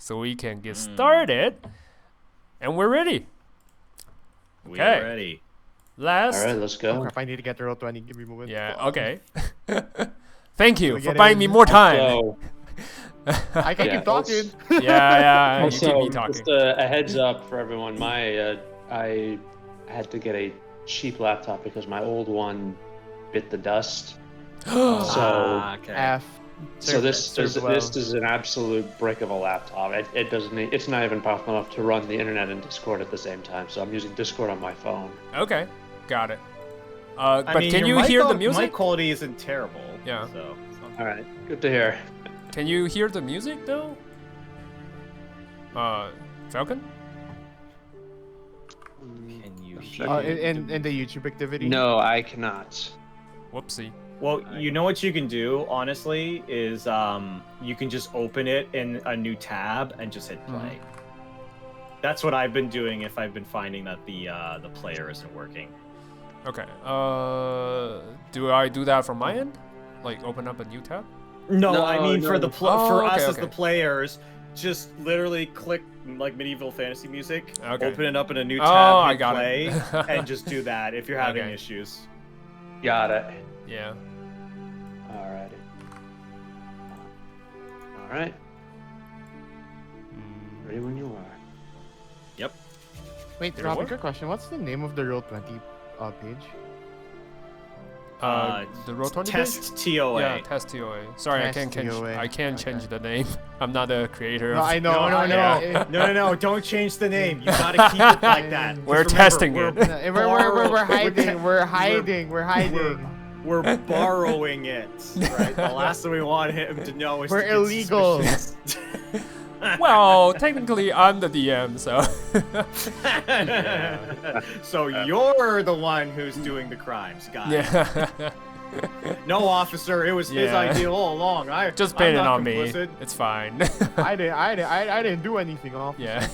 so we can get started. And we're ready. We are ready. Last. All right, let's go. Oh, crap, I need to get to roll 20. Give me a moment. Yeah. Okay. Thank you for get buying in. me more time. So, I can Yeah, keep talking. Yeah. You also, keep me talking. just a heads up for everyone. I had to get a cheap laptop because my old one bit the dust. Okay. F. So this served well. is an absolute brick of a laptop. It doesn't. It's not even powerful enough to run the internet and Discord at the same time. So I'm using Discord on my phone. Okay. Got it. I But mean, can your you mic hear the qual- music? Mic quality isn't terrible. Yeah. So. All right, good to hear. Can you hear the music though? Falcon? Can you In the YouTube activity? No, I cannot. Whoopsie. Well, you know what you can do, honestly, is you can just open it in a new tab and just hit play. That's what I've been doing if I've been finding that the player isn't working. Okay. Do I do that from my end? Like open up a new tab? No, I mean no. for Oh, us okay, as the okay. players, just literally click like medieval fantasy music, Okay. open it up in a new Oh, tab, I hit got play, it. and just do that if you're having Okay. issues. Got it. Yeah. Alrighty. All right. Ready when you are. Yep. Wait, Did it Robbie, work? quick question. What's the name of the roll 20 page? The roll 20 Test page? TOA. Yeah, test TOA. Sorry, Test I can't change. TOA. I can't change Okay. the name. I'm not a creator. No, of- I know. No, don't change the name. You gotta keep it like that. 'Cause We're remember, testing we're it. We're hiding. We're hiding. We're hiding. We're borrowing it, right? The last thing we want him to know is We're to get illegal. suspicious. Well, technically, I'm the DM, so. So you're the one who's doing the crimes, guys. Yeah. No, officer, it was his Yeah. idea all along. Just I'm pin it not on complicit. me. It's fine. I didn't do anything off. Yeah.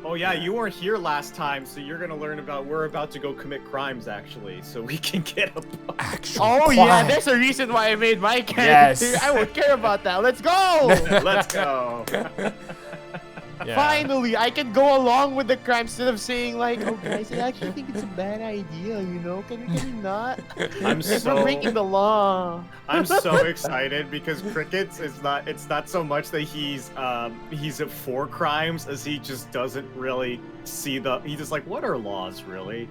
Oh yeah, you weren't here last time, so you're gonna learn about. We're about to go commit crimes, actually, so we can get a. Actual Oh yeah, crime. there's a reason why I made my character. Yes. I would care about that. Let's go! Let's go. Yeah. Finally, I can go along with the crime instead of saying like, "Oh guys, I actually think it's a bad idea. You know, can we not? I'm We're breaking the law." I'm so excited because Crickets is not. It's not so much that he's for crimes as he just doesn't really see the. He's just like, what are laws really?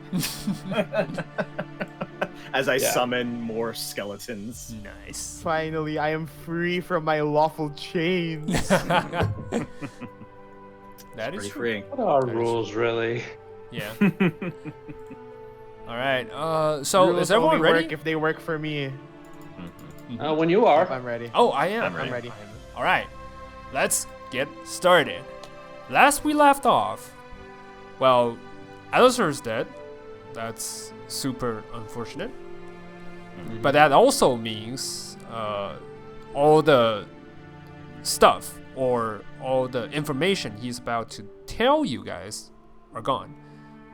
As I summon more skeletons. Nice. Finally, I am free from my lawful chains. That is Pretty true. freeing. What are rules, really? Yeah. All right. So Rules is everyone only ready? work if they work for me. When you are. I'm ready. Oh, I am. I'm ready. All right. Let's get started. Last we left off, well, Alistair's dead. That's super unfortunate. But that also means all the stuff or all the information he's about to tell you guys are gone.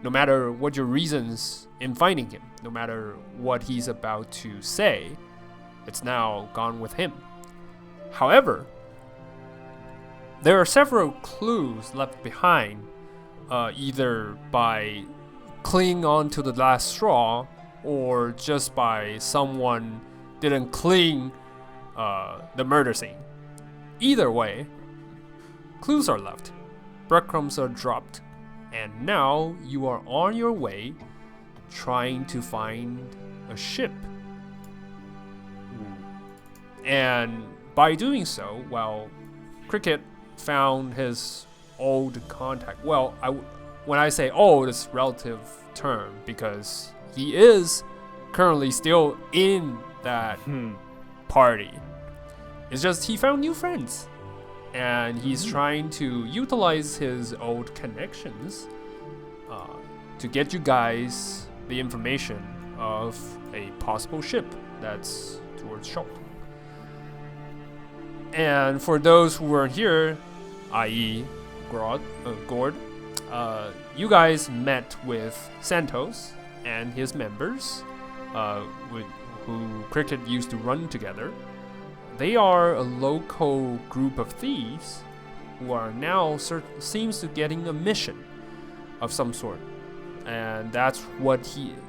No matter what your reasons in finding him, no matter what he's about to say, it's now gone with him. However, there are several clues left behind, either by clinging on to the last straw or just by someone didn't clean the murder scene. Either way, clues are left, breadcrumbs are dropped, and now you are on your way trying to find a ship. And by doing so, well, Cricket found his old contact. Well, when I say old, it's relative term because he is currently still in that party. It's just he found new friends, and he's trying to utilize his old connections to get you guys the information of a possible ship that's towards Chult. And for those who weren't here, i.e. Gord, you guys met with Santos and his members, who Cricket used to run together. they are a local group of thieves who are now seems to getting a mission of some sort, and that's what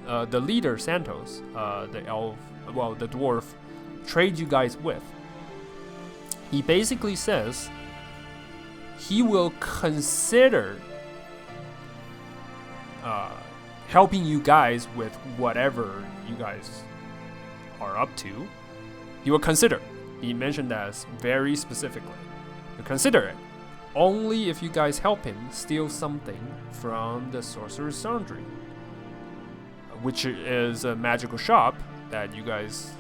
the leader Santos, the dwarf, trade you guys with. He basically says he will consider helping you guys with whatever you guys are up to. He will consider. He mentioned that very specifically. He'll consider it only if you guys help him steal something from the Sorcerous Sundries, which is a magical shop that you guys,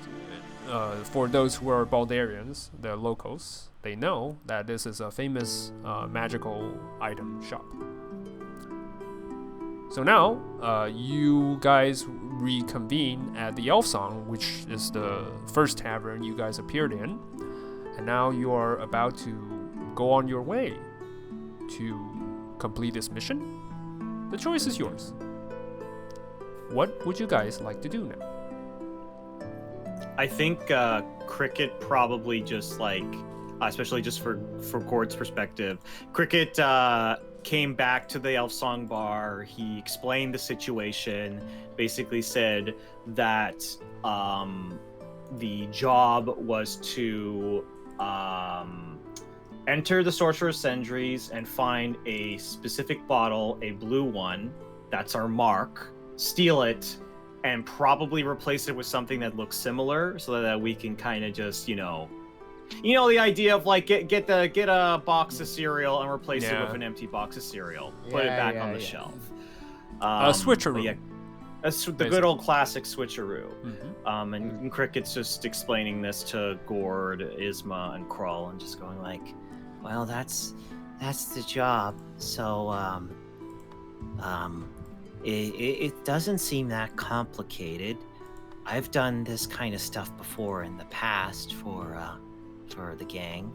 for those who are Baldarians, the locals, they know that this is a famous magical item shop. So now, you guys reconvene at the Elf Song, which is the first tavern you guys appeared in, and now you are about to go on your way to complete this mission. The choice is yours. What would you guys like to do now? I think Cricket probably just like, especially just for Gord's perspective, Cricket came back to the Elf Song bar. He explained the situation, basically said that the job was to enter the Sorcerous Sundries and find a specific bottle, a blue one, that's our mark, steal it, and probably replace it with something that looks similar so that we can kind of just, you know the idea of like get a box of cereal and replace it with an empty box of cereal, put it back on the shelf. A switcheroo. Yeah, the good old classic switcheroo. And Cricket's just explaining this to Gord, Isma, and Krull, and just going like, well, that's the job. So it doesn't seem that complicated. I've done this kind of stuff before in the past for the gang.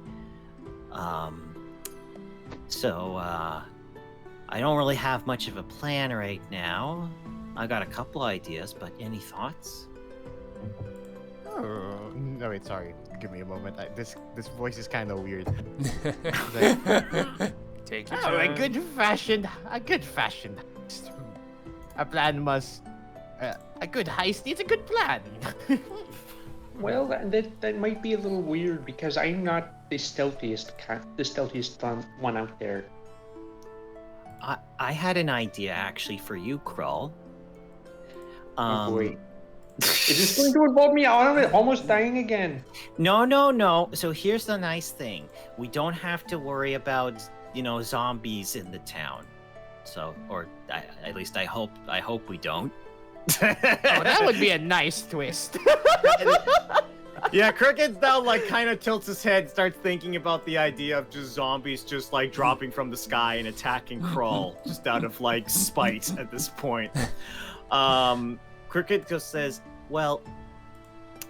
So I don't really have much of a plan right now. I got a couple ideas, but any thoughts? Oh, no, wait, sorry. Give me a moment. This voice is kind of weird. Take your Oh, time. a good fashioned heist. A plan must. A good heist needs a good plan. Well, that might be a little weird because I'm not the stealthiest one out there. I had an idea actually for you, Krull. Oh boy. Is this going to involve me almost dying again? No. So here's the nice thing. We don't have to worry about, zombies in the town. So, or at least I hope we don't. Oh, that would be a nice twist. Yeah, Cricket now like kind of tilts his head, starts thinking about the idea of just zombies just like dropping from the sky and attacking Krull just out of like spite at this point. Cricket just says, well,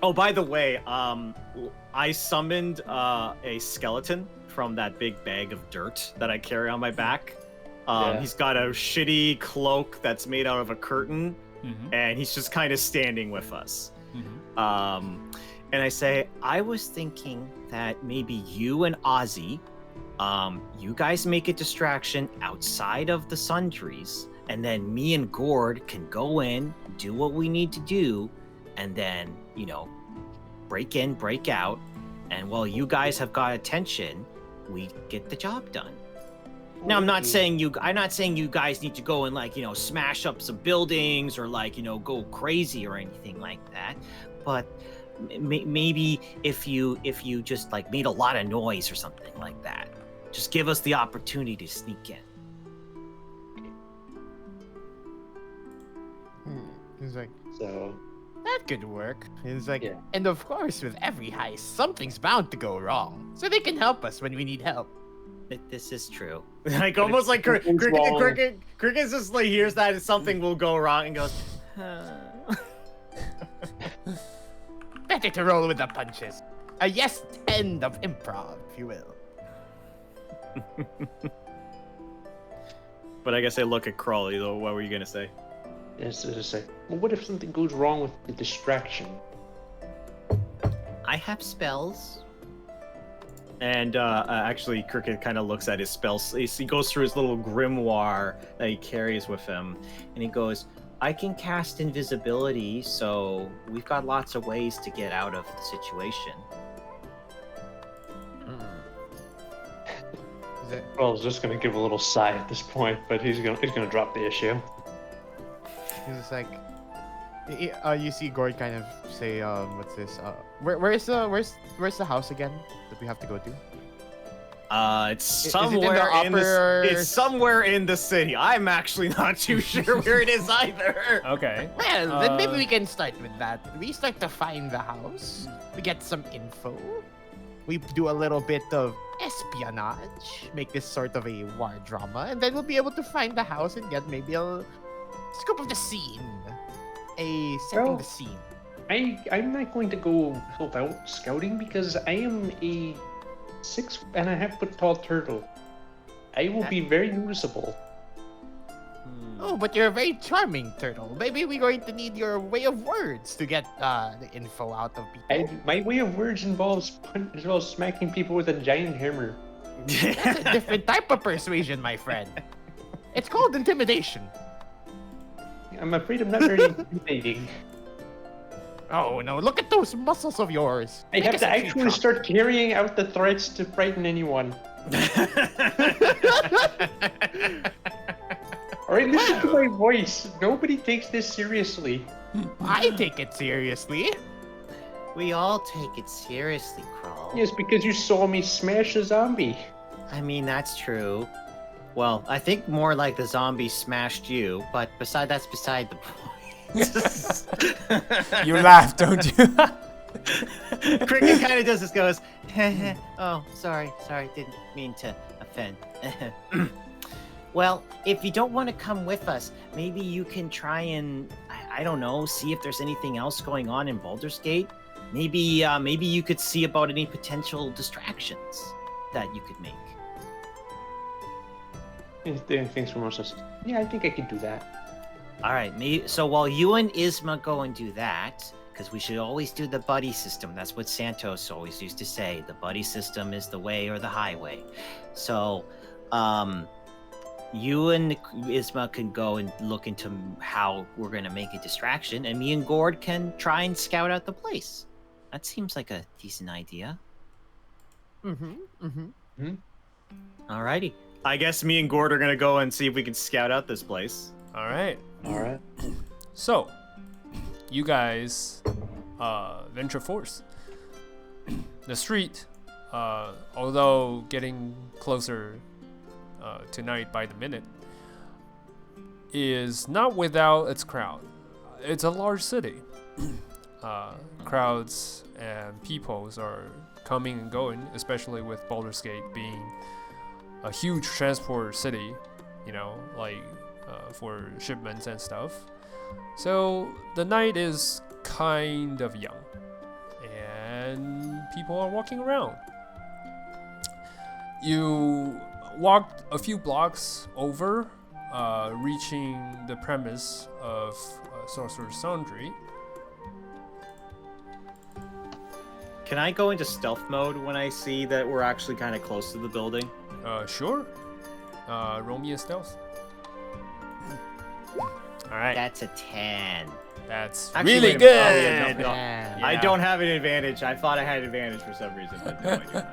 oh, by the way, I summoned a skeleton from that big bag of dirt that I carry on my back. He's got a shitty cloak that's made out of a curtain, and he's just kind of standing with us. And I say, I was thinking that maybe you and Ozzy, you guys make a distraction outside of the Sundries, and then me and Gord can go in, do what we need to do, and then, break in, break out, and while you guys have got attention, we get the job done. Now, I'm not saying you guys need to go and like, smash up some buildings or like, go crazy or anything like that, but maybe if you just like made a lot of noise or something like that, just give us the opportunity to sneak in. He's like, So that could work. He's like, Yeah. and of course, with every heist, something's bound to go wrong. So they can help us when we need help. This is true. Like almost like Cricket just like hears that something will go wrong and goes, Better to roll with the punches. A yes end of improv, if you will. But I guess I look at Crawley though. What were you gonna say? yes, as I say, well, what if something goes wrong with the distraction? I have spells. And actually, Cricket kind of looks at his spells. He goes through his little grimoire that he carries with him, and he goes, I can cast invisibility, so we've got lots of ways to get out of the situation. Well, I was just gonna give a little sigh at this point, but he's gonna drop the issue. He's just like, you see Gord kind of say, what's this? Where's the house again that we have to go to? It's Is it in somewhere the in the upper- it's somewhere in the city. I'm actually not too sure where it is either. Okay. Well, then maybe we can start with that. We start to find the house. We get some info. We do a little bit of espionage, make this sort of a war drama, and then we'll be able to find the house and get maybe a scoop of the scene. Setting the scene. I'm not going to go help out scouting because I am a 6.5 foot tall turtle. I will be very noticeable. Oh, but you're a very charming turtle. Maybe we're going to need your way of words to get the info out of people. My way of words involves smacking people with a giant hammer. That's a different type of persuasion, my friend. It's called intimidation. I'm afraid I'm not very intimidating. Oh no, look at those muscles of yours. I have to actually start carrying out the threats to frighten anyone. Alright, listen to my voice. Nobody takes this seriously. I take it seriously. We all take it seriously, Crawl. Yes, because you saw me smash a zombie. I mean, that's true. Well, I think more like the zombie smashed you, but that's beside the point. You laugh, don't you? Cricket kind of does this, goes, oh, sorry, didn't mean to offend. Well, if you don't want to come with us, maybe you can try and, I don't know, see if there's anything else going on in Baldur's Gate. Maybe you could see about any potential distractions that you could make. Thanks for Moses. Yeah, I think I can do that. All right, so while you and Isma go and do that, because we should always do the buddy system. That's what Santos always used to say. The buddy system is the way or the highway. So, you and Isma can go and look into how we're going to make a distraction, and me and Gord can try and scout out the place. That seems like a decent idea. Alrighty. I guess me and Gord are gonna go and see if we can scout out this place. All right. Alright. So, you guys venture forth. The street, although getting closer tonight by the minute, is not without its crowd. It's a large city. Crowds and peoples are coming and going, especially with Baldur's Gate being a huge transport city, for shipments and stuff. So the night is kind of young, and people are walking around. You walked a few blocks over, reaching the premise of Sorcerous Sundries. Can I go into stealth mode when I see that we're actually kind of close to the building? Sure. Roll me a stealth. All right. That's a 10. That's Actually, really wait a good. minute. Oh, yeah, no. I Yeah. don't have an advantage. I thought I had advantage for some reason, but no, I do not.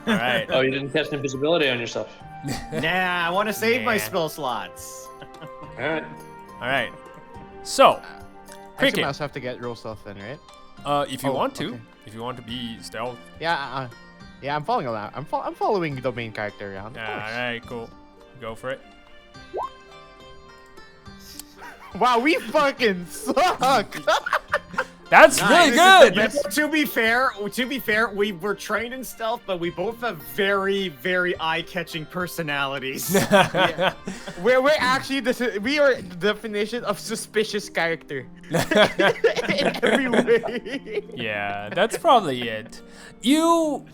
All right. Oh, you didn't test invisibility on yourself. Nah, I want to save my Nah. spell slots. Alright. All right. So, I assume Cricket. I also have to get roll stealth then, right? If you Oh, want to, okay. if you want to be stealth. Yeah, I'm following along. I'm following the main character around. Of All course. right. Cool. Go for it. Wow, we fucking suck. That's Nice. really good. To be fair, we were trained in stealth, but we both have very, very eye-catching personalities. we're actually we are the definition of suspicious character in every way. Yeah, that's probably it. You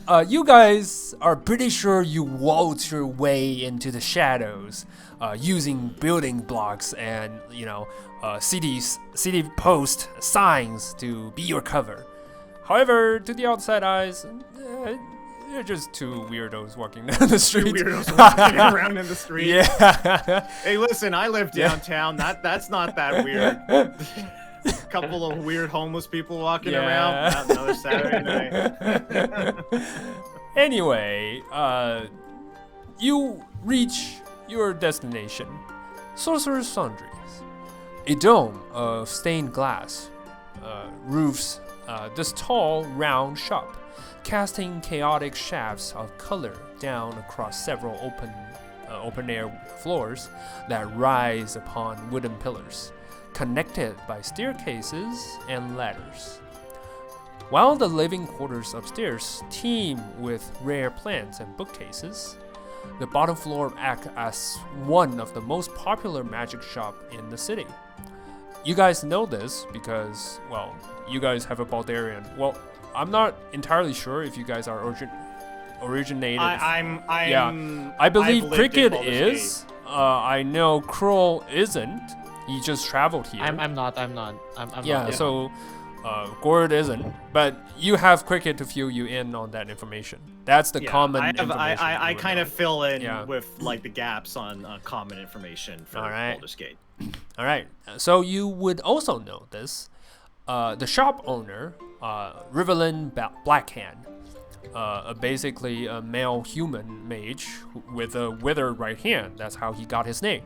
guys are pretty sure you waltz your way into the shadows, using building blocks and city post signs to be your cover. However, to the outside eyes, they're just two weirdos walking down the street. Weirdos walking around in the street. Yeah. Hey, listen, I live downtown. That's not that weird. Couple of weird homeless people walking around. Not another Saturday night. Anyway, you reach your destination, Sorcerous Sundries. A dome of stained glass roofs this tall, round shop, casting chaotic shafts of color down across several open-air floors that rise upon wooden pillars, connected by staircases and ladders. While the living quarters upstairs teem with rare plants and bookcases, the bottom floor acts as one of the most popular magic shops in the city. You guys know this because, well, you guys have a Baldarian. Well, I'm not entirely sure if you guys are originated. I believe Cricket is. I know Kroll isn't. He just traveled here. I'm not. Yeah, so Gord isn't. But you have Cricket to fill you in on that information. That's the common information. I kind of fill in Yeah. with like the gaps on common information for Baldur's Gate. All right. So you would also know this. The shop owner, Rivelin Blackhand, basically a male human mage with a withered right hand. That's how he got his name.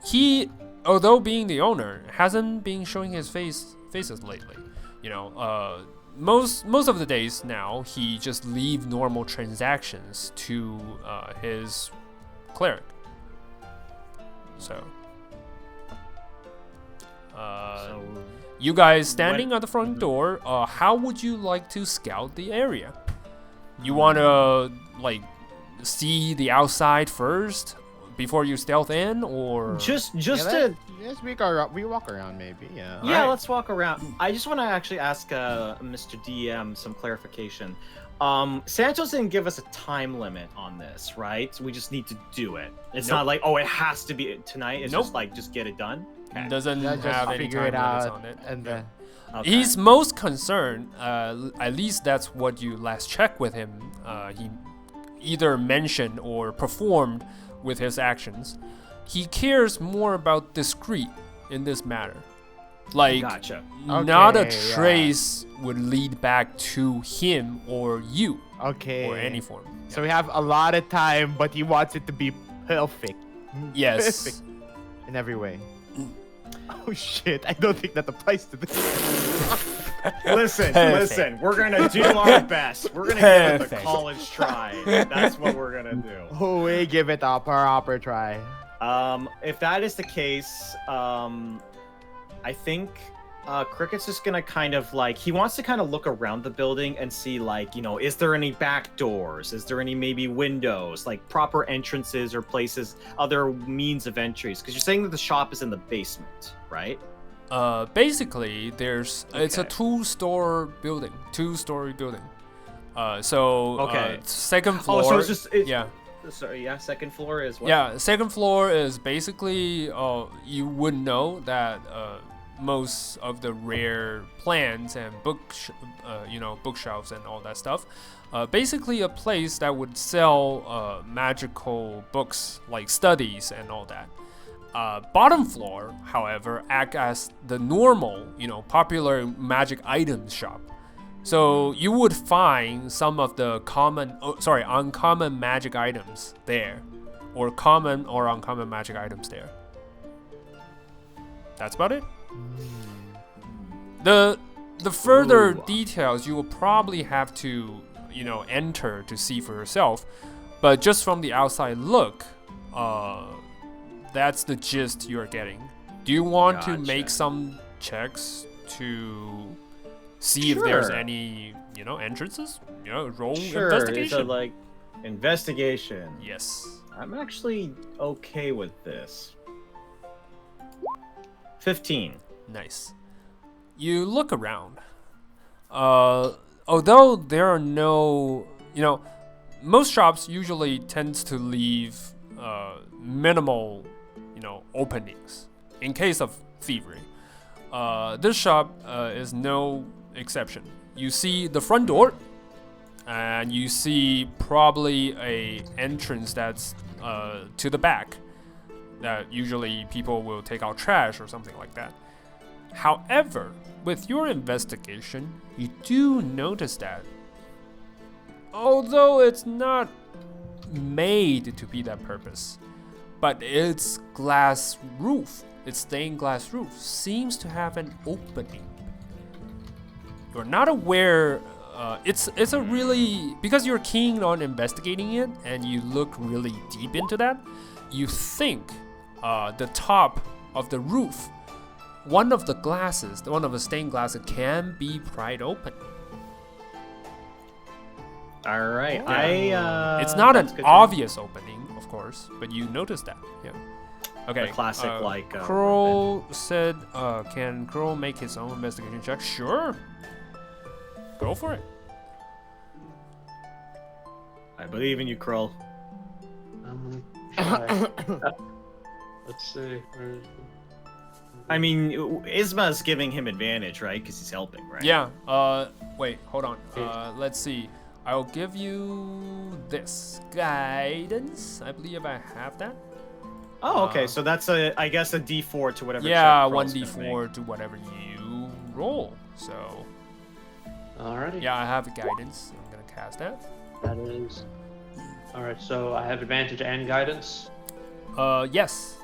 He, although being the owner, hasn't been showing his faces lately. You know, most of the days now, he just leave normal transactions to his cleric. So, you guys standing at the front door, how would you like to scout the area? You want to, like, see the outside first before you stealth in, or? Just we walk around maybe, yeah. Yeah, Alright. let's walk around. I just want to actually ask Mr. DM some clarification. Santos didn't give us a time limit on this, right? So we just need to do it. It's not like, oh, it has to be tonight. It's just like, just get it done. Okay. Doesn't Just have any figure time it limits out, on it. and then Okay. He's most concerned, at least that's what you last checked with him. He either mentioned or performed with his actions. He cares more about discreet in this matter. Like, Gotcha. not a Okay, yeah. trace would lead back to him or you, okay. or any form. So we have a lot of time, but he wants it to be perfect. Yes. Perfect in every way. Oh shit! I don't think that applies to this. Listen. We're gonna do our best. We're gonna give it the Perfect. college try. That's what we're gonna do. Oh, we give it a proper try. If that is the case, I think Cricket's just gonna kind of like, he wants to kind of look around the building and see, like, you know, is there any back doors? Is there any maybe windows, like proper entrances or places, other means of entries? Because you're saying that the shop is in the basement, right? Basically, it's a Okay. two-story building. Okay. Second floor. Oh, so it's just yeah. Sorry, yeah. Second floor is what? Yeah, second floor is basically, you would know that most of the rare plants and bookshelves and all that stuff, basically a place that would sell magical books like studies and all that. Bottom floor, however, act as the normal, popular magic items shop. So you would find some of the uncommon magic items there, or common or uncommon magic items there. That's about it. The further details you will probably have to, enter to see for yourself. But just from the outside look, that's the gist you're getting. Do you want to make some checks to see if there's Sure. any, entrances? Roll Sure. investigation. Is it like investigation? Yes. I'm actually okay with this. 15. Nice. You look around. Although there are no, most shops usually tends to leave minimal, openings in case of thievery. This shop is no exception. You see the front door. and you see probably a entrance that's to the back. That usually people will take out trash or something like that. However, with your investigation, you do notice that, although it's not made to be that purpose, but its glass roof, its stained glass roof, seems to have an opening. You're not aware. It's a really, because you're keen on investigating it and you look really deep into that. You think the top of the roof, one of the stained glasses can be pried open. All right. It's not an that's good to know. obvious opening, of course, but you notice that. Yeah. Okay. The classic Crow said, "Can Crow make his own investigation check?" Sure. Go for it. I believe in you, Krull. Let's see. I mean, Isma's giving him advantage, right? Because he's helping, right? Yeah. Wait. Hold on. Let's see. I'll give you this guidance. I believe I have that. Oh, okay. So that's I guess a D4 to whatever. Yeah, check one Krull's gonna make. D4 to whatever you roll. So. Alrighty. Yeah, I have guidance. I'm gonna cast that. That is. Alright, so I have advantage and guidance. Yes.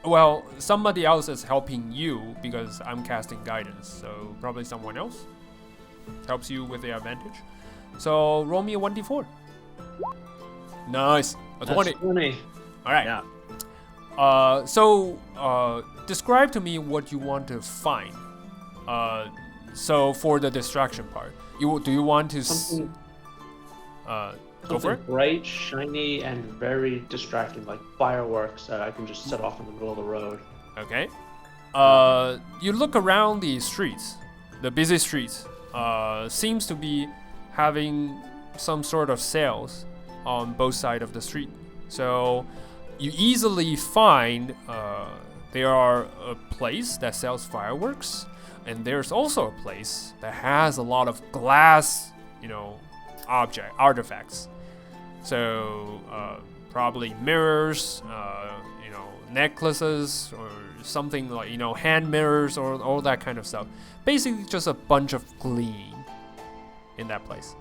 Well, somebody else is helping you because I'm casting guidance. So probably someone else helps you with the advantage. So roll me a 1d4. Nice. A 20. That's 20. All right. Yeah. So describe to me what you want to find. So for the distraction part, do you want to Something, go for something it? bright, shiny, and very distracting, like fireworks that I can just set off in the middle of the road. Okay. You look around the streets, the busy streets. Seems to be having some sort of sales on both sides of the street. So you easily find there are a place that sells fireworks, and there's also a place that has a lot of glass, artifacts. So probably mirrors, necklaces, or something like hand mirrors, or all that kind of stuff. Basically, just a bunch of gleam in that place.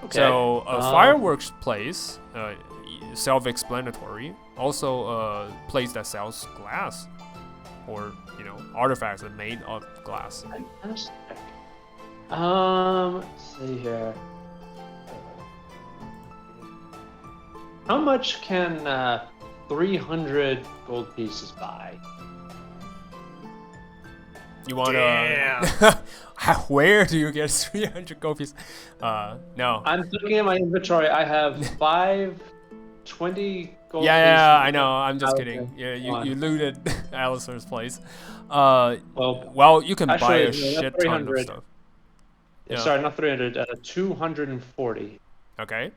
Okay. So a fireworks place, self-explanatory. Also a place that sells glass, or artifacts that are made of glass. Fantastic. Let's see here. How much can 300 gold pieces buy? You wanna? Where do you get 300 gold pieces? No. I'm looking at my inventory. I have 20 gold pieces. Yeah, I know. I'm just Okay. kidding. Yeah, you Fine. looted Alistair's place. Well, you can actually, buy a no, not shit ton of 300. stuff. Yeah. Yeah. Sorry, not 300. 240. Okay.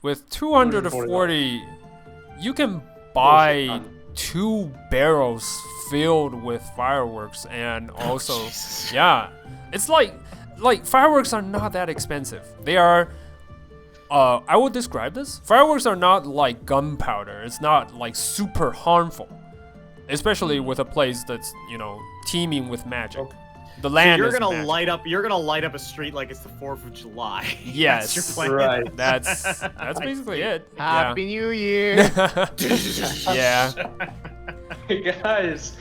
With 240, you can buy 2 barrels filled with fireworks, and also, yeah, it's like fireworks are not that expensive. They are. I would describe this. Fireworks are not like gunpowder. It's not like super harmful, especially with a place that's teeming with magic. The land You're is gonna magic. light up a street like it's the 4th of July. Yes, That's your plan. Right. That's basically it. Happy New Year. Yeah. Hey guys,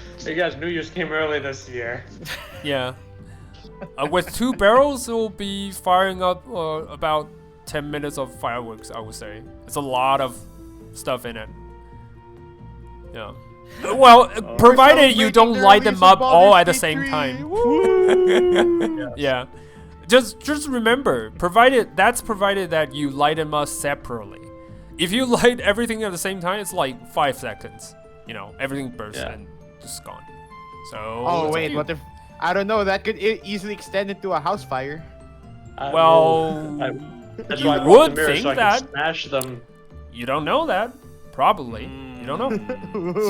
New Year's came early this year. Yeah. With 2 barrels, it will be firing up about 10 minutes of fireworks, I would say. It's a lot of stuff in it. Yeah. Well, provided you don't light them up all at the same time. Yeah. Just remember, provided that you light them up separately. If you light everything at the same time, it's like 5 seconds. Everything bursts and just gone. So. Oh wait, what if? I don't know. That could easily extend into a house fire. Well, That's you why I bought would the mirror think so I that. can smash them. You don't know that, Probably. You don't know.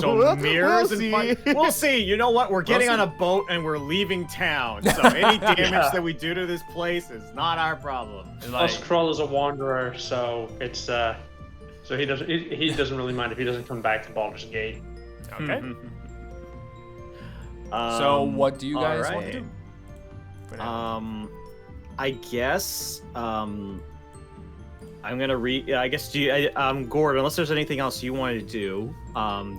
So mirrors We'll and see. we'll see. You know what? We're getting see. on a boat and we're leaving town. So any damage that we do to this place is not our problem. It's Plus, like, Krull is a wanderer, so it's so he doesn't really mind if he doesn't come back to Baldur's Gate. okay. So what do you guys want to alright. do? For now? I guess I'm gonna I guess Gord, unless there's anything else you wanted to do,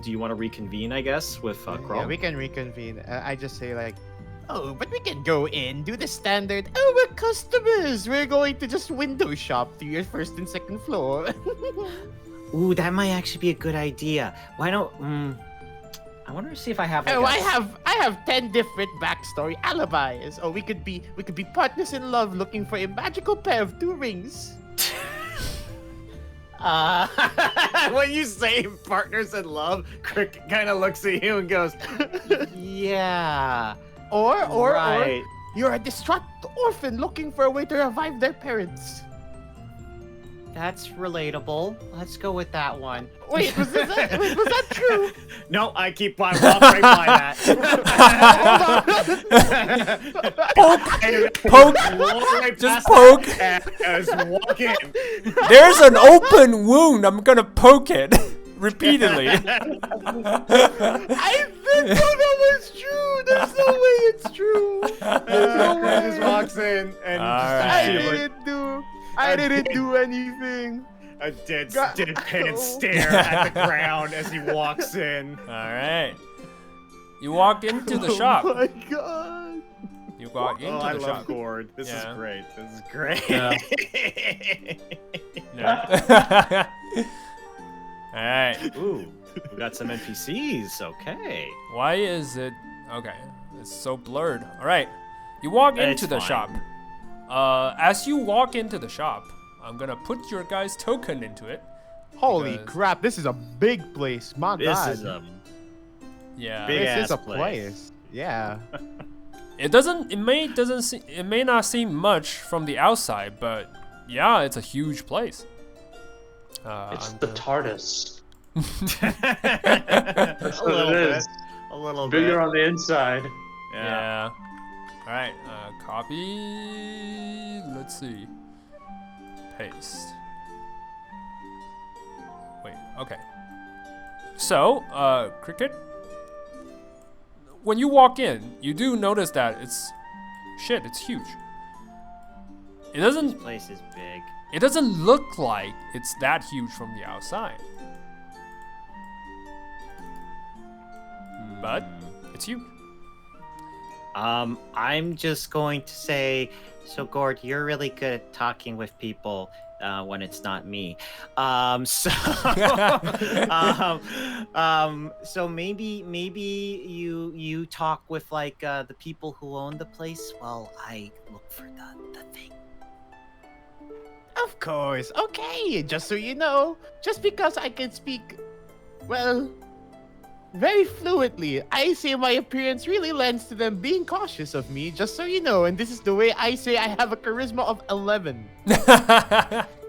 do you want to reconvene? I guess with Krull. Yeah, we can reconvene. I just say like, oh, but we can go in, do the standard. Oh, we're customers. We're going to just window shop through your first and second floor. Ooh, that might actually be a good idea. Why don't? I wonder to see if I have. Like, Oh, I have 10 different backstory alibis. Oh, we could be partners in love looking for a magical pair of 2 rings. When you say partners in love, Cricket kind of looks at you and goes, Yeah. Or Right. you're a distraught orphan looking for a way to revive their parents. That's relatable. Let's go with that one. Wait, was that true? No, I walk right by that. Poke! Right Just past poke! that and just walk in. There's an open wound. I'm gonna poke it repeatedly. I didn't know that was true. There's no way it's true. There's no Cricket just way. walks in and Alright. I didn't do anything. a deadpan God. stare at the ground as he walks in. Alright. You walk into the shop. Oh my god. You walk into I the love shop. Gord. This Yeah. is great. This is great. Yeah. Alright. Ooh, we got some NPCs. Okay. Why is it okay? It's so blurred. Alright. You walk It's into the fine. shop. As you walk into the shop, I'm gonna put your guy's token into it. Holy Because- crap, this is a big place. My This god. is a Yeah. Big This is a ass place. place. Yeah. It may not seem much from the outside, but yeah, it's a huge place. It's I'm the gonna- TARDIS. That's a what little it bit. is. A little Bigger bit. on the inside. Yeah. All right. Copy. Let's see. Paste. Wait. Okay. So, Cricket. When you walk in, you do notice that it's huge. It This doesn't. place is big. It doesn't look like it's that huge from the outside. But it's huge. I'm just going to say, so Gord, you're really good at talking with people when it's not me. So maybe you talk with like the people who own the place while I look for the thing. Of course. Okay, just so you know, just because I can speak, well, very fluently, I say my appearance really lends to them being cautious of me, just so you know, and this is the way I say I have a charisma of 11.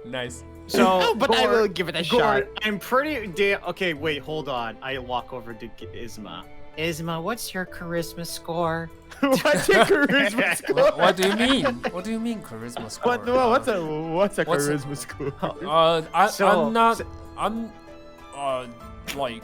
Nice. So, Oh, but I Gord- will give it a shot. Gord, I'm pretty damn. Okay, wait, hold on. I walk over to Isma. Isma, what's your charisma score? What's your charisma score? What do you mean? What do you mean charisma score? What's a What's a- charisma score? So- I'm like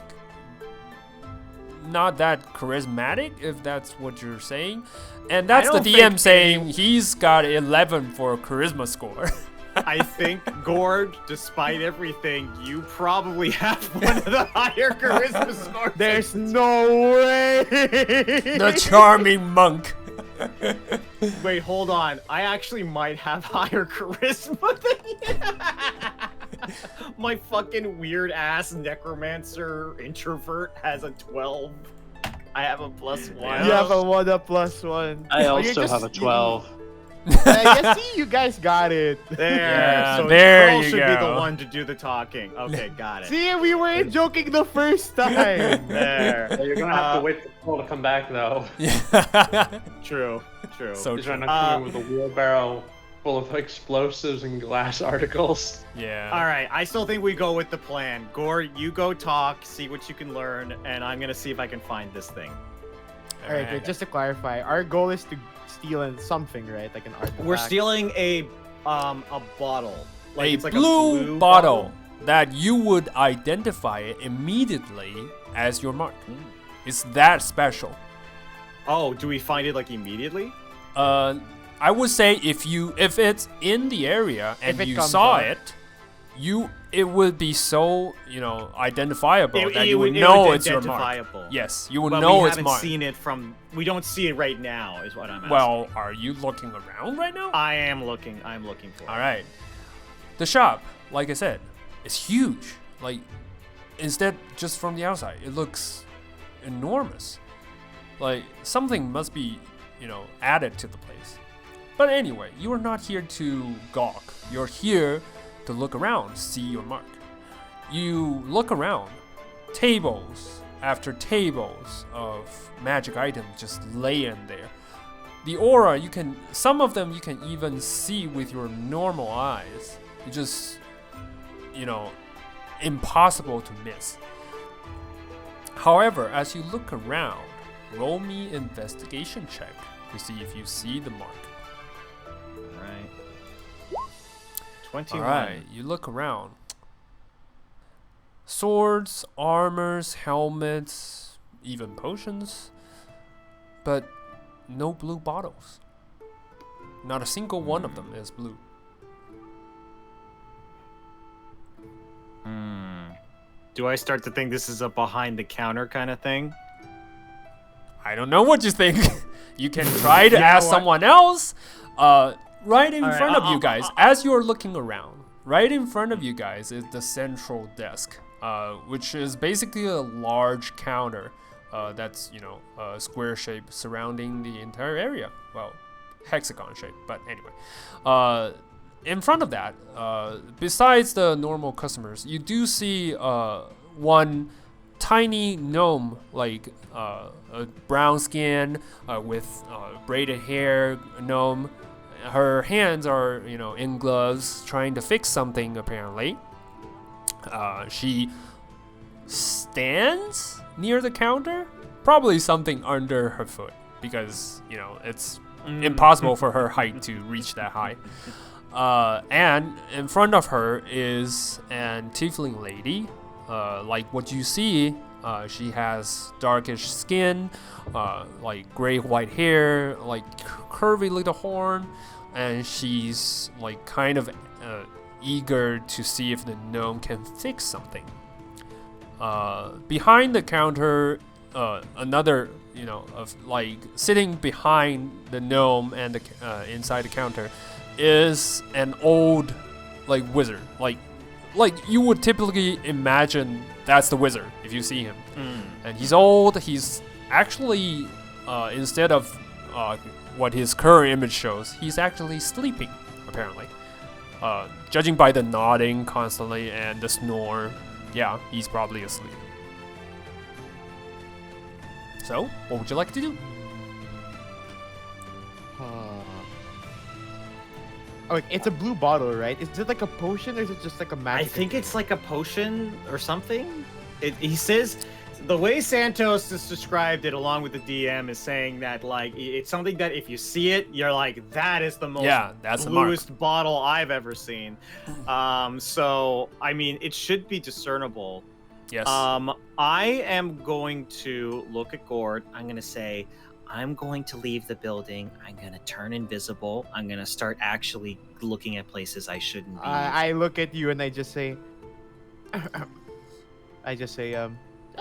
not that charismatic, if that's what you're saying. And that's the don't DM think saying he's got 11 for charisma score. I think, Gord, despite everything, you probably have one of the higher charisma scores. There's no way. The charming monk. Wait, hold on. I actually might have higher charisma than you. My fucking weird ass necromancer introvert has a 12. I have a +1. You have a 1 up +1. I Oh, you're also have a 12. Yeah, see, you guys got it. There. Yeah, so there Krull you should be go. the one to do the talking. Okay, got it. See, we weren't joking the first time. There. You're gonna have to wait for Paul to come back though. Yeah. True. So He's true. trying to come in with a wheelbarrow full of explosives and glass articles. Yeah. All right, I still think we go with the plan. Gore, you go talk, see what you can learn, and I'm gonna see if I can find this thing. All right, but just to clarify, our goal is to steal something, right? Like an artifact. We're stealing a bottle. Like, A it's like blue bottle that you would identify it immediately as your mark. It's that special. Oh, do we find it like immediately? I would say if it's in the area and If it you comes saw up. it, it would be so identifiable that you would it know would it's your mark. identifiable. Yes, you would But know we it's haven't marked. seen it from. We don't see it right now, is what I'm asking. Well, are you looking around right now? I am looking. I'm looking for. All it. right. The shop, like I said, is huge. Like, instead, just from the outside, it looks enormous. Like, something must be, added to the place. But anyway, you are not here to gawk. You're here to look around, see your mark. You look around, tables after tables of magic items just laying there. The aura, some of them you can even see with your normal eyes. It's just, impossible to miss. However, as you look around, roll me investigation check to see if you see the mark. All right. 21. Alright, you look around. Swords, armors, helmets, even potions. But no blue bottles. Not a single one of them is blue. Do I start to think this is a behind the counter kind of thing? I don't know what you think. You can try to You know ask what? someone else. Right in All right, front of you guys, as you're looking around, right in front of you guys is the central desk, which is basically a large counter that's, a square shape surrounding the entire area. Well, hexagon shape, but anyway. In front of that, besides the normal customers, you do see one tiny gnome, like a brown skin with braided hair gnome. Her hands are, in gloves, trying to fix something apparently. She stands near the counter, probably something under her foot because, it's impossible for her height to reach that high. And in front of her is an tiefling lady. Like what you see, she has darkish skin, like gray-white hair, like curvy little horn, and she's like kind of eager to see if the gnome can fix something. Behind the counter, another, like sitting behind the gnome and the inside the counter is an old, like wizard, like you would typically imagine that's the wizard if you see him. And he's old. He's actually instead of what his current image shows, he's actually sleeping apparently. Judging by the nodding constantly and the snore, yeah, he's probably asleep. So, what would you like to do? Oh, it's a blue bottle, right? Is it like a potion or is it just like a magic? I think it's like a potion or something. He says, the way Santos has described it along with the DM is saying that like it's something that if you see it, you're like, that is the most that's the mark. bluest bottle I've ever seen. So I mean, it should be discernible. Yes. I am going to look at Gord. I'm gonna say, I'm going to leave the building. I'm going to turn invisible. I'm going to start actually looking at places I shouldn't be. I look at you and I just say, oh,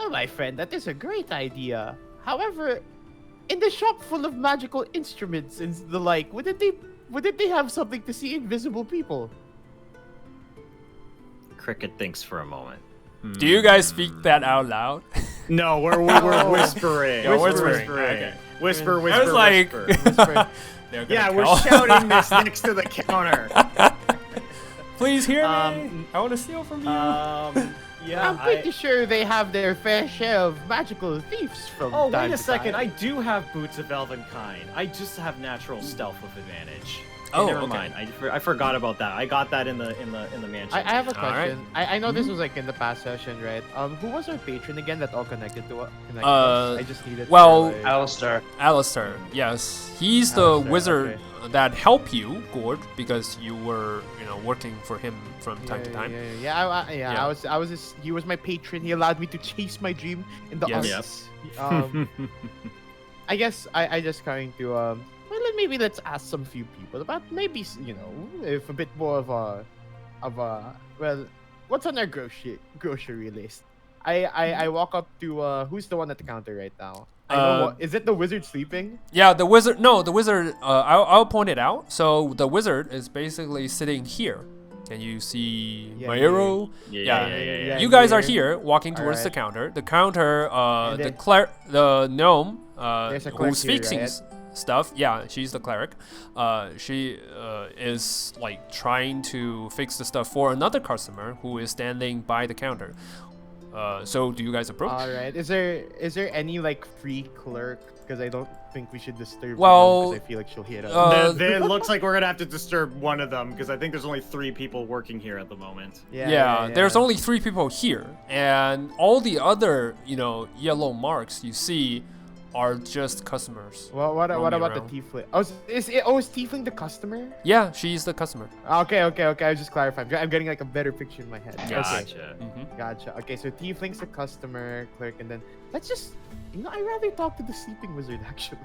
my friend, that is a great idea. However, in the shop full of magical instruments and the like, wouldn't they have something to see invisible people? Cricket thinks for a moment. Do you guys speak that out loud? No, we're whispering. You're whispering. Okay. Whisper, I was like, whisper. They're gonna Yeah, tell. we're shouting this next to the counter. Please hear me. I want to steal from you. Yeah. I'm pretty sure they have their fair share of magical thieves from wait time a to second. time. I do have boots of elven kind. I just have natural stealth with advantage. Oh, never okay. mind. I forgot about that. I got that in the mansion. I have a All right. question. I know this was like in the past session, right? Who was our patron again that all connected to us? I just needed. well, to, like... Alistair. Alistair, yes, he's the Alistair, wizard okay. that helped you, Gord, because you were, working for him from time to time. I was he was my patron. He allowed me to chase my dream in the Yes. arts. I guess I just going to well, maybe let's ask some few people about maybe if a bit more of a well, what's on our grocery list. I walk up to who's the one at the counter right now. I know is it the wizard sleeping? Yeah, the wizard. No, the wizard. I'll point it out. So the wizard is basically sitting here. Can you see my arrow? Yeah. You guys are here, walking towards Alright. the counter. The counter, And the then- the gnome, There's a cleric who's here, fixing right? stuff. Yeah, she's the cleric. She is like trying to fix the stuff for another customer who is standing by the counter. So do you guys approach? All right. Is there any like free clerk? Because I don't think we should disturb. Well, because I feel like she'll hit us. Then it looks like we're gonna have to disturb one of them because I think there's only 3 people working here at the moment. Yeah, there's only 3 people here, and all the other, yellow marks you see are just customers. Well, what roaming about around. the tiefling? Is tiefling the customer? Yeah, she's the customer. Okay. I was just clarifying. I'm getting like a better picture in my head. Okay. Gotcha. Gotcha. Okay, so tiefling's the customer, clerk, and then let's just, I'd rather talk to the sleeping wizard actually.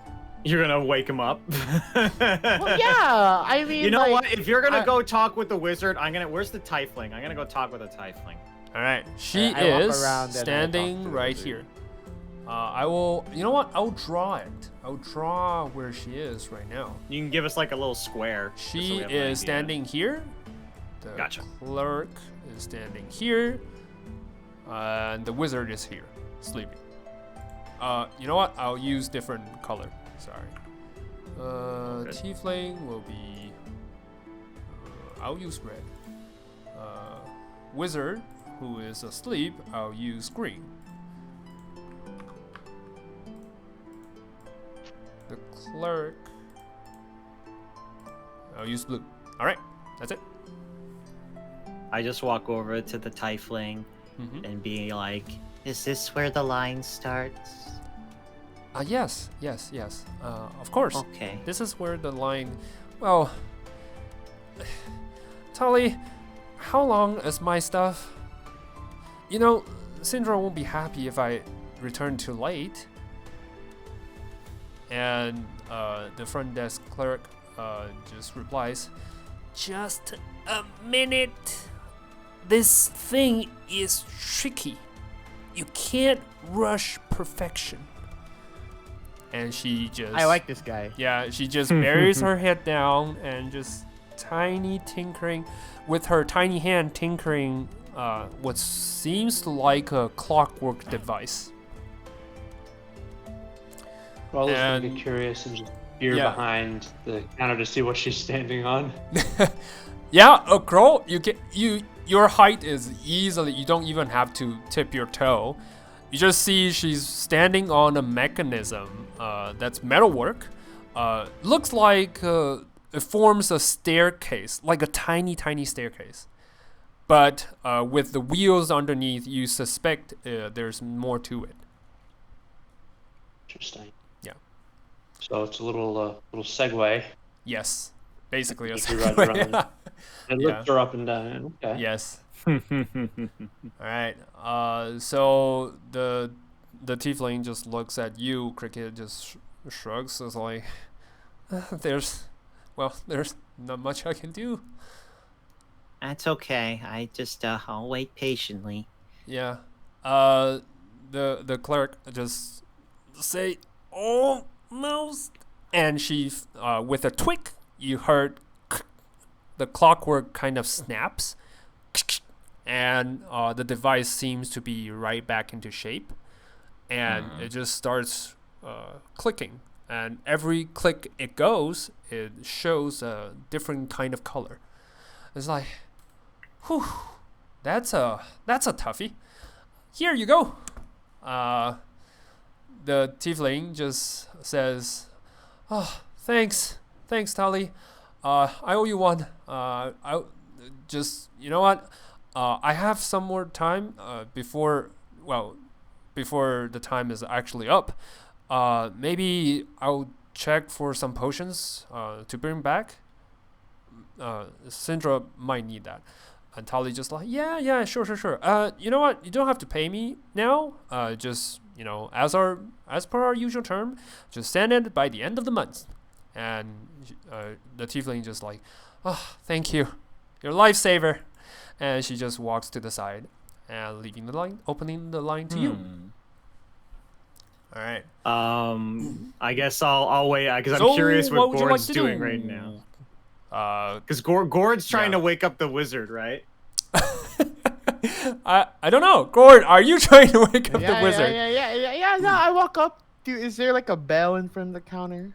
You're gonna wake him up. Well, yeah. I mean, You know like, what? If you're gonna go talk with the wizard, where's the tiefling? I'm gonna go talk with the tiefling. All right, she I walk is around and I talk to standing the right wizard. here. I will. You know what? I'll draw it. I'll draw where she is right now. You can give us like a little square. just so we She have an idea. is standing here. The Gotcha. clerk is standing here. And the wizard is here, sleeping. You know what? I'll use different color. Sorry. Good. Tiefling will be. I'll use red. Wizard, who is asleep, I'll use green. The clerk, I'll use blue. All right, that's it. I just walk over to the tiefling and be like, "Is this where the line starts?" Yes. Of course. Okay. This is where the line. Well, Tully, how long is my stuff? Syndra won't be happy if I return too late. And the front desk clerk just replies, "Just a minute. This thing is tricky. You can't rush perfection." And she just... I like this guy. Yeah, she just buries her head down and just tinkering with her tiny hand tinkering what seems like a clockwork device. Well, I was gonna And- get curious and just peer Yeah. behind the counter to see what she's standing on. Yeah, a crow. Your height is easily. You don't even have to tip your toe. You just see she's standing on a mechanism that's metalwork. Looks like it forms a staircase, like a tiny staircase. But with the wheels underneath, you suspect there's more to it. Interesting. Yeah. So it's a little Segway. Yes, basically a Make you ride Segway. around. It Yeah. lifts her up and down. Okay. Yes. All right. So the tiefling just looks at you. Cricket just shrugs. It's like, there's not much I can do. That's okay. I just I'll wait patiently. Yeah. The clerk just say almost, and she with a twig, you heard the clockwork kind of snaps, and the device seems to be right back into shape, and it just starts clicking, and every click it goes, it shows a different kind of color. It's like, whew, that's a toughie. Here you go. The tiefling just says, "Oh, thanks, Tali. I owe you one. I just, you know what? I have some more time. Before the time is actually up. Maybe I'll check for some potions. To bring back. Syndra might need that. And Tali just like, yeah, sure. You know what? You don't have to pay me now. Just, as per our usual term, just send it by the end of the month. And the tiefling just like, oh, thank you, you're a lifesaver. And she just walks to the side and leaving the line, opening the line to you. All right. I guess I'll wait because So I'm curious what would you Gord's like to doing do? right now. Because Uh, Gord's trying yeah. to wake up the wizard, right? I don't know. Gord, are you trying to wake up the wizard? Yeah. No, I walk up. Dude, is there like a bell in front of the counter?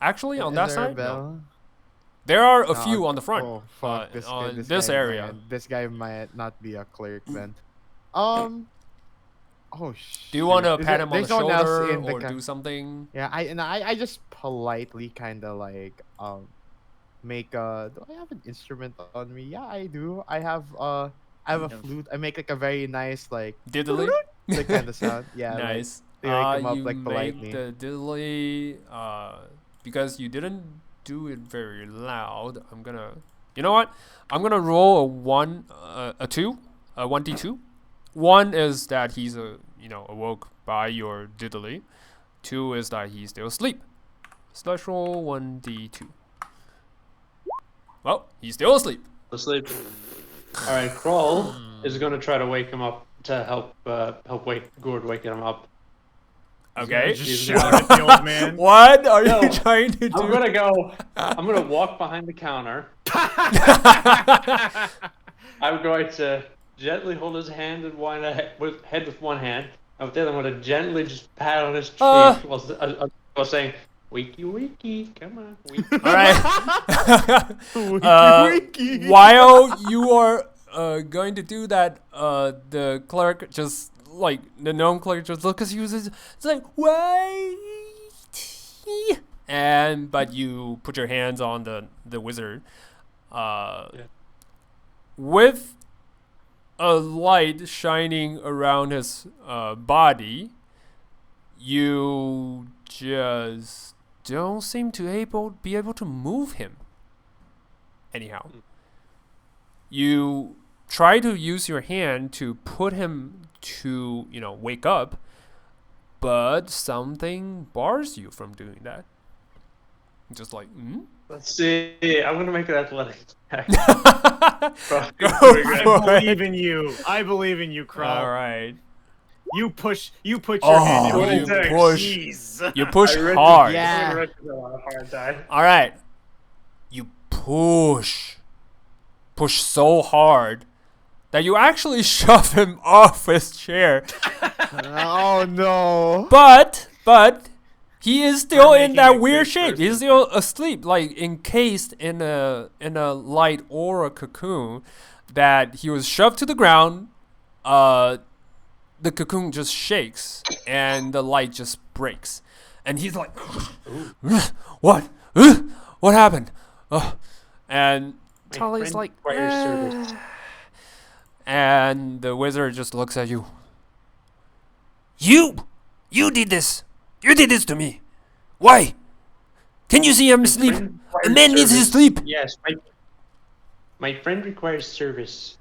Actually, on Is that there a side, no. bell? There are a few on the front. Oh fuck! On this this guy area. this guy might not be a cleric then. Oh shit. Do you want to Is pat there- him on the there's no one else shoulder in the or ca- do something? Yeah, I just politely kind of like make a. Do I have an instrument on me? Yeah, I do. I have a flute. I make like a very nice like Diddly? like kind of sound. Yeah, Nice. They wake him up, You like, make politely. the diddly, because you didn't do it very loud. You know what? I'm gonna roll a 1d2. One is that he's awoke by your diddly. 2 is that he's still asleep. So let's roll 1d2. Well, he's still asleep. Asleep. All right, Crawl is going to try to wake him up to help wake Gord waking him up. Okay. Just shout at the old man. What are No, you trying to do? I'm gonna walk behind the counter. I'm going to gently hold his hand in head with one hand, and with the other I'm going to gently just pat on his cheek while saying, "Wiki, come on, wiki." All right. While you are going to do that, the clerk just the gnome clerk just looks at you and says, "It's like wait," but you put your hands on the wizard, with a light shining around his body. You just don't seem to be able to move him. Anyhow, you try to use your hand to put him to wake up, but something bars you from doing that. Just like, Let's see. I'm gonna make an athletics check. I believe in you. I believe in you, Crow. all right. You put your Oh, hand in you the push. Jeez. You push I really- hard. Yeah. I'm gonna a lot of hard die. All right. You push so hard that you actually shove him off his chair. Oh no! But he is still We're in making that a weird good shape. person. He's still asleep, like encased in a light or a cocoon that he was shoved to the ground. The cocoon just shakes and the light just breaks, and he's like, "What? What happened?" And Tali's friend like, requires service. and the wizard just looks at you. You did this. You did this to me. Why? Can you see I'm asleep? friend A man needs his service. sleep. Yes, my friend requires service.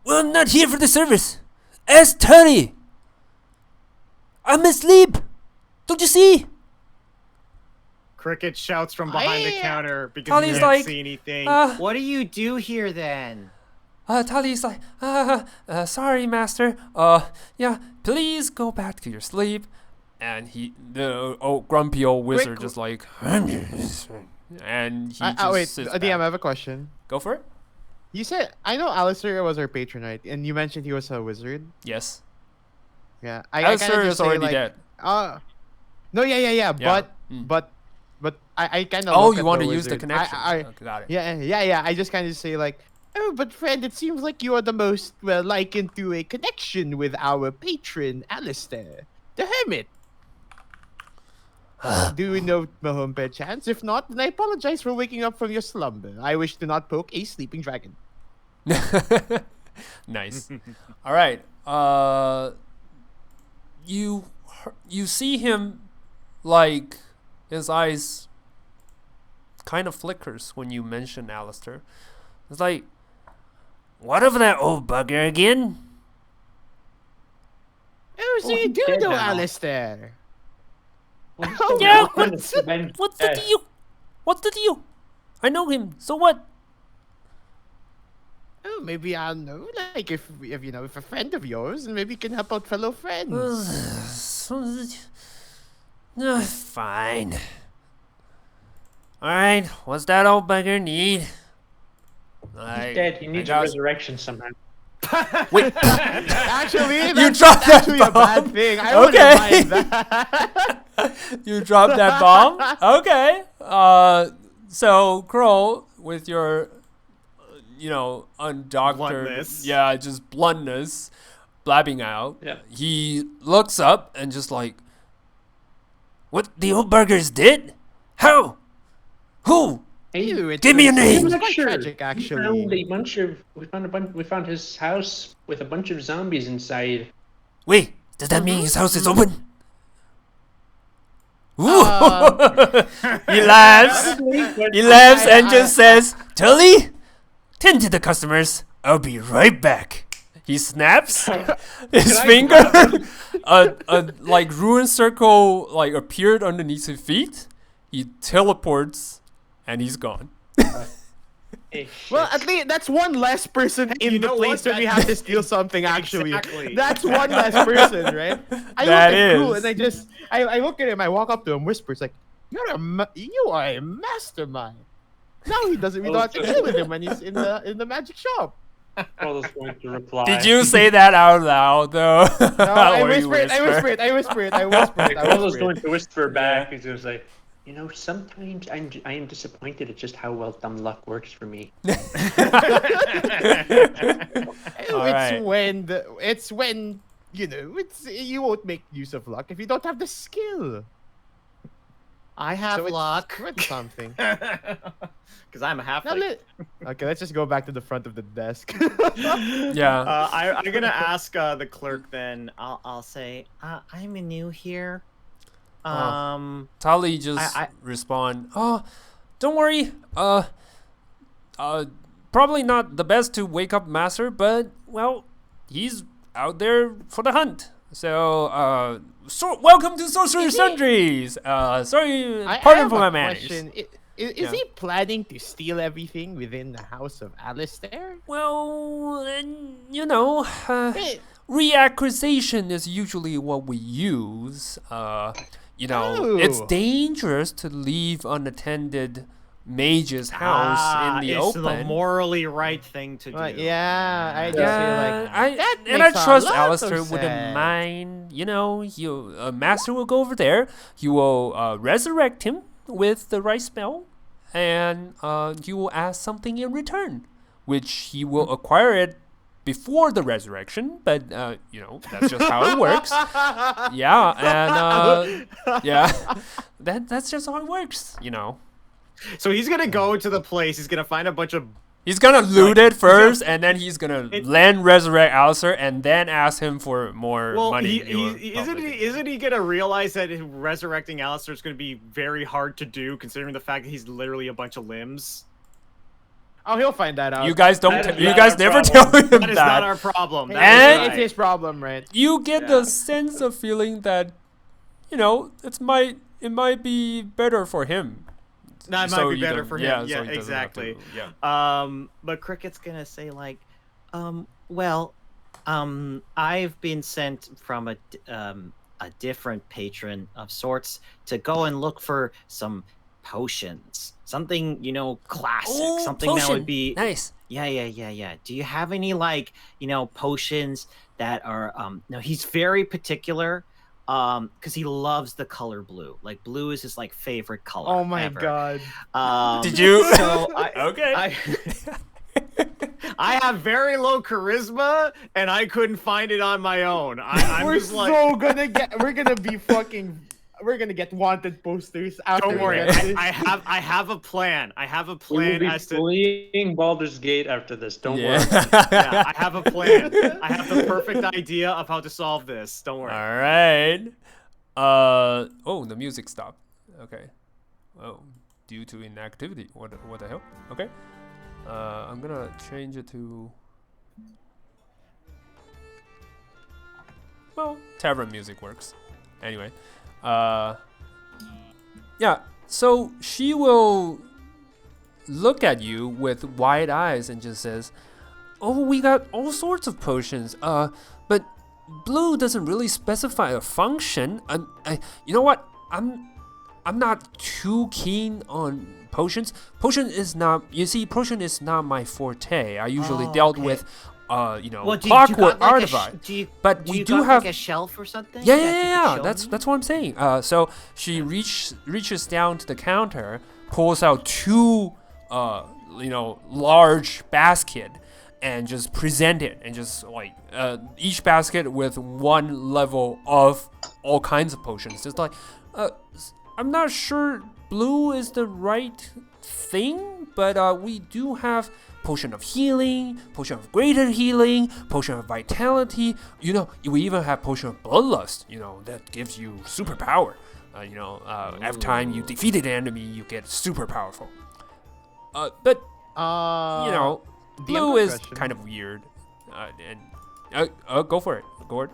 Well, I'm not here for the service. Ask Tali. I'm asleep. Don't you see? Cricket shouts from behind the counter because Tali's he can't like, see anything. What do you do here then? Tali's like, sorry, master. Yeah, please go back to your sleep. And the grumpy old wizard Quick- just like, and he just Wait, sits DM, I back. have a question. Go for it. You said I know Alistair was our patron, right? And you mentioned he was a wizard. Yes. Yeah, Alistair kinda is just say, already like, dead. No, yeah. Yeah. But I kind of. Oh, you want to use the connection? I Okay, got it. yeah. I just kind of say like, oh, but friend, it seems like you are the most likened to a connection with our patron, Alistair, the hermit. Do you know Mahom by chance? If not, then I apologize for waking up from your slumber. I wish to not poke a sleeping dragon. Nice. All right. You see him, like, his eyes kind of flickers when you mention Alistair. It's like, what of that old bugger again? Oh, so Oh, you he's do dead know now. Alistair. Well, he's Oh, still yeah, alive. what's Ben- What's the deal? What's the deal? I know him. So what? Oh, maybe I'll know. Like if you know, if a friend of yours, and maybe you can help out fellow friends. Fine. All right. What's that old bugger need? He's dead. He needs a resurrection somehow. Wait. Actually, dropped that's not that actually a bad bomb? thing. I Okay. wouldn't mind that. You dropped that bomb? Okay. So Kroll, with your, undoctored, Bluntness. yeah, just bluntness, blabbing out, Yeah. he looks up and just like, what the old burgers did? How? Who? Ew, Give me a name. It's I'm quite not sure. tragic, actually. We found his house with a bunch of zombies inside. Wait, does that mean his house is open? Ooh. He laughs. He laughs and just says, Tully, tend to the customers. I'll be right back. He snaps his finger. a like ruined circle like appeared underneath his feet. He teleports and he's gone. Well, at least that's one less person in You the know place what? where we have to steal something. Actually, Exactly. that's one less person, right? I That look at Gru is. and I look at him. I walk up to him, whisper, "It's like you are a mastermind." Now he doesn't. We don't have to deal with him when he's in the magic shop. Carlos going to reply. Did you say that out loud though? No, I Or you whispered. I whisper? whispered. Carlos going to whisper back. He's going to say, sometimes I am disappointed at just how well dumb luck works for me. Alright. It's when you won't make use of luck if you don't have the skill. I have So it's luck worth something. Because I'm a half. Now okay, let's just go back to the front of the desk. Yeah. I'm gonna ask the clerk then. I'll say I'm new here. Tali just respond. Oh, don't worry. Probably not the best to wake up Master, but well, he's out there for the hunt. So, welcome to Sorcerous Sundries. Sorry, pardon for my manners. Is he planning to steal everything within the house of Alistair? Well, reacquisition is usually what we use. It's Oh. dangerous to leave unattended mage's house in the it's open. the morally right thing to do. Yeah, I just feel like that I makes a trust lot of Alistair wouldn't sense. mind. Master will go over there. You will resurrect him with the right spell, and you will ask something in return, which he will acquire it before the resurrection. But that's just how it works. Yeah, and that's just how it works. So he's gonna go to the place. He's gonna find a bunch of. He's gonna loot it first, and then he's gonna then resurrect Alistair, and then ask him for more Well, money. isn't he gonna realize that resurrecting Alistair is gonna be very hard to do, considering the fact that he's literally a bunch of limbs? Oh, he'll find that out. You guys don't. That is You not guys our never problem. tell him That is that. not our problem. That And- is It's right. his problem, right? You get the sense of feeling that, it might be better for him. That So might be you better don't- for yeah, him. so Yeah, he doesn't have exactly. to- yeah. But Cricket's gonna say like, I've been sent from a different patron of sorts to go and look for some potions, something classic, Ooh, something that potion. would be Nice. Yeah. Do you have any potions that are no, he's very particular because he loves the color blue. Like blue is his favorite color. Oh my ever. god. Did you? So Okay. I have very low charisma, and I couldn't find it on my own. I'm We're just like, so we're gonna be fucking we're gonna get wanted posters after. Don't we worry, get this. I have a plan. I have a We will plan be as to. fleeing Baldur's Gate after this. Don't Yeah. worry. Yeah, I have a plan. I have the perfect idea of how to solve this. Don't worry. All right. Oh, the music stopped. Okay. Oh, due to inactivity. What the hell? Okay. I'm gonna change it to. Well, tavern music works. Anyway, yeah. So she will look at you with wide eyes and just says, "Oh, we got all sorts of potions. But blue doesn't really specify a function. You know what? I'm not too keen on potions. Potion is not. You see, potion is not my forte. I usually dealt okay. with, Well, clockwork got, like, artifact. But do we you do got, have like, a shelf or something? yeah, that yeah, you could yeah. show me? That's what I'm saying. So she reaches down to the counter, pulls out two, large basket, and just present it, and just like each basket with one level of all kinds of potions. Just like, I'm not sure blue is the right thing, but we do have potion of healing, potion of greater healing, potion of vitality. We even have potion of bloodlust. That gives you superpower. Every time you defeat an enemy, you get super powerful. But blue is kind of weird. Go for it. Go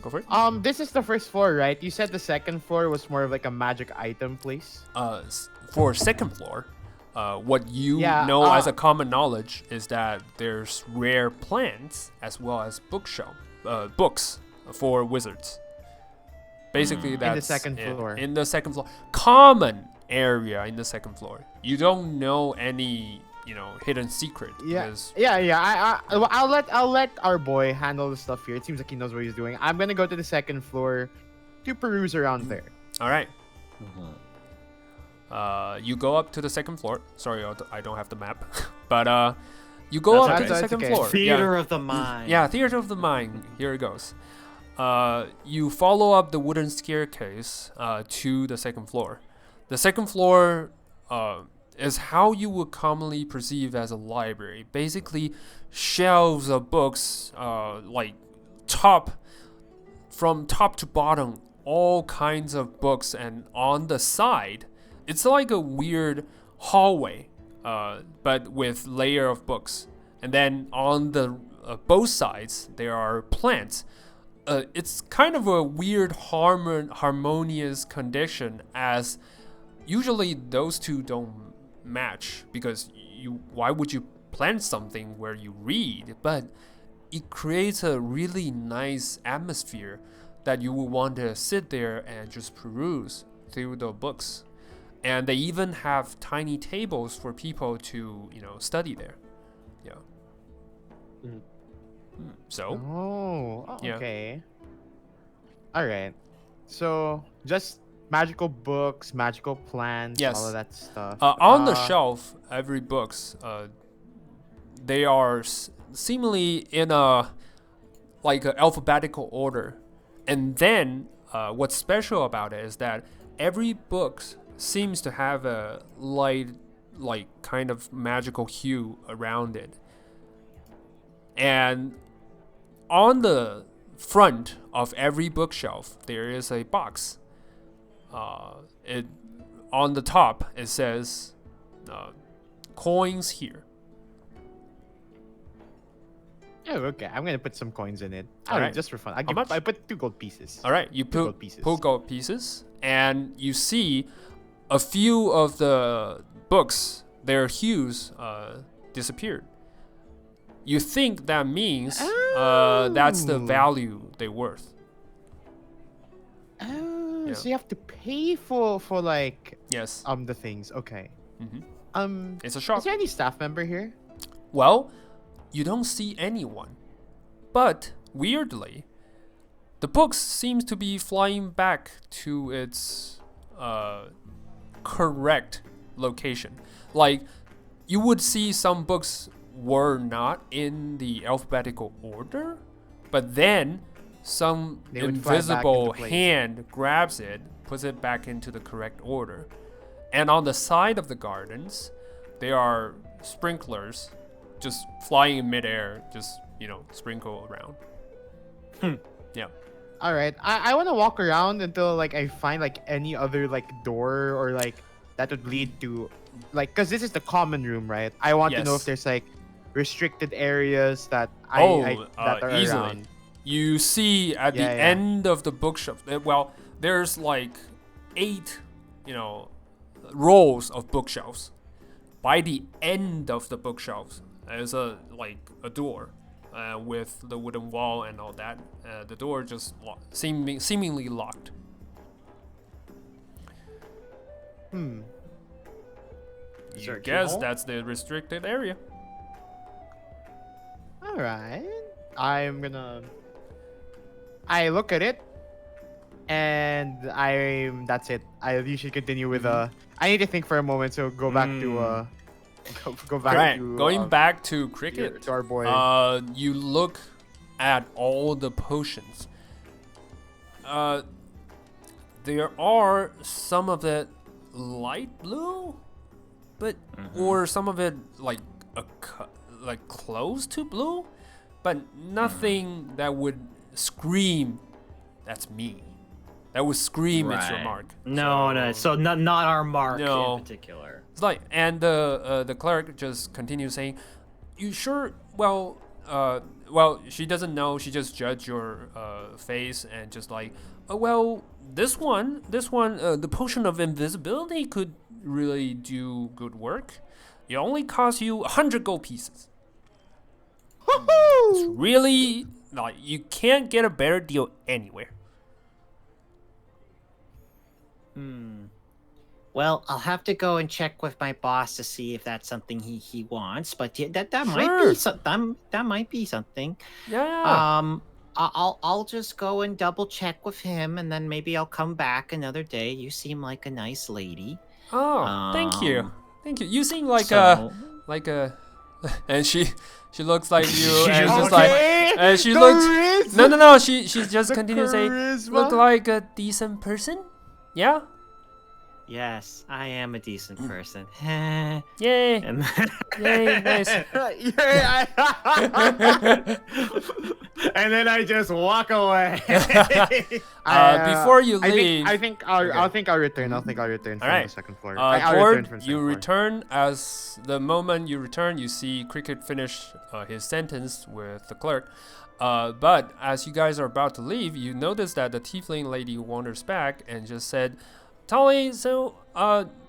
for it. This is the first floor, right? You said the second floor was more of like a magic item place. For second floor, what you Yeah, know as a common knowledge is that there's rare plants as well as books for wizards. Basically, that's in the second floor. In the second floor, common area in the second floor. You don't know any, hidden secret. because- I'll let our boy handle the stuff here. It seems like he knows what he's doing. I'm gonna go to the second floor to peruse around there. All right. You go up to the second floor. Sorry, I don't have the map, but you go That's up to the okay. second That's okay. floor. Theater of the mind. Yeah, theater of the mind. Here it goes. You follow up the wooden staircase to the second floor. The second floor is how you would commonly perceive as a library. Basically, shelves of books, from top to bottom, all kinds of books, and on the side, it's like a weird hallway, but with layer of books. And then on the both sides, there are plants. It's kind of a weird harmonious condition, as usually those two don't match, because why would you plant something where you read? But it creates a really nice atmosphere that you will want to sit there and just peruse through the books. And they even have tiny tables for people to study there. Yeah. So Oh, Yeah. okay. All right. So just magical books, magical plants, Yes. all of that stuff. on the shelf, every books, they are seemingly in a alphabetical order. And then what's special about it is that every book seems to have a light, kind of magical hue around it. And on the front of every bookshelf, there is a box. On the top, it says coins here. Oh, okay. I'm gonna put some coins in it. All right. Just for fun. much? I put 2 gold pieces. All right, you gold pieces. pull gold pieces, and you see a few of the books, their hues disappeared. You think that means that's the Oh. value they're worth. Oh, Yeah. so you have to pay for Yes. the things. Okay. Mhm. It's a shop. Is there any staff member here? Well, you don't see anyone. But weirdly, the books seems to be flying back to its correct location. Like, you would see some books were not in the alphabetical order, but then some They would fly back invisible into place. hand grabs it, puts it back into the correct order. And on the side of the gardens, there are sprinklers just flying in midair, just, sprinkle around. Yeah. All right, I want to walk around until like I find like any other like door or like that would lead to like, because this is the common room, right? I want to know Yes. if there's like restricted areas that that are easily. around. You see at the Yeah. end of the bookshelf, well, there's like 8, rows of bookshelves. By the end of the bookshelves, there's a door with the wooden wall and all that. The door just seemingly locked. Is there You a guess keyhole? that's the restricted area. All right, I look at it, and that's it. I usually continue with I need to think for a moment, so go back to go back Alright, to going back to cricket. to our boy. You look at all the potions. There are some of it light blue, but or some of it like close to blue, but nothing that would scream, "That's me." That would scream, "It's your Right. mark." No. So not our mark No. in particular. It's like, and the clerk just continues saying, "You sure? Well, she doesn't know. She just judged your face and just like, oh well, this one, the potion of invisibility could really do good work. It only costs you 100 gold pieces. It's really like you can't get a better deal anywhere." Well, I'll have to go and check with my boss to see if that's something he wants. But yeah, that Sure. might be that might be something. Yeah. I'll just go and double check with him, and then maybe I'll come back another day. You seem like a nice lady. Oh, thank you. Thank you. You seem like So- a and she looks like you She and just- just like and she looks no she just The continues saying charisma. look like a decent person. Yeah. Yes, I am a decent person. Yay. And Yay. Nice. And then I just walk away. Before you leave, I think I'll return. I'll return from Alright. the second floor. I'll return Gord, from the you second floor. return. As the moment you return, you see Cricket finish his sentence with the clerk. But as you guys are about to leave, you notice that the tiefling lady wanders back and just said, "Tolly, so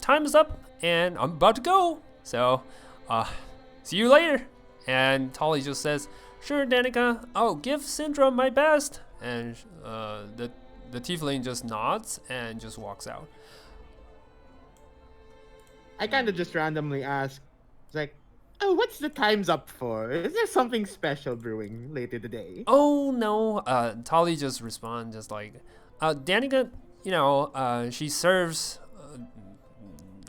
time is up and I'm about to go. So see you later." And Tolly just says, "Sure, Danica, I'll give Syndra my best." And the tiefling just nods and just walks out. I kind of just randomly ask, it's like, "Oh, what's the time's up for? Is there something special brewing later today?" "Oh no," Tolly just responds just like, "Danica, she serves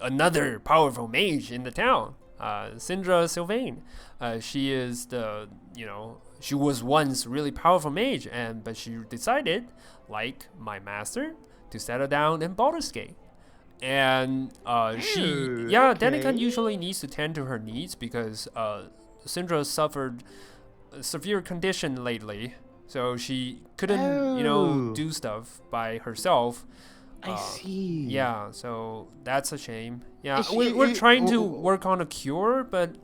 another powerful mage in the town, Syndra Sylvain. She is she was once really powerful mage, but she decided, like my master, to settle down in Baldur's Gate. And Danica okay. usually needs to tend to her needs because Syndra suffered a severe condition lately, so she couldn't, do stuff by herself. I see. Yeah, so that's a shame. Yeah, Is she- we're trying to oh, work on a cure, but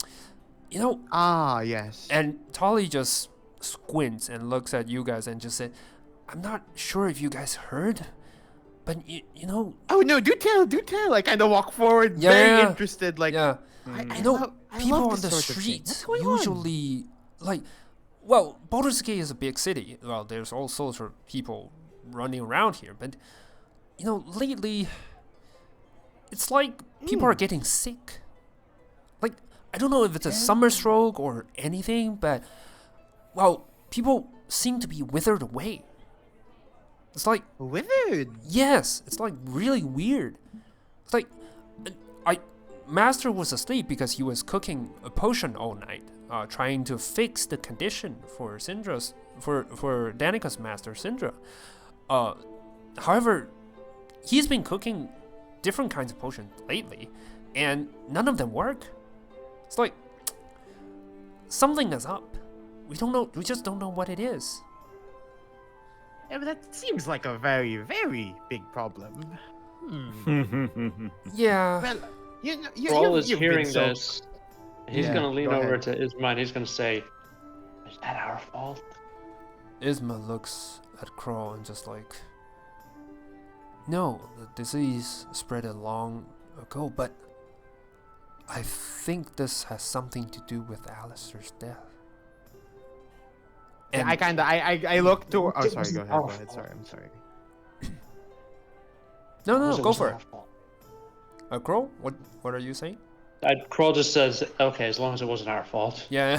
Ah, yes. and Tolly just squints and looks at you guys and just said, "I'm not sure if you guys heard, but Oh no, do tell. I kind of walk forward, Yeah, very yeah. interested. Like, yeah, I know, love people on this the sort of thing. streets What's going on? usually Baldur's Gate is a big city. Well, there's all sorts of people running around here, but lately, it's like people are getting sick. Like, I don't know if it's a summer stroke or anything, but people seem to be withered away. It's like, withered. yes, it's like really weird. It's like, Master was asleep because he was cooking a potion all night. trying to fix the condition for Syndra's for Danica's master Syndra. However, he's been cooking different kinds of potions lately, and none of them work. It's like something is up. We don't know. We just don't know what it is. Yeah, but that seems like a very, very big problem. Yeah. Well, Kroll is you've hearing been so- this. He's Yeah, gonna lean go over ahead. to Isma and he's gonna say, "Is that our fault?" Isma looks at Kroll and just like, no, the disease spread long ago, but I think this has something to do with Alistair's death. Yeah, And I look to. Oh, It sorry. Go wasn't ahead. our Go ahead. fault. Sorry. I'm sorry. no, It go wasn't for our it. fault. Kroll, what are you saying? Kroll just says, "Okay, as long as it wasn't our fault." Yeah.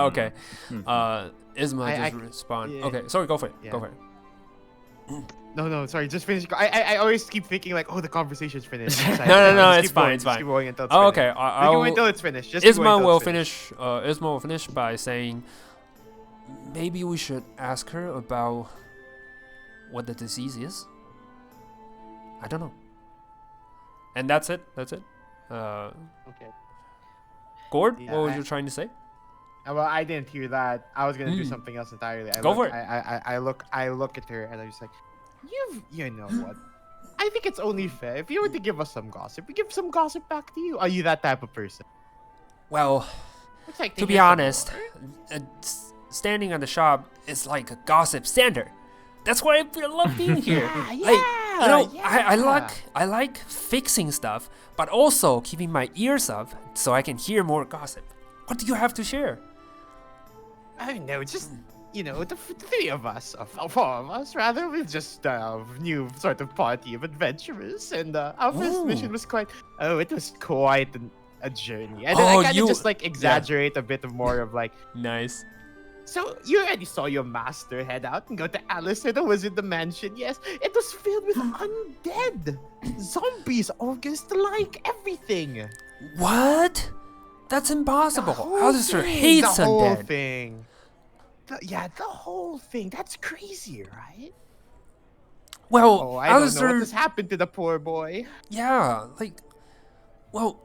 Okay. Isma I- just respond. yeah. Okay, sorry. Go for it. Yeah. Go for it. No, sorry. Just finish. I always keep thinking like, oh, the conversation's finished. No, Just it's keep fine, going, it's just fine. Keep going until it's Oh, finished. okay. We can wait until it's finished. Just keep going Isma until will it's finished. finish. Isma will finish by saying, maybe we should ask her about what the disease is. I don't know. And that's it. Okay. Gord, Yeah, what was you trying to say? Well, I didn't hear that. I was gonna do something else entirely. Go for it. I look at her and I'm just like, you know what? I think it's only fair if you were to give us some gossip, we give some gossip back to you. Are you that type of person? Well, It's like to be hear some honest, more. standing on the shop is like a gossip center. That's why I love being here. I like fixing stuff, but also keeping my ears up so I can hear more gossip. What do you have to share? I don't know, just the three of us, four of us rather, we're just a new sort of party of adventurers, and our first mission was quite a journey. And then I kind of just like exaggerate a bit of more of like, Nice. so you already saw your master head out and go to Alistair that was in the mansion. Yes, it was filled with undead zombies, August, like everything. What? That's impossible. The whole Alistair thing, hates the whole undead. thing. The whole thing. That's crazy, right? Well, Oh, I don't know Alistair. what has happened to the poor boy. Yeah,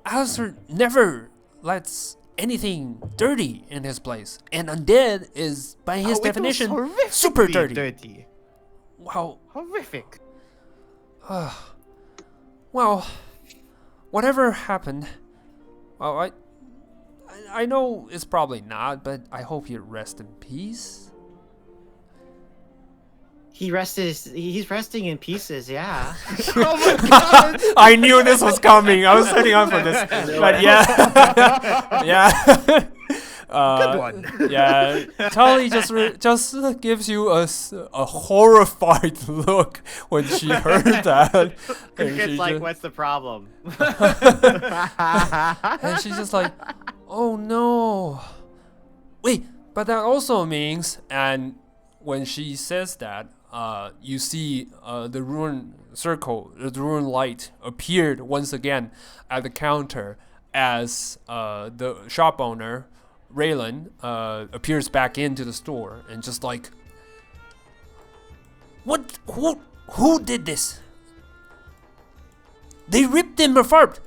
Alistair never lets anything dirty in his place, and undead is, by his definition, it was super horrifically dirty. Wow. Horrific. Well, whatever happened, well, I know it's probably not, but I hope you rest in peace. He's resting in pieces, yeah. Oh my god! I knew this was coming. I was setting up for this, but yeah, yeah. Good one. Yeah, Tully just gives you a horrified look when she heard that. And It's she like, just- what's the problem? and she's just like, oh no. Wait, but that also means, and when she says that, you see the rune circle, the rune light appeared once again at the counter as the shop owner, Raylan, appears back into the store and just like, what? Who did this? They ripped him apart.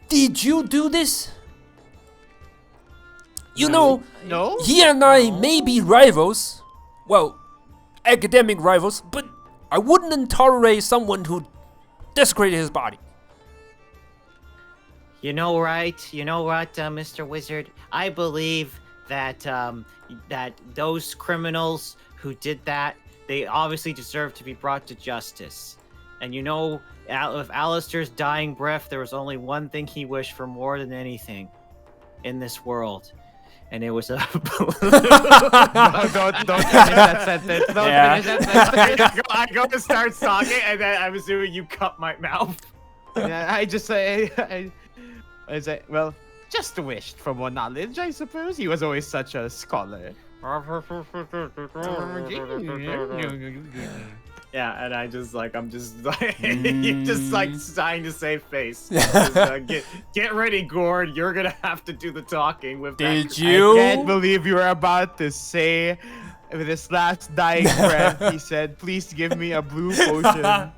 Did you do this? You know, No? he and I may be rivals, well, academic rivals, but I wouldn't tolerate someone who desecrated his body. You know what, Mr. Wizard? I believe that that those criminals who did that, they obviously deserve to be brought to justice. And with Alistair's dying breath, there was only one thing he wished for more than anything in this world. And it was a... Don't finish that sentence. Don't Yeah. finish that sentence. I go to start talking, and then I'm assuming you cut my mouth. Yeah, I just say, I say, well, just wished for more knowledge, I suppose. He was always such a scholar. Yeah, and I'm just like you're just like trying to save face. Get ready, Gord. You're gonna have to do the talking with Did that. you? I can't believe you were about to say, with his last dying breath, he said, "Please give me a blue potion."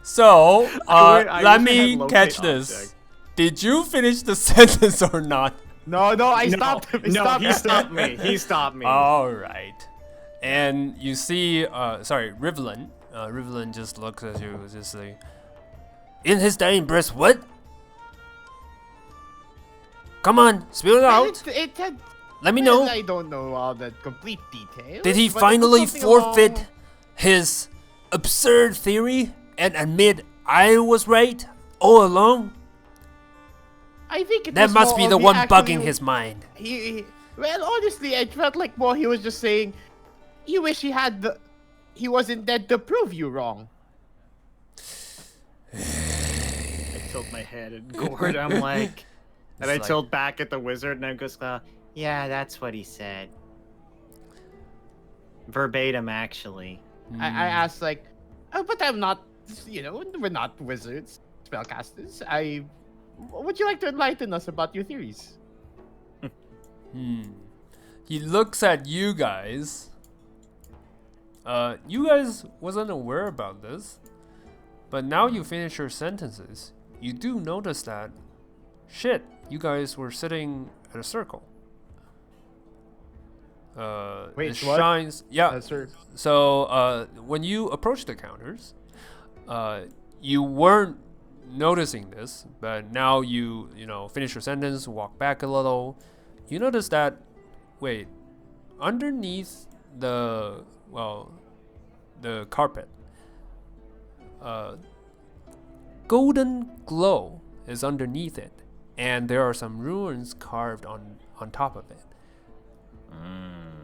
So, I let wish I had me locate catch this. object. Did you finish the sentence or not? No, I stopped him. He stopped me. He stopped me. All right. And you see, sorry, Rivlin. Rivlin just looks at you, just like, in his dying breath, what? Come on, spill it out. It had. Let me know. I don't know all the complete details. Did he but it was finally something forfeit along- his absurd theory and admit I was right all along? I think it That was must more be of the he one actually- bugging his mind. Well, honestly, I felt like more he was just saying, "You wish he wasn't dead to prove you wrong." I tilt my head at Gord. I'm like, and I like- tilt back at the wizard, and I'm just Yeah, that's what he said. Verbatim, actually. I asked like, oh, but I'm not. We're not wizards, spellcasters. Would you like to enlighten us about your theories? He looks at you guys. You guys wasn't aware about this, but now you finish your sentences. You do notice that, shit, you guys were sitting at a circle. Wait, it what? shines. Yeah. That's right. So when you approach the counters, you weren't noticing this, but now you finish your sentence, walk back a little. You notice that, wait, underneath the carpet, golden glow is underneath it, and there are some runes carved on top of it.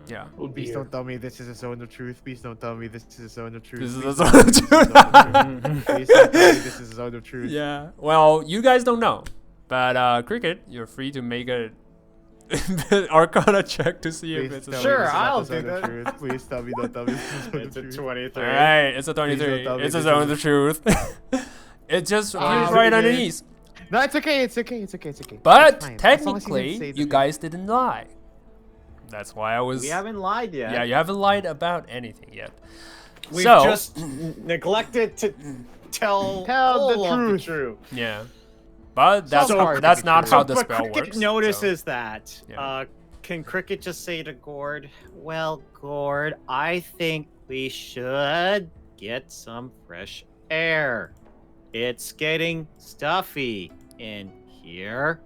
Yeah. Oh, Please dear. don't tell me this is a zone of truth. Please don't tell me this is a zone of truth. This is Please a don't zone of tell me this is a zone of truth. Please don't tell me this is a zone of truth. Yeah. Well, you guys don't know, but Cricket, you're free to make a Arcana check to see if Please it's a tell me Sure, this is not I'll the zone do of that. truth. Please tell me, don't tell me this is a zone it's of a truth. 23. All right, it's a Please 23. don't tell me It's a this zone is- of the truth. It just appears Ah, right okay. underneath. No, it's okay. It's okay. It's okay. It's okay. But It's fine. As long as he didn't technically, say the you truth. guys didn't lie. That's why I was. We haven't lied yet. Yeah, you haven't lied about anything yet. We've So- just neglected to tell the all of truth. truth. Yeah, but that's So far, that's not so- how the but spell Cricket works. notices that. Yeah. Can Cricket just say to Gord, Well, Gord, I think we should get some fresh air. It's getting stuffy in here.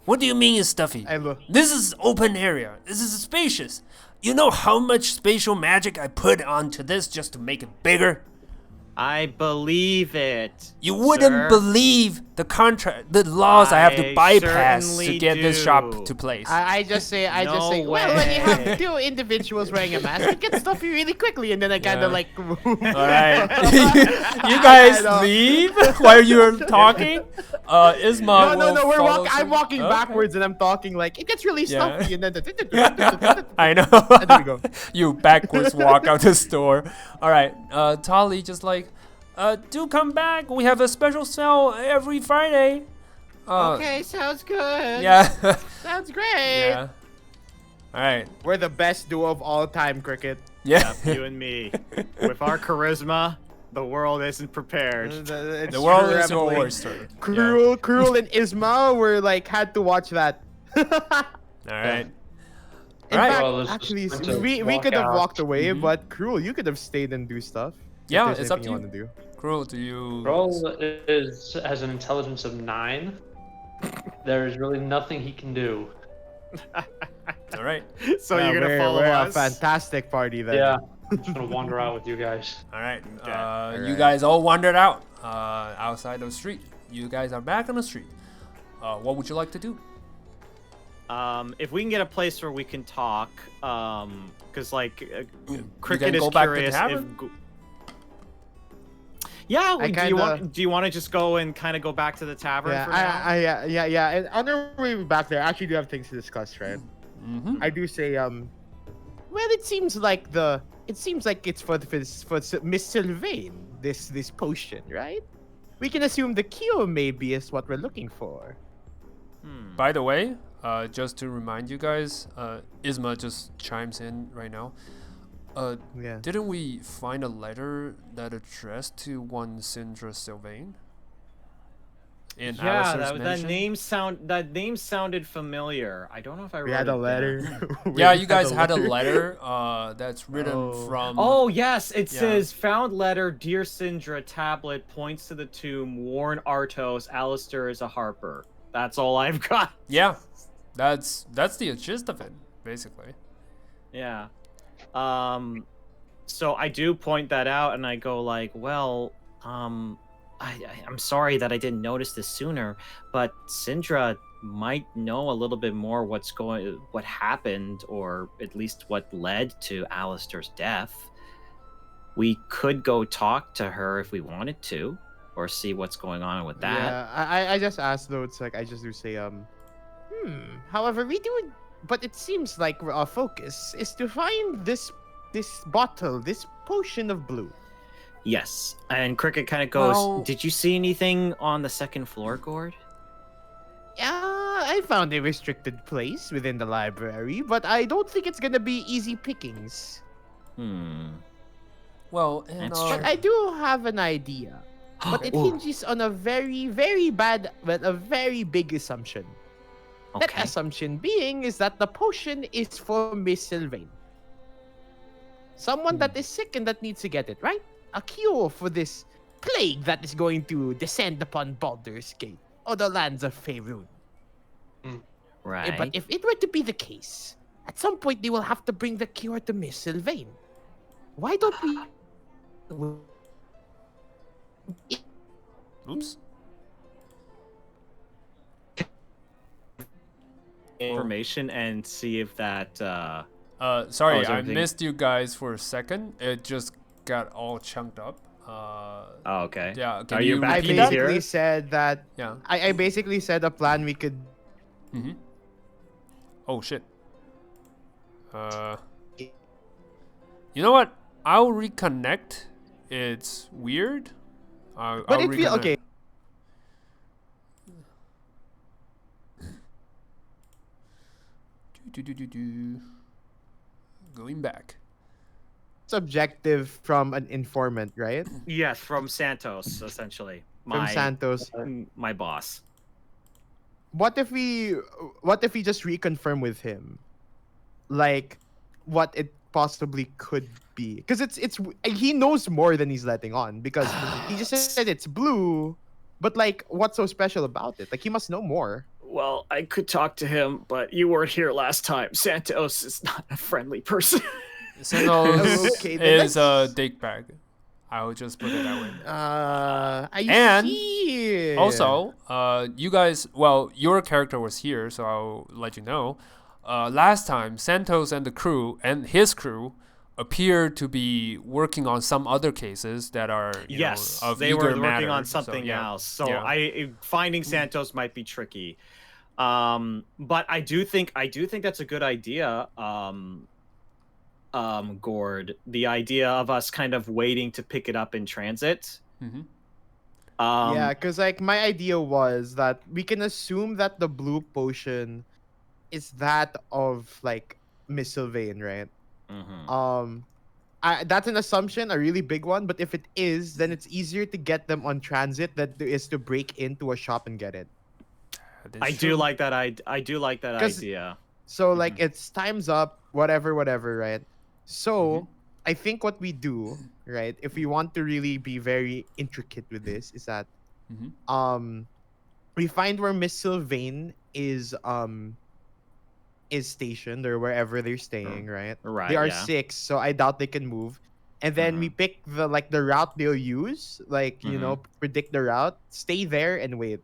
What do you mean it's stuffy? I look. This is open area. This is spacious. You know how much spatial magic I put onto this just to make it bigger? I believe it. You wouldn't sir. believe the laws I have to I bypass to certainly get this shop do. to place. I just say, No well, when you have way. two individuals wearing a mask, it gets stuffy really quickly, and then I kind Yeah. of like. All right, you guys I know. leave while you're talking. Isma No, will we're follow I'm suit. walking Okay. backwards, and I'm talking like it gets really Yeah. stuffy, and then I know. And there we go. You backwards walk out the store. All right, Tali just like, do come back. We have a special sale every Friday. Okay, sounds good. Yeah. Sounds great. Yeah. All right. We're the best duo of all time, Cricket. Yeah. you and me, with our charisma, the world isn't prepared. It's The world true, is your Emily. oyster. Cruel, and Isma were like had to watch that. Yeah. All right. In Alright. fact, Well, there's actually, just meant to we walk could have out. walked away, Mhm. but Cruel, you could have stayed and do stuff. if Yeah, there's it's up anything to you want to do. Cruel, do you? Roll has an intelligence of 9. There is really nothing he can do. All right. So Yeah, you're gonna follow we're us? a fantastic party then. Yeah, I'm just gonna wander out with you guys. All right. Okay. You guys all wandered out outside the street. You guys are back on the street. What would you like to do? If we can get a place where we can talk, because like You Cricket can is go back to curious tavern? if. Yeah, I do you want to just go and kind of go back to the tavern for now? Yeah. And on our way back there, I actually do have things to discuss, right? Mm-hmm. I do say, Well, it seems like it's for Miss Sylvain. This potion, right? We can assume the cure maybe is what we're looking for. By the way, just to remind you guys, Isma just chimes in right now. Yeah. Didn't we find a letter that addressed to one Sindra Sylvain? In Yeah, Alistair's that mention? name sounded familiar. I don't know if I We wrote had it a down. letter. Yeah, you guys had a letter that's written Oh. from. Oh yes, it Yeah. says found letter, dear Sindra, tablet points to the tomb, warn Artos, Alistair is a harper. That's all I've got. Yeah, that's the gist of it, basically. Yeah. So I do point that out and I go like, well, I'm sorry that I didn't notice this sooner, but Sindra might know a little bit more what happened, or at least what led to Alistair's death. We could go talk to her if we wanted to, or see what's going on with that. Yeah, I just asked though. It's like I just do say However, we do, but it seems like our focus is to find this bottle, this potion of blue. Yes. And Cricket kind of goes, Well- did you see anything on the second floor, Gord? Yeah, I found a restricted place within the library, but I don't think it's gonna be easy pickings. Well, That's But true. I do have an idea. But it Ooh, hinges on a very, very bad, but a very big assumption. That okay. assumption being is that the potion is for Miss Sylvain. Someone that is sick and that needs to get it, right? A cure for this plague that is going to descend upon Baldur's Gate or the lands of Faerun. Right. But if it were to be the case, at some point they will have to bring the cure to Miss Sylvain. Why don't we... oops. Information and see if that Sorry, is I everything- missed you guys for a second. It just got all chunked up. Oh, okay. Yeah, can Are you you back I repeat in that? here? basically said that... Yeah. I basically said a plan we could... Mm-hmm. Oh shit. You know what? I'll reconnect. It's weird. But I'll it feel... reconnect. Okay. Going back. Subjective from an informant, right? Yes, from Santos, essentially. From Santos. My boss. What if we just reconfirm with him, like, what it possibly could be? Because he knows more than he's letting on. Because he just said it's blue, but like, what's so special about it? Like, he must know more. Well, I could talk to him, but you weren't here last time. Santos is not a friendly person. Santos Okay, then is a dickbag. I'll just put it that way. I And see. Also, you guys, well, your character was here, so I'll let you know. Last time, Santos and the crew and his crew appeared to be working on some other cases that are Yes, of they eager were working matter. on So, something yeah. else. So Yeah. finding Santos might be tricky. But I do think that's a good idea. Gord, the idea of us kind of waiting to pick it up in transit. Mhm. Yeah, because like my idea was that we can assume that the blue potion is that of like Miss Sylvain, right? Mhm. That's an assumption, a really big one. But if it is, then it's easier to get them on transit than it is to break into a shop and get it. That is I true. do like that. I do like that 'Cause- idea. So like it's time's up, whatever, right? So I think what we do, right, if we want to really be very intricate with this, is that Mhm. we find where Miss Sylvain is stationed or wherever they're staying, right? Right, They are yeah. 6, so I doubt they can move. And then we pick the route they'll use, like, predict the route, stay there and wait.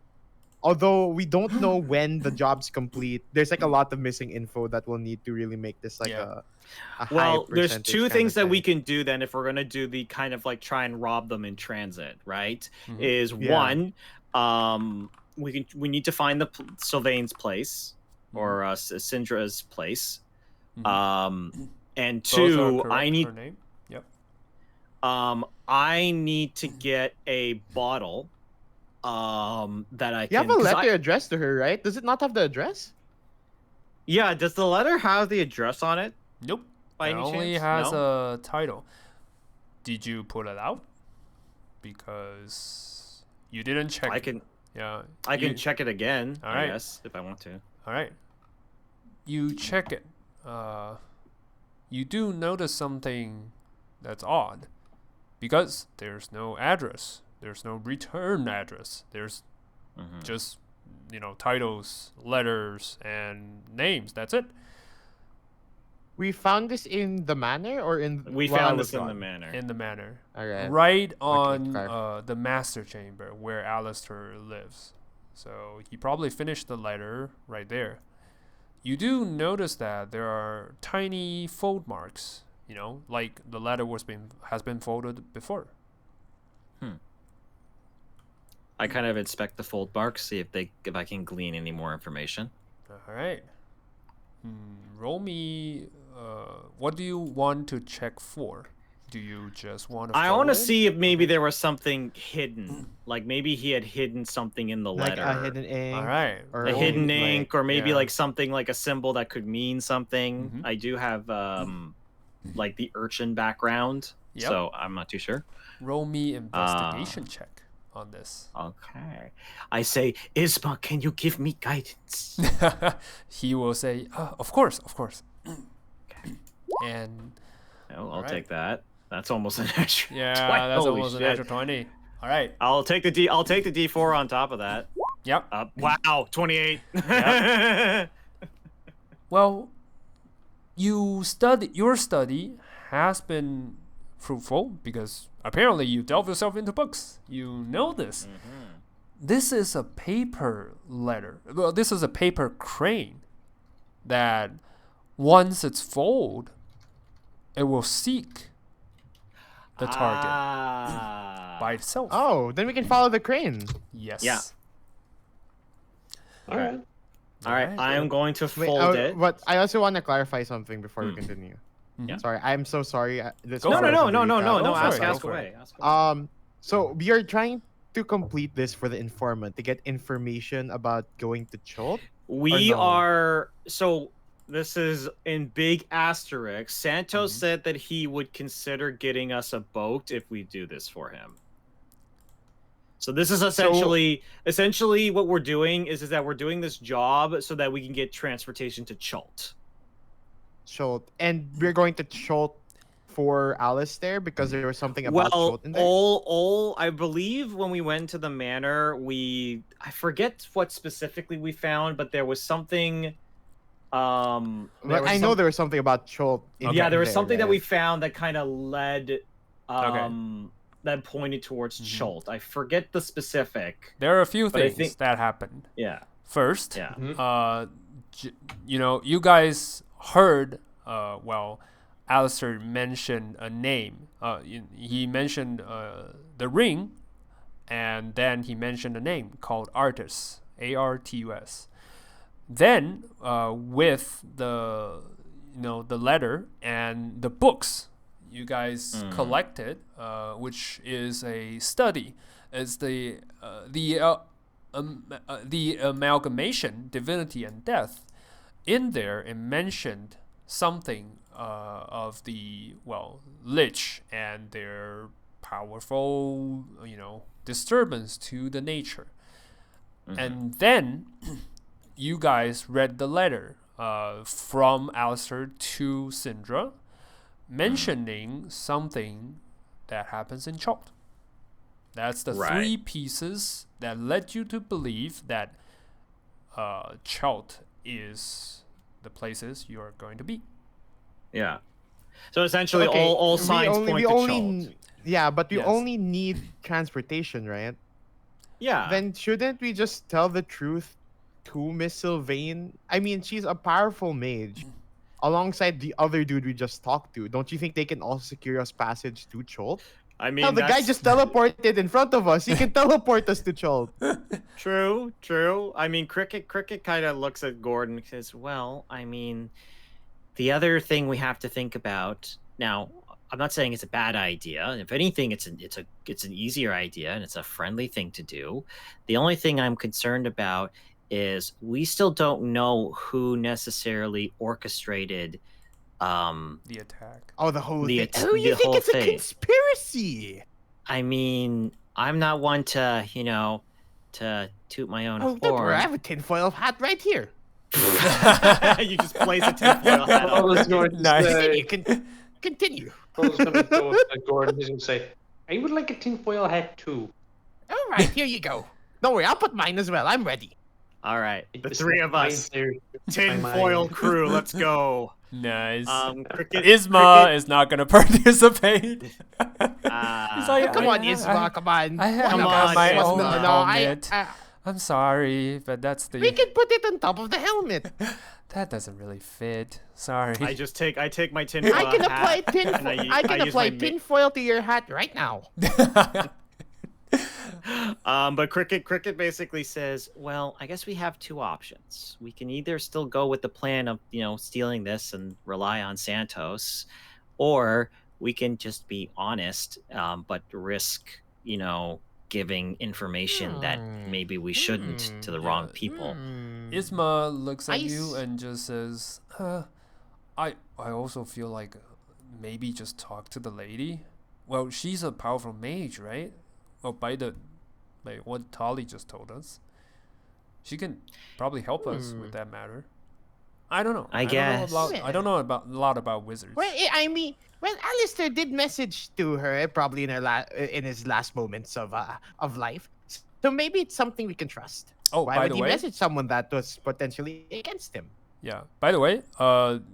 Although we don't know when the job's complete, there's like a lot of missing info that we'll need to really make this like Yeah. a high Well, there's percentage two kinda things that we thing. can do then if we're gonna do the kind of like try and rob them in transit, right? Mhm. Is Yeah. one, we need to find Sylvain's place or Syndra's place. Mhm. And Both are two, correct I need for name. Yep. I need to get a bottle that I You can. have a 'cause letter addressed to her, right? Does it not have the address? Yeah, does the letter have the address on it Nope. by It any only chance? has No? a title. Did you pull it out? Because you didn't check. I can Yeah. I can you- check it again, All I right. guess, if I want to. All right. You check it. You do notice something that's odd, because there's no address. There's no return address. There's Mhm. just titles, letters, and names. That's it. We found this in the manor or in We while I found was this in the gone? manor. In the manor. Alright. Right on fair. the master chamber where Alistair lives. So he probably finished the letter right there. You do notice that there are tiny fold marks, like the letter has been folded before. I kind of inspect the fold marks, see if I can glean any more information. All right. Roll me. What do you want to check for? Do you just want to? I want to fold it? see if maybe there was something hidden, like maybe he had hidden something in the Like letter. a hidden ink. All right. Or A roll hidden me, ink, or maybe yeah. like something like a symbol that could mean something. Mhm. I do have like the urchin background, Yep. so I'm not too sure. Roll me investigation check on this. Okay. I say, Isma, can you give me guidance? He will say, "Of course, of course." And No, I'll Alright. take that. That's almost an extra. yeah, 20. that's Holy almost an shit. extra 20. All right. I'll take the D4 on top of that. Yep. Wow, 28. Yep. Well, your study has been fruitful because apparently you delve yourself into books. You know this. This is a paper letter. Well, this is a paper crane that once it's folded, it will seek the target by itself. Oh, then we can follow the crane. Yes. Yeah. All right. All right, Alright. I am going to Wait, fold it. But I also want to clarify something before we continue. Mhm. Sorry, I'm so sorry. This Go No, for no, it. no, no, no, Go no, no. for Ask, it, ask go for away. it. Ask away. So we are trying to complete this for the informant to get information about going to Chult. We no? are so. This is in big asterisk. Santos Mhm. said that he would consider getting us a boat if we do this for him. So this is essentially what we're doing is that we're doing this job so that we can get transportation to Chult. Chult, and we're going to Chult for Alistair because there was something about Well, Chult in there. all I believe when we went to the manor, I forget what specifically we found, but there was something. But I know there was something about Chult. Yeah, there was something that right? we found that kind of led, that pointed towards Mhm. Chult. I forget the specific. There are a few But I things think- that happened. Yeah, First, yeah. you guys heard, Alistair mentioned a name. He mentioned the ring, and then he mentioned a name called Artus, Artus. Then, with the letter and the books you guys collected, which is a study, is the amalgamation, divinity and death. In there, it mentioned something of the lich and their powerful, disturbance to the nature. And then you guys read the letter from Alistair to Syndra, mentioning something that happens in Chult. That's the Right. three pieces that led you to believe that Chult is the places you are going to be. Yeah. So essentially, Okay, all we signs only- point we to only- Chult. Yeah, but we Yes. only need transportation, right? Yeah. Then shouldn't we just tell the truth to Miss Sylvain? I mean, she's a powerful mage alongside the other dude we just talked to. Don't you think they can also secure us passage to Chult? I mean, Hell, the guy that's just teleported in front of us. He can teleport us to Chult. true. I mean, Cricket kind of looks at Gordon and says, "Well, I mean, The other thing we have to think about now. I'm not saying it's a bad idea. If anything, it's an easier idea and it's a friendly thing to do. The only thing I'm concerned about is we still don't know who necessarily orchestrated The attack. Oh, the whole The thing. att- Oh, you the think whole it's a thing. conspiracy? I mean, I'm not one to, to toot my own Oh, don't worry. I horn. have a tinfoil hat right here. You just place a tinfoil hat Kroll on. is going to Nice. say, Continue. Kroll's going to go up to Gordon. He's going to say, I would like a tinfoil hat too. All right, here you go. Don't worry, I'll put mine as well. I'm ready. All right. The three of us. There. Tinfoil crew, let's go. Nice. Cricket. Isma is not gonna participate. He's Ah, like, Come on, I- Isma, come on. I haven't Come got on, my Isma. own I, helmet. I'm sorry, but that's we the can put it on top of the helmet. that doesn't really fit. Sorry. I take my tinfoil I can apply hat. and I can use apply my tinfoil to your hat right now. But Cricket basically says, well, I guess we have two options. We can either still go with the plan of, stealing this and rely on Santos, or we can just be honest, but risk, giving information that maybe we shouldn't to the wrong people. Isma looks at I you s- and just says, I also feel like maybe just talk to the lady. Well, she's a powerful mage, right? Well, by what Tali just told us, she can probably help us with that matter. I don't know. I guess. I don't know about a lot about wizards. Well, I mean, Alistair did message to her probably in his last moments of life. So maybe it's something we can trust. Oh, Why by would the he way, message someone that was potentially against him? yeah. By the way,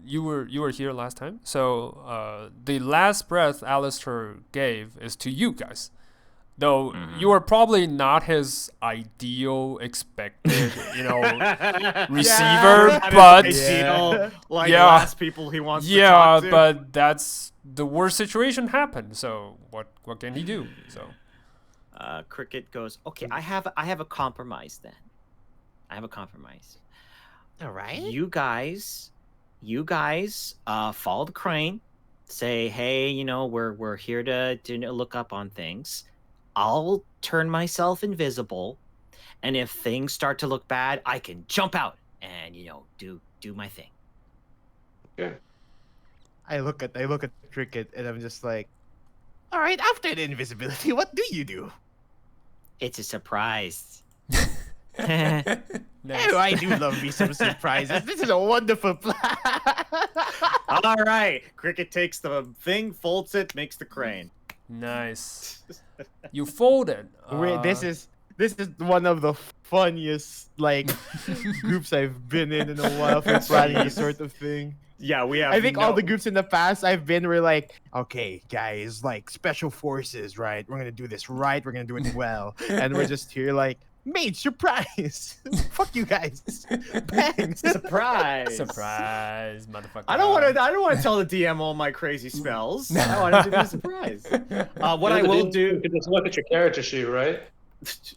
you were here last time, so the last breath Alistair gave is to you guys. Though you are probably not his ideal expected, receiver, Not his but ideal, Yeah. last people he wants to yeah, talk to. but that's the worst situation happened. So what can he do? So Cricket goes, okay, I have a compromise then. I have a compromise. All right. You guys, follow the crane. Say, hey, we're here to look up on things. I'll turn myself invisible, and if things start to look bad, I can jump out and do my thing. Okay. I look at Cricket and I'm just like, all right. After the invisibility, what do you do? It's a surprise. nice. Oh, I do love me some surprises. This is a wonderful plan. All right. Cricket takes the thing, folds it, makes the crane. Nice. You folded. This is one of the funniest groups I've been in a while for planning this sort of thing. Yeah, we have. I think all the groups in the past I've been were like, okay, guys, special forces, right? We're gonna do this right. We're gonna do it well, and we're just here mate, surprise! Fuck you guys! Bang! surprise. Surprise, motherfucker. I don't want to tell the DM all my crazy spells. I want it to be a surprise. What I will do. You can just look at your character sheet, right?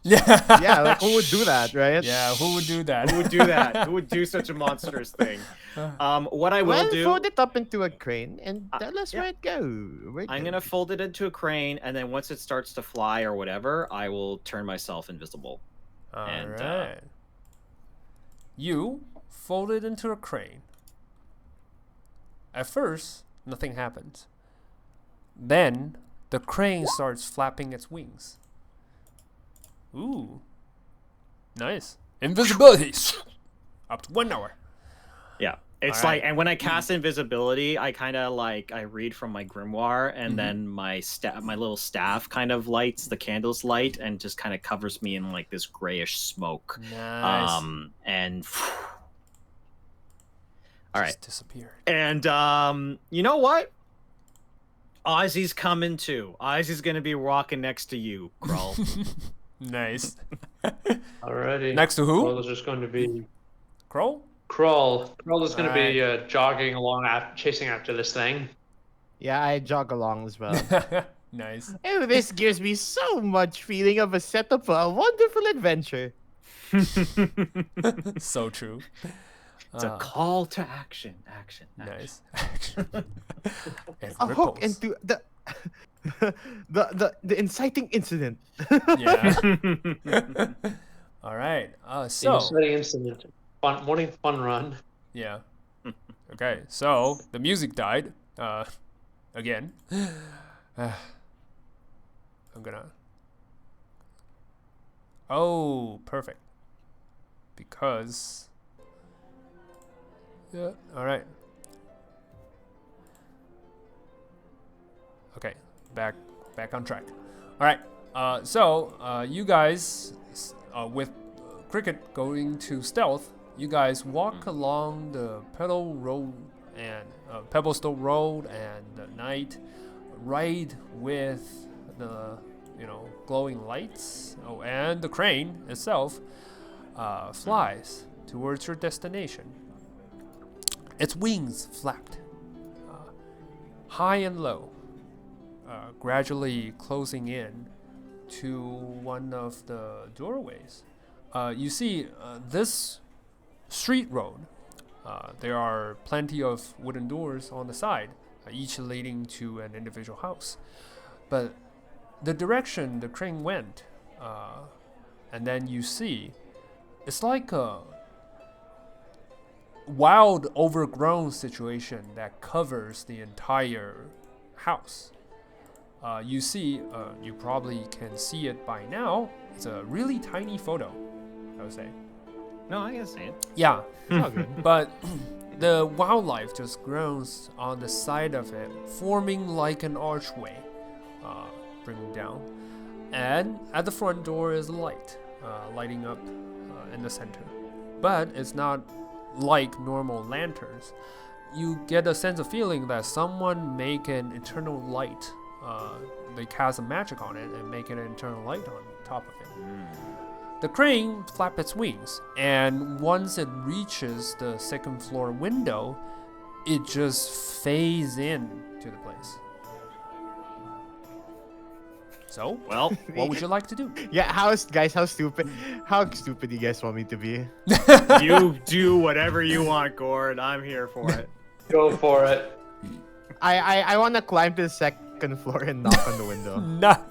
Yeah. Yeah, who would do that, right? Yeah, who would do that? Who would do that? Who would do such a monstrous thing? What I will do. Fold it up into a crane and tell us yeah. where it go. I'm gonna fold it into a crane, and then once it starts to fly or whatever, I will turn myself invisible. All And, right. You fold it into a crane. At first, nothing happens. Then, the crane starts flapping its wings. Ooh. Nice. Invisibility! Up to 1 hour. Yeah. It's Alright. and when I cast invisibility, I kind of I read from my grimoire, and then my little staff kind of lights, the candles light, and just kind of covers me in this grayish smoke. Nice. And all Just right. disappeared. And you know what? Ozzy's coming too. Ozzy's gonna be walking next to you, Krull. Nice. Alrighty. Next to who? Kroll is just going to be Kroll? Kroll. Kroll is going to be jogging along, chasing after this thing. Yeah, I jog along as well. Nice. Oh, this gives me so much feeling of a setup for a wonderful adventure. So true. It's a call to action. Action. Nice. It A hook ripples. into the the inciting incident. Yeah. All right. So Inciting incident. Morning fun run. yeah. Okay. So the music died. Again. I'm gonna. Oh, perfect. Because. Yeah. All right. Okay. Back on track. All right. So you guys, with Cricket going to stealth, you guys walk along the Pebblestone Road and the night, ride with the glowing lights. Oh, and the crane itself flies towards your destination. Its wings flapped, high and low, gradually closing in to one of the doorways. You see, this street road, there are plenty of wooden doors on the side, each leading to an individual house. But the direction the crane went, and then you see, it's like a wild, overgrown situation that covers the entire house. You see, you probably can see it by now. It's a really tiny photo, I would say. No, I can see it. Yeah, It's all good. but the wildlife just grows on the side of it, forming like an archway, bringing down. And at the front door is a light, lighting up in the center. But it's not like normal lanterns. You get a sense of feeling that someone make an eternal light. They cast a magic on it and make an eternal light on top of it. The crane flaps its wings, and once it reaches the second floor window, it just fades in to the place. So, Well, what would you like to do? Yeah, how stupid do you guys want me to be? you do whatever you want, Gord. I'm here for it. Go for it. I want to climb to the second floor and knock on the window.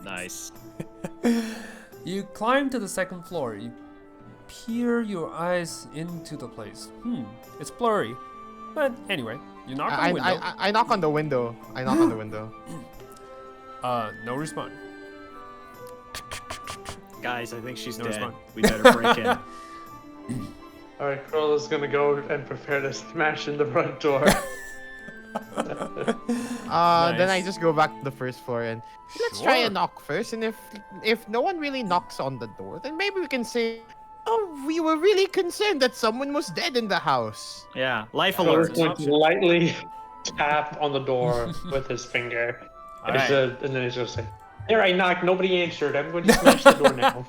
Nice. You climb to the second floor. You peer your eyes into the place. It's blurry. But anyway, you knock on the window. I knock on the window. I knock on the window. No response. Guys, I think she's No dead. response. We better break in. Alright, Kroll is gonna go and prepare to smash in the front door. Then I just go back to the first floor and let's try Sure. and knock first. And if no one really knocks on the door, then maybe we can say, "Oh, we were really concerned that someone was dead in the house." Yeah, life Kroll is alert. going to lightly tap on the door with his finger. And, Alright. and then he's gonna say, "There, I knocked, nobody answered. I'm going to smash the door now."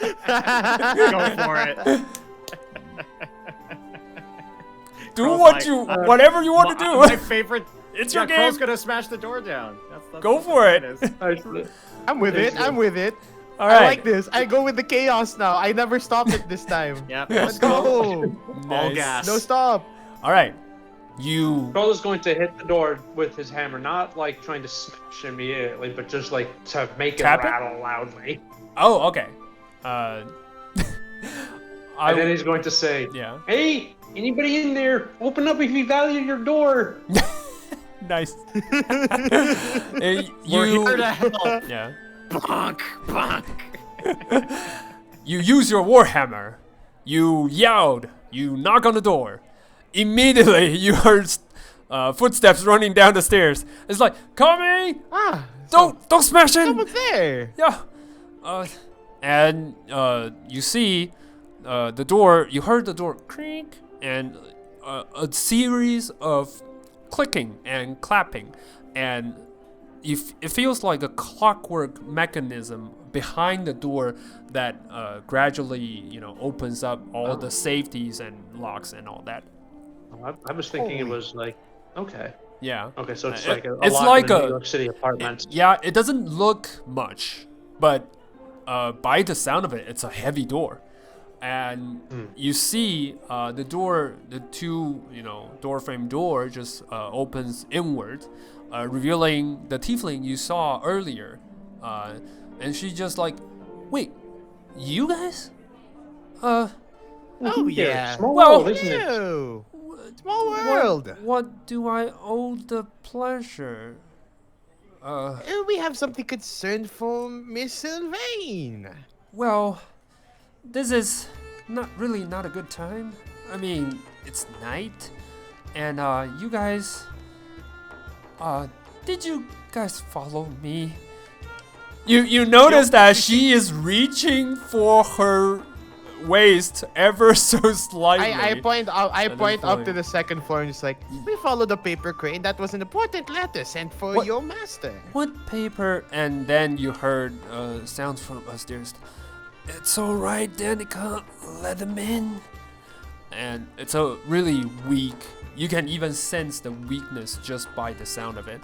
Go for it. Do Kroll's what like, whatever you want to do. My favorite. It's Yeah, your game. Kroll's gonna smash the door down. That's Go for it. is. I'm with it. I'm with it. All I right. like this. I go with the chaos now. I never stopped it this time. Yep. Let's go. All Nice. gas. No stop. All right. You. Kroll is going to hit the door with his hammer, not like trying to smash immediately, but just like to make it Tap it? rattle loudly. Oh, okay. And then he's going to say, Yeah. "Hey, anybody in there? Open up if you value your door." Nice. We're you. here to help. Yeah. Bonk, bonk. You use your warhammer. You yelled. You knock on the door. Immediately, you heard footsteps running down the stairs. It's like, coming! Don't smash in! Someone's there. Yeah. And you see the door. You heard the door creak and a series of clicking and clapping, and it feels like a clockwork mechanism behind the door that gradually, opens up all the safeties and locks and all that. I was thinking it was like, okay. Yeah. Okay, so it's It- like a it's lot like of the a- New York City apartments. Yeah, it doesn't look much, but by the sound of it, it's a heavy door. and you see the door, the two, door frame door just opens inward, revealing the tiefling you saw earlier. And she just like, wait, you guys? Oh yeah. Small Well, world, isn't it? Ew. Small world. What do I owe the pleasure? We have something concerned for Miss Sylvain. Well, this is not a good time. I mean, it's night, and you guys, did you guys follow me? You notice that she is reaching for her waist ever so slightly. I point up falling. to the second floor and just like, we followed the paper crane. That was an important letter sent for What? your master. What paper? And then you heard sounds from upstairs. It's all right, Danica. Let them in. And it's a really weak. You can even sense the weakness just by the sound of it.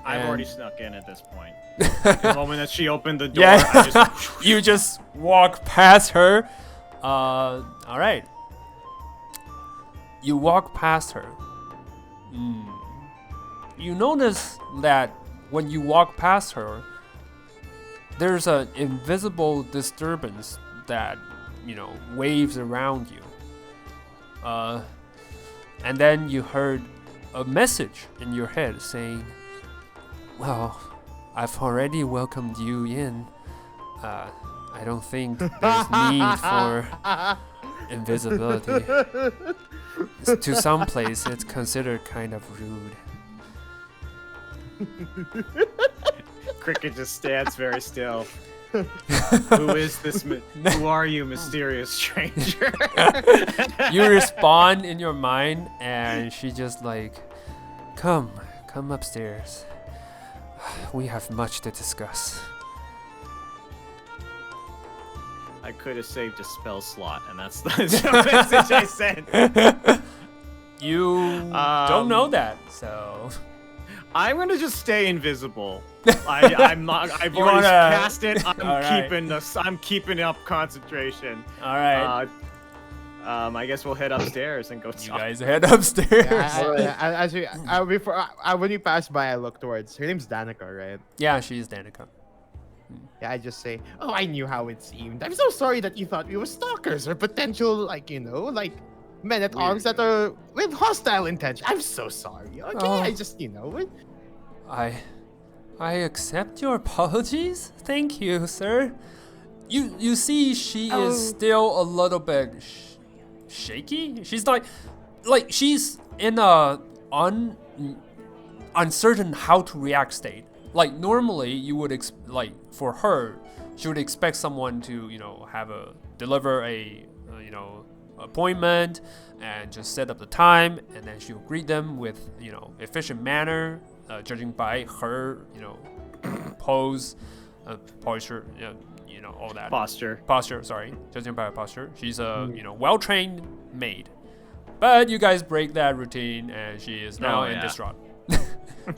I've And- already snuck in at this point. The moment that she opened the door, Yeah, I just you just walk past her. All right. You walk past her. You notice that when you walk past her, there's an invisible disturbance that, waves around you. And then you heard a message in your head saying, well, I've already welcomed you in. I don't think there's need for invisibility. To some place, it's considered kind of rude. Cricket just stands very still. Who is this? Who are you, mysterious stranger? You respond in your mind, and she just like, come upstairs. We have much to discuss. I could have saved a spell slot, and that's the message I sent. You don't know that, so I'm gonna just stay invisible. I'm not. I've You already wanna- cast it. Alright. I'm keeping up concentration. all right. I guess we'll head upstairs and go You talk. guys head upstairs. When you pass by, I look towards. Her name's Danica, right? Yeah, she's Danica. Yeah, I just say, oh, I knew how it seemed. I'm so sorry that you thought we were stalkers or potential, men at arms that are with hostile intention. I'm so sorry. Okay, Oh. I just, I accept your apologies. Thank you, sir. You see, she Oh. is still a little bit shaky. She's like she's in a uncertain how to react state. Like normally you would for her, she would expect someone to deliver a appointment and just set up the time, and then she'll greet them with efficient manner, judging by her pose, posture, all that Posture. sorry, judging by her posture. She's a well-trained maid, but you guys break that routine, and she is now in distraught.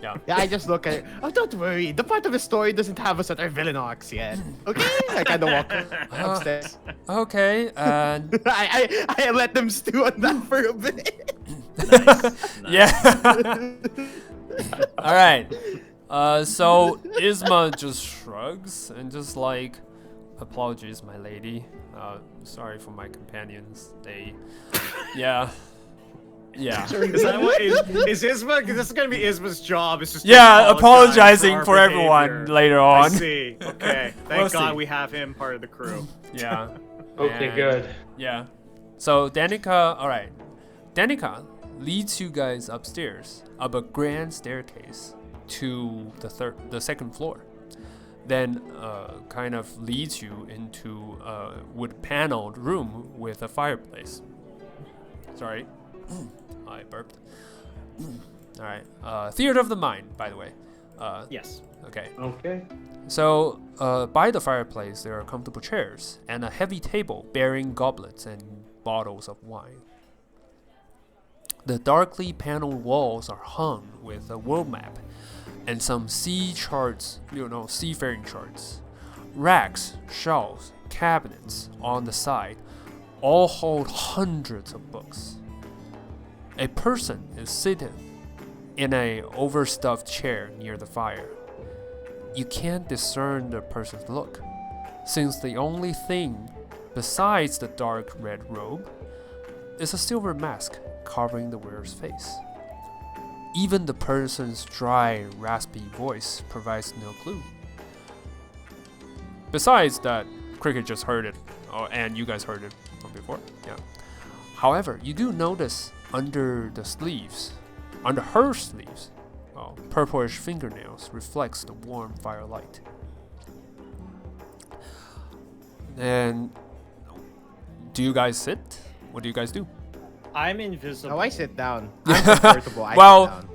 Yeah. Yeah, I just look at it. Oh, don't worry. The part of the story doesn't have us at our villainox yet. Okay? I kind of walk upstairs. Okay, and I let them stew on that for a bit. yeah. All right. So Isma just shrugs and just like, apologies, my lady. Sorry for my companions. Yeah. Is that what is Isma? Because this is gonna be Isma's job. It's just to Yeah, apologize apologizing our for everyone behavior. later I on. see. Okay. Thank We'll God see. we have him part of the crew. Yeah. Okay, And- good. Yeah. So Danica, all right. Danica leads you guys upstairs up a grand staircase to the second floor. Then kind of leads you into a wood-paneled room with a fireplace. Sorry, I burped. All right. Theater of the mind, by the way. Yes. Okay. Okay. So, by the fireplace, there are comfortable chairs and a heavy table bearing goblets and bottles of wine. The darkly paneled walls are hung with a world map and some sea charts, seafaring charts. Racks, shelves, cabinets on the side all hold hundreds of books. A person is seated in a overstuffed chair near the fire. You can't discern the person's look, since the only thing besides the dark red robe is a silver mask covering the wearer's face. Even the person's dry, raspy voice provides no clue. Besides that, Cricket just heard it, and you guys heard it from before. Yeah. However, you do notice under her sleeves, purplish fingernails reflects the warm firelight. And do you guys sit? What do you guys do? I'm invisible. No, I sit down. I'm comfortable. I Well, sit down.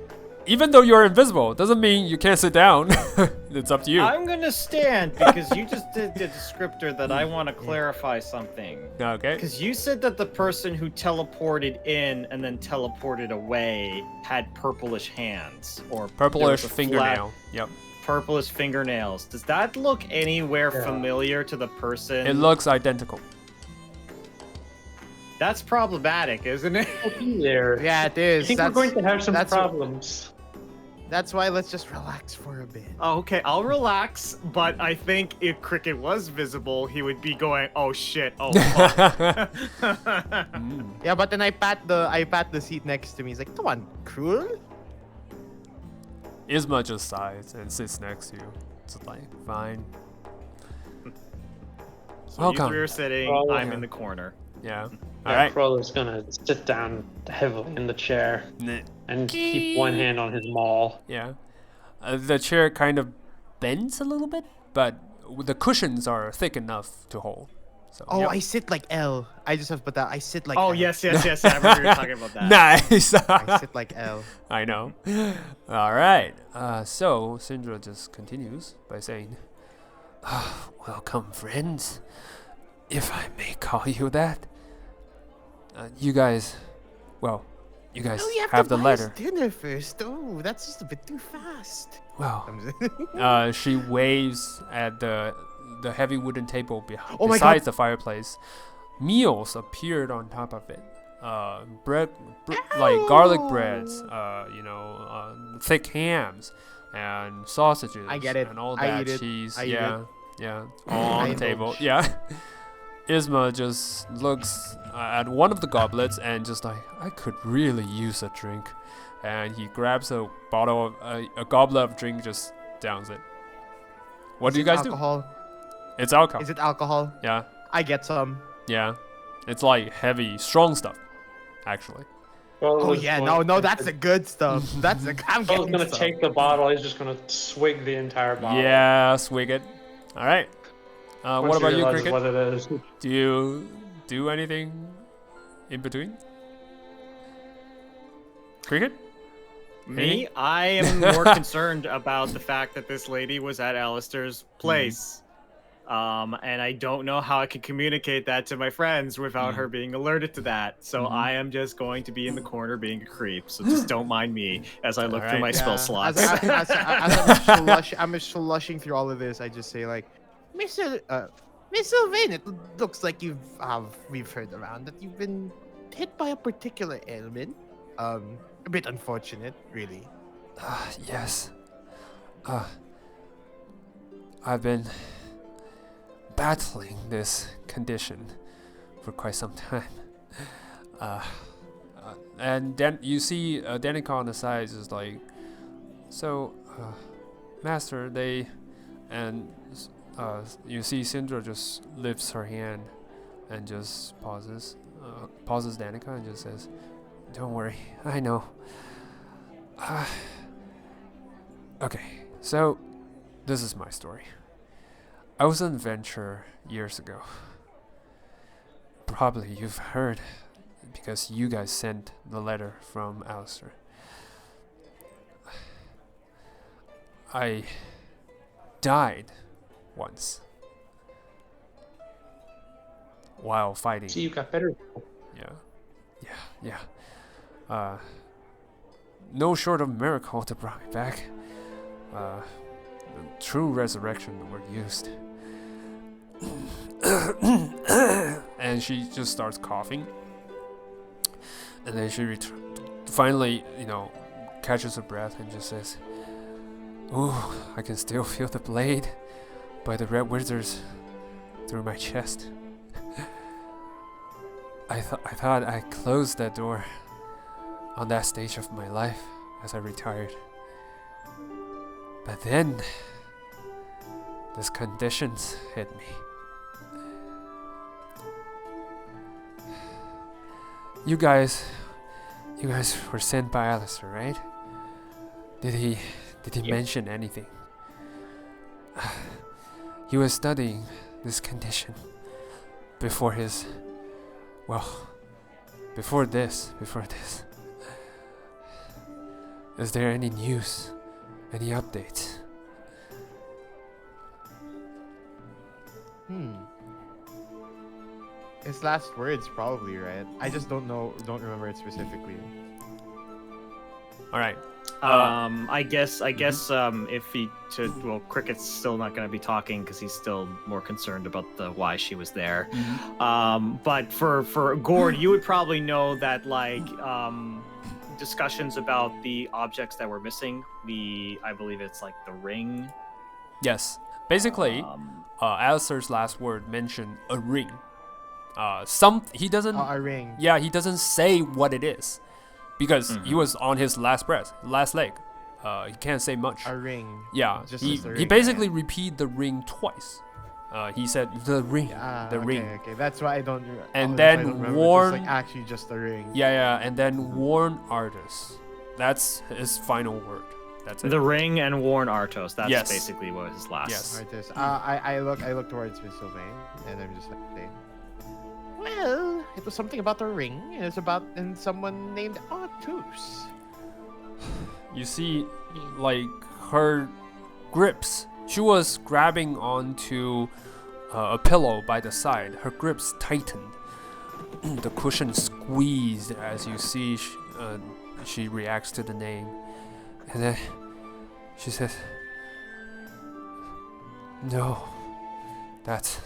Even though you're invisible, doesn't mean you can't sit down. It's up to you. I'm gonna stand because you just did the descriptor that I want to clarify something. Okay. Because you said that the person who teleported in and then teleported away had purplish hands or Purplish there was a fingernail. Yep. purplish fingernails. Does that look anywhere familiar to the person? It looks identical. That's problematic, isn't it? There. Yeah, it I is. think we're going to have some problems. That's why let's just relax for a bit. Oh, okay, I'll relax, but I think if Cricket was visible, he would be going, "Oh shit! Oh fuck!" Yeah, but then I pat the seat next to me. He's like, "Come on, Cruel." Isma just sighs and sits next to you. It's like, fine. So Welcome. you three are sitting. Well, I'm yeah. in the corner. Yeah. Yeah, Alright. Crowler's gonna sit down heavily in the chair and keep one hand on his maul. Yeah. The chair kind of bends a little bit, but the cushions are thick enough to hold. So. Oh, Yep. I sit like L. I just have but that I sit like Oh L. yes. I remember you were talking about that. Nice. I sit like L. I know. All right. So Syndra just continues by saying, "Welcome, friends, if I may call you that. You guys No, you have have to the buy us letter. dinner first. Oh, that's just a bit too fast. Well, I'm she waves at the heavy wooden table Oh my besides the fireplace. Meals appeared on top of it. Bread, like garlic breads, thick hams and sausages. I get it. And all I that eat it. cheese. I eat yeah, it. yeah, all on I the table. indulge. Yeah. Isma just looks at one of the goblets and just like, I could really use a drink. And he grabs a bottle of a goblet of drink, just downs it. What do you guys alcohol? do? It's alcohol. Is it alcohol? Yeah, I get some. yeah. It's like heavy, strong stuff, actually. Oh yeah, no, that's the good stuff. I'm Crowler's getting gonna some. take the bottle. He's just gonna swig the entire bottle. Yeah, swig it. All right. Once What he about you, realizes Cricket? what it is. Do you do anything in between? Cricket? Me, I am more concerned about the fact that this lady was at Alistair's place. And I don't know how I can communicate that to my friends without her being alerted to that. So I am just going to be in the corner being a creep. So just don't mind me as I look through my Alright. spell Yeah. slots. As I'm slushing through all of this, I just say like, Miss Sylvain, it looks like we've heard around that you've been hit by a particular ailment. A bit unfortunate, really. Yes. I've been battling this condition for quite some time. And then you see Danica on the side is like, so, Master, you see Syndra just lifts her hand and just pauses Danica and just says, "Don't worry, I know." Okay, so this is my story. I was on an adventure years ago. Probably you've heard because you guys sent the letter from Alistair. I died once while fighting. See, you got better. Yeah. No short of miracle that brought me back. True resurrection were used. and she just starts coughing. And then she finally, catches her breath and just says, "Ooh, I can still feel the blade by the red wizards through my chest. I thought I closed that door on that stage of my life as I retired. But then these conditions hit me. You guys were sent by Alistair, right? Did he mention anything? He was studying this condition before his, before this. Is there any news? Any updates? His last words, probably, right? I just don't remember it specifically. All right. I guess if he should, Cricket's still not going to be talking because he's still more concerned about the why she was there. But for Gord, you would probably know that discussions about the objects that were missing. I believe it's like the ring. Yes. Basically, Alistair's last word mentioned a ring. He doesn't. A ring. Yeah, he doesn't say what it is, because he was on his last leg. He can't say much. A ring. Yeah, Just he the ring, basically repeated the ring twice. He said the ring, ring. Okay, that's why I don't. And that's why I then don't remember. warn. It's like actually just a ring. Yeah, and then warn Artus. That's his final word. That's it. The ring and warn Artos. That's Yes. basically what his last. Yes. Artis. I look towards Miss Sylvain, and I'm just like, well, it was something about the ring. It's about someone named Artus. You see, like, her grips. She was grabbing onto a pillow by the side. Her grips tightened. The cushion squeezed as you see she reacts to the name. And then she says, "No, that's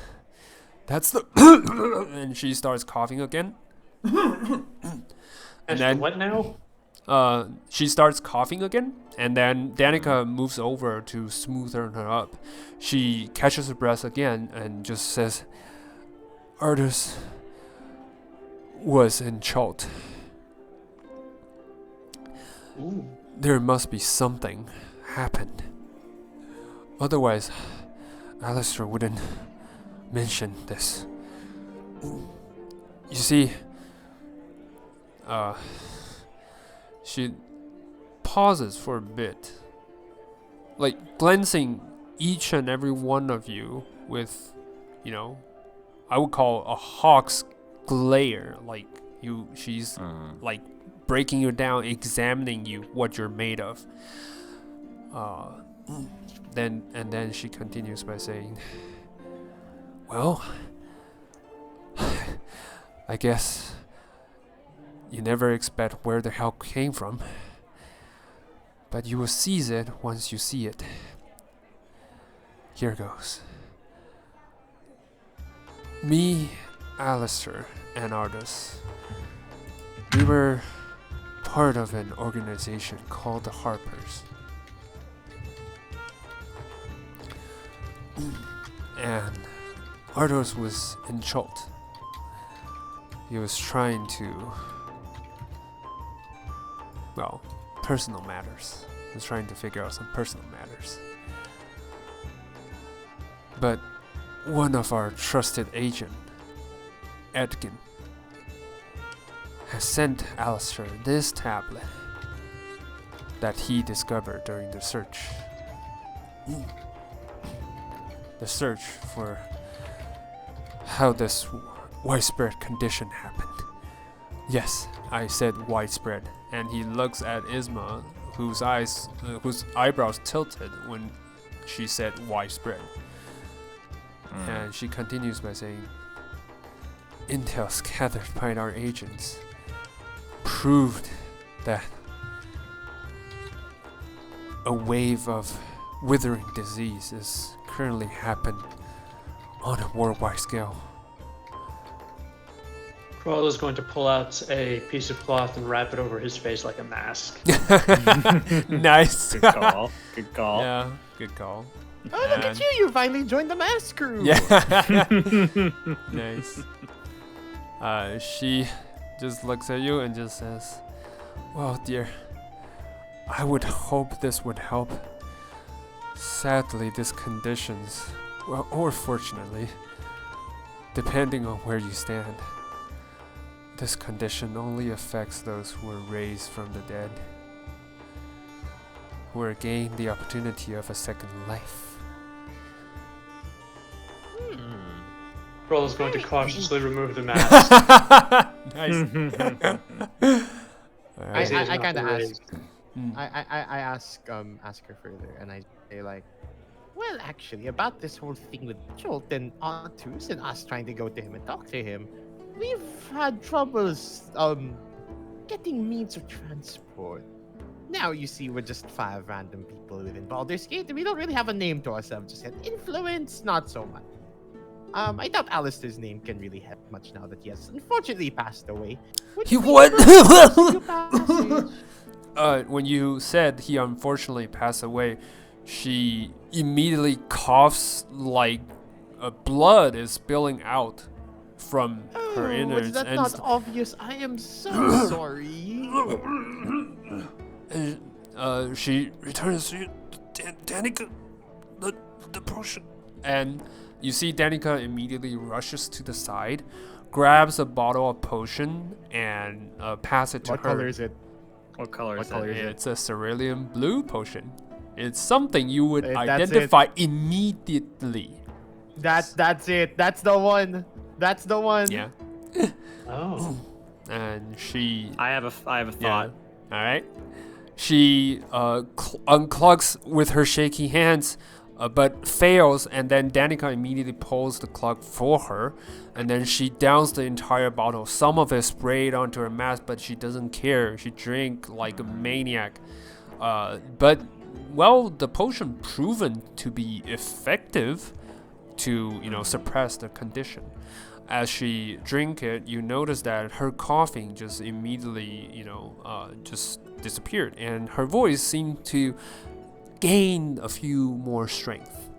the..." And she starts coughing again. And then what now? She starts coughing again, and then Danica moves over to smoothen her up. She catches her breath again and just says, "Artus was in Chult. Ooh. There must be something happened. Otherwise, Alistair wouldn't mention this. You see, she pauses for a bit, like glancing each and every one of you with, I would call a hawk's glare. Like she's like breaking you down, examining you, what you're made of. Then she continues by saying, "Well, I guess you never expect where the hell came from, but you will seize it once you see it. Here goes. Me, Alistair, and Artus, we were part of an organization called the Harpers. And Artus was in Chult. He was trying to, personal matters. He was trying to figure out some personal matters. But one of our trusted agent, Edgin, has sent Alistair this tablet that he discovered during the search. The search for how this widespread condition happened. Yes, I said widespread." And he looks at Isma, whose eyebrows tilted when she said widespread. And she continues by saying, "Intels gathered by our agents proved that a wave of withering disease is currently happening on a worldwide scale. Crawler's going to pull out a piece of cloth and wrap it over his face like a mask. Nice. Good call. Good call. Yeah, good call. Oh, look at And- you! You finally joined the mask crew. Yeah. Nice. She just looks at you and just says, "Well, dear, I would hope this would help. Sadly, these conditions, well, or fortunately, depending on where you stand, this condition only affects those who are raised from the dead, who are gained the opportunity of a second life." Crawler's going to cautiously remove the mask. Nice. I, As he is I not kind of raised. ask. I ask her further, and I say like, well, actually, about this whole thing with Chult and Antus and us trying to go to him and talk to him, we've had troubles getting means of transport. Now you see, we're just 5 random people within Baldur's Gate, and we don't really have a name to ourselves. Just had influence, not so much. I doubt Alistair's name can really help much now that he has unfortunately passed away. He Would we what? ever you passage? When you said he unfortunately passed away, she immediately coughs like blood is spilling out from her Oh, innards. was that and not st- obvious? I am so sorry. she returns to you, Danica, the potion. And you see Danica immediately rushes to the side, grabs a bottle of potion, and pass it to What her. color is it? What color is color it? is it? It's a cerulean blue potion. It's something you would That's identify immediately. That's it. That's the one. That's the one. Yeah. Oh. And she. I have a Yeah. thought. All right. She unclogs with her shaky hands, but fails, and then Danica immediately pulls the clog for her, and then she downs the entire bottle. Some of it sprayed onto her mask, but she doesn't care. She drank like a maniac. But well, the potion proven to be effective to suppress the condition. As she drink it, you notice that her coughing just immediately just disappeared, and her voice seemed to gain a few more strength.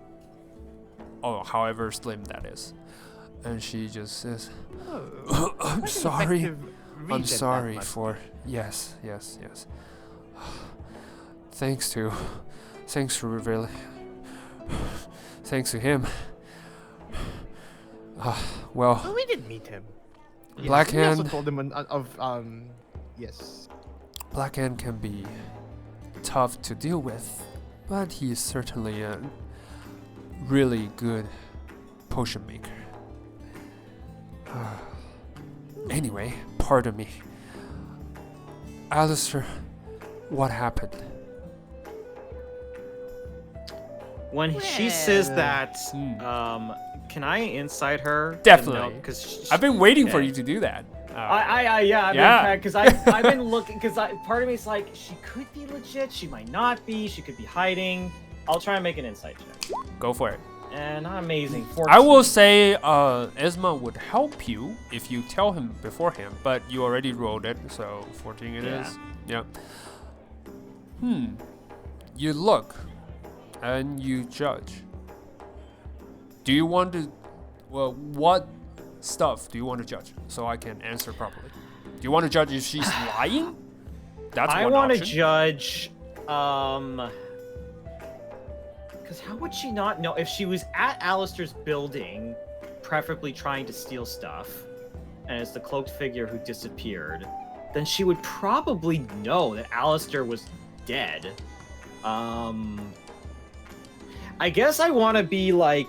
Oh, however slim that is. And she just says, Oh, I'm quite an sorry. effective I'm regent, that sorry must for yes. Thanks to revealing. Thanks to him. Well, Oh, we did meet him. Yes, Black we also Hand- told him yes. Blackhand can be tough to deal with, but he is certainly a really good potion maker. Anyway, pardon me. Alistair, what happened? When she says Well. that, Hmm. can I insight her? Definitely. Because I've been waiting for okay. you to do that. Yeah, because I've been looking, because part of me is like, she could be legit, she might not be, she could be hiding. I'll try and make an insight check. Go for it. And not amazing. 14. I will say Esma would help you if you tell him beforehand, but you already rolled it, so 14 it is. Yeah. You look and you judge. Do you want to, well, what stuff do you want to judge so I can answer properly? Do you want to judge if she's lying? That's I one want to option. judge, because how would she not know if she was at Alistair's building, preferably trying to steal stuff, and it's the cloaked figure who disappeared, then she would probably know that Alistair was dead. I guess I want to be like,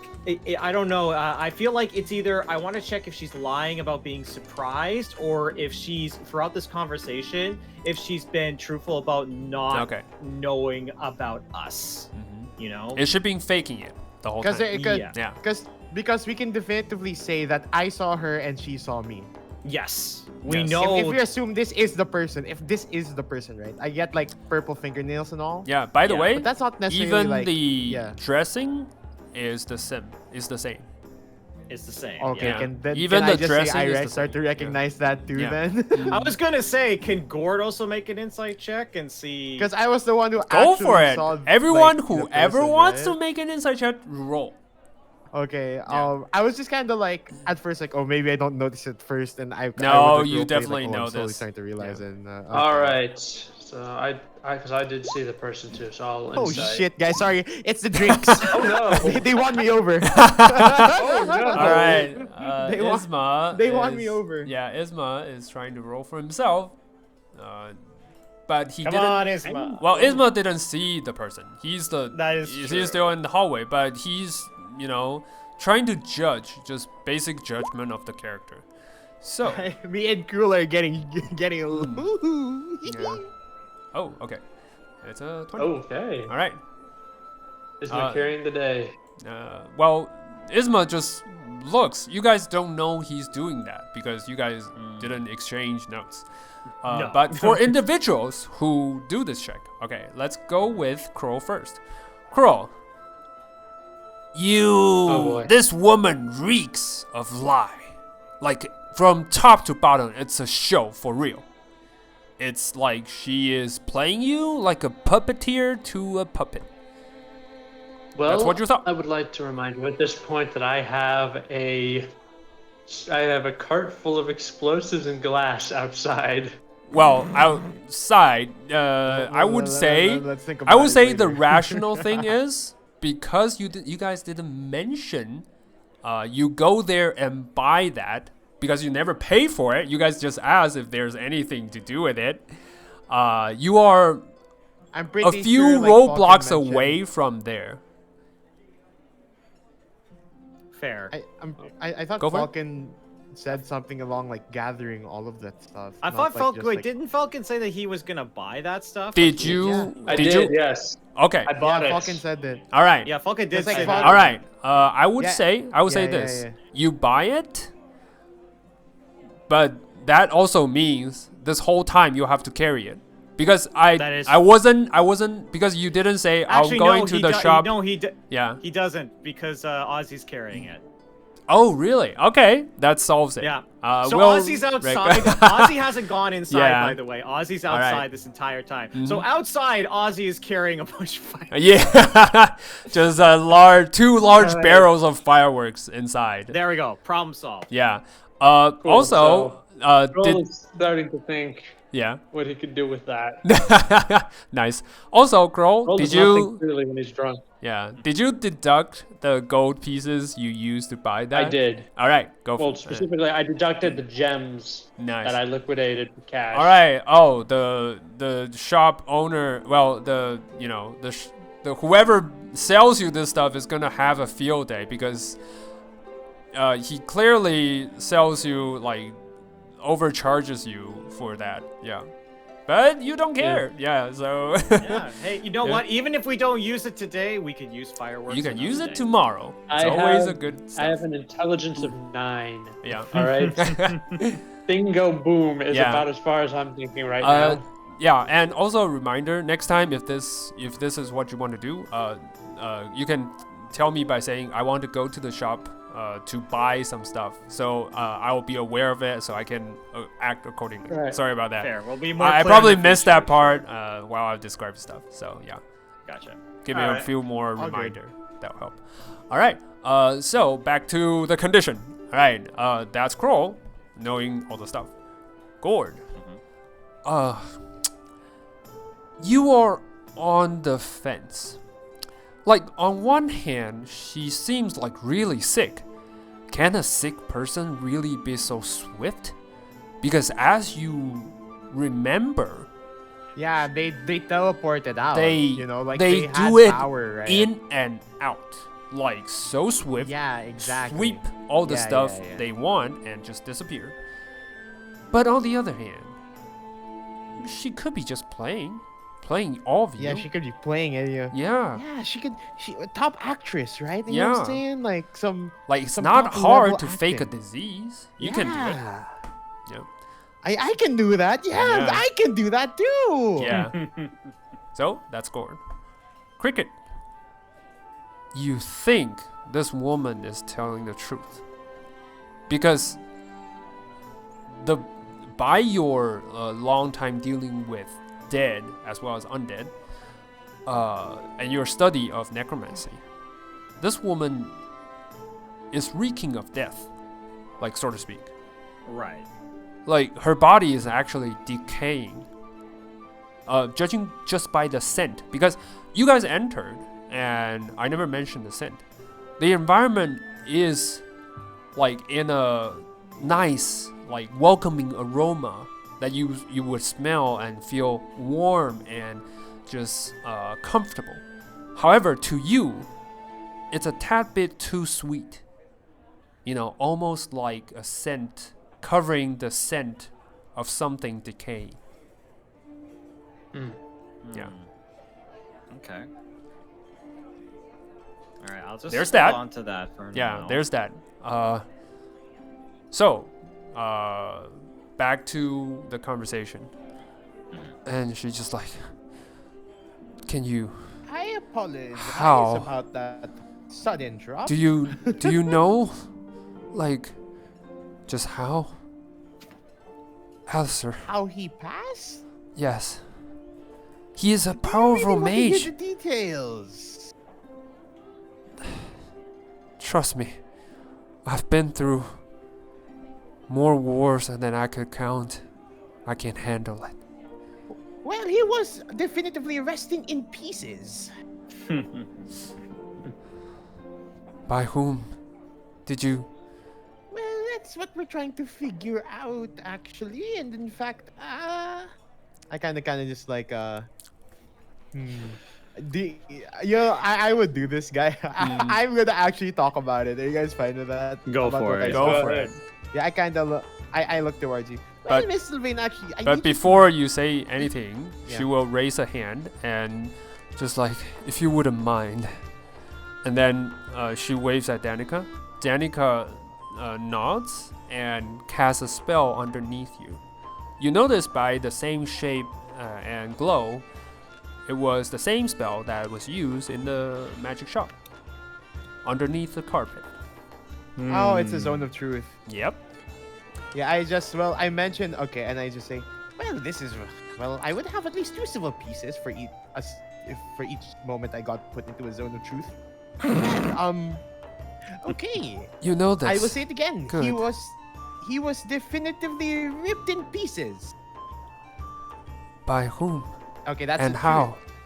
I don't know. I feel like it's either I want to check if she's lying about being surprised, or if she's, throughout this conversation, if she's been truthful about not knowing about us. You know? Is she being faking it the whole time? Yeah. Because we can definitively say that I saw her and she saw me. Yes. We Yes. know. If we assume this is the person, right? I get like purple fingernails and all. Yeah, by the way, But that's not necessarily even like the dressing is the same. It's the same. Okay, Yeah. Even can the I just dressing say is I the start to same. recognize that too Yeah. then? I was gonna say, can Gord also make an insight check and see? Because I was the one who Go actually for it. saw, Everyone, like, the whoever person, wants to right? make an insight check, roll. Okay, Yeah. I was just kind of like, at first, like, oh, maybe I don't notice it first, and I No, would, like, you roleplay, definitely like, oh, know I'm slowly this. starting to realize Yeah. it. And, All okay. right. So because I did see the person too, so I'll Oh insight. shit, guys! Sorry, it's the drinks. Oh no! they won me over. Oh no! All right, They want- Isma. they want me is- over. Yeah, Isma is trying to roll for himself, but he Come didn't. on, Isma. Well, Isma didn't see the person. He's That is he's true. still in the hallway, but he's trying to judge, just basic judgment of the character. So, Me and Cool are getting a yeah. Oh, okay. It's a 20. Okay. All right. Is my carrying the day? Well, Isma just looks. You guys don't know he's doing that because you guys didn't exchange notes. No. But for individuals who do this check, okay, let's go with Crow first. Crow, boy. this woman reeks of lie. Like from top to bottom, it's a show for real. It's like she is playing you like a puppeteer to a puppet. Well, That's what you thought. I would like to remind you at this point that I have a cart full of explosives and glass outside. Well, outside, I would say, let's think I about would it say the later. rational thing is because you guys didn't mention, you go there and buy that because you never pay for it. You guys just ask if there's anything to do with it. You are I'm a pretty few sure, like, roadblocks Falcon mentioned- away from there. Fair. I thought Go for it. Falcon said something along like gathing all of that stuff. I not, thought like, Falcon. just, Wait, like- didn't Falcon say that he was gonna buy that stuff? Did Like, you? Yeah. I Did did, you? yes. Okay. I bought Yeah, it. Falcon said that. All right. Yeah, Falcon did It's like say Falcon- that. All right. I would Yeah. say Yeah, this. yeah. You buy it, but that also means this whole time you have to carry it. Because That is- I wasn't because you didn't say Actually, I'm going no, to he the do- shop. No, Yeah. he doesn't because Ozzy's carrying it. Oh, really? Okay, that solves it. Yeah. So So Ozzy's outside. Ozzy hasn't gone inside, Yeah. by the way. Ozzy's All right. outside this entire time. So outside, Ozzy is carrying a bunch of fire. Yeah, just two large barrels of fireworks inside. There we go. Problem solved. Yeah. Cool, Also, Roll did is starting to think yeah. what he could do with that. Nice. Also, Kroll, Roll did does not think you? clearly when he's drunk. Yeah. Did you deduct the gold pieces you used to buy that? I did. All right, go Well, for it. specifically, I deducted the gems Nice. that I liquidated for cash. All right. Oh, the shop owner. Well, the whoever sells you this stuff is gonna have a field day because he clearly sells you like overcharges you for that. Yeah. But you don't care. Yeah. So Yeah. Hey, you know Yeah. what? Even if we don't use it today, we could use fireworks. you can use another it day. tomorrow. It's I always a have- good I stuff. have an intelligence of 9. Yeah. All right. Bingo boom is Yeah. about as far as I'm thinking right Uh, now. yeah, and also a reminder: next time, if this is what you want to do, you can tell me by saying I want to go to the shop to buy some stuff. So I will be aware of it, so I can act accordingly. Right. Sorry about that. Fair. We'll be more. I clear in probably the missed future. that part while I described stuff. So yeah, Gotcha. give me a Alright. few more All good. reminder. That'll help. All right. So back to the condition. All right. That's Kroll, knowing all the stuff. Gord. You are on the fence. Like, on one hand, she seems like really sick. Can a sick person really be so swift? Because as you remember, Yeah, they teleported out. they like they had do it power, right? in and out, like so swift. Yeah, exactly. Sweep all the Yeah, stuff yeah, yeah. they want and just disappear. But on the other hand, she could be just playing all of you. Yeah, she could be playing it. Yeah. Yeah. Yeah, she could. She top actress, right? You know what Yeah. I'm saying? Like some. Like it's Some not top hard level to fake a acting. disease. You can do it. Yeah. Yeah. I can do that. Yeah, Yeah. I can do that too. Yeah. So that's Gordon. Cricket. You think this woman is telling the truth, because by your long time dealing with dead as well as undead, and your study of necromancy, this woman is reeking of death, like, so to speak. Right. Like, her body is actually decaying, judging just by the scent, because you guys entered and I never mentioned the scent. The environment is like in a nice, like, welcoming aroma that you would smell and feel warm and just comfortable. However, to you, it's a tad bit too sweet. You know, almost like a scent covering the scent of something decaying. Yeah. Okay. All right, I'll just There's hold that. on to that for Yeah, now. there's that. So, back to the conversation. And she's just like, can you, I apologize How? about that sudden drop. do you know, like, just how? Alistair, How he passed? yes. He is a I powerful really want to hear mage. the details. Trust me, I've been through more wars than I could count. I can't handle it. Well, he was definitively resting in pieces. By whom did you? Well, that's what we're trying to figure out, actually. And in fact, I kind of just like, I would do this, guy. I'm gonna actually talk about it. Are you guys fine with that? Go About for what I it. Go saw? for it. Yeah, I kind of I look towards you. Well, But- Miss Sylvain, actually, I But need before you say anything, she Yeah. will raise a hand and just like, if you wouldn't mind. And then she waves at Danica. Danica nods and casts a spell underneath you. You notice by the same shape and glow, it was the same spell that was used in the magic shop. Underneath the carpet. Oh, it's a zone of truth. Yep. Yeah, I mentioned, okay, and I just say, well, I would have at least 2 silver pieces for each moment I got put into a zone of truth. And, okay, You know this. I will say it again. Good. He was definitively ripped in pieces. By whom? Okay, that's And the how? truth.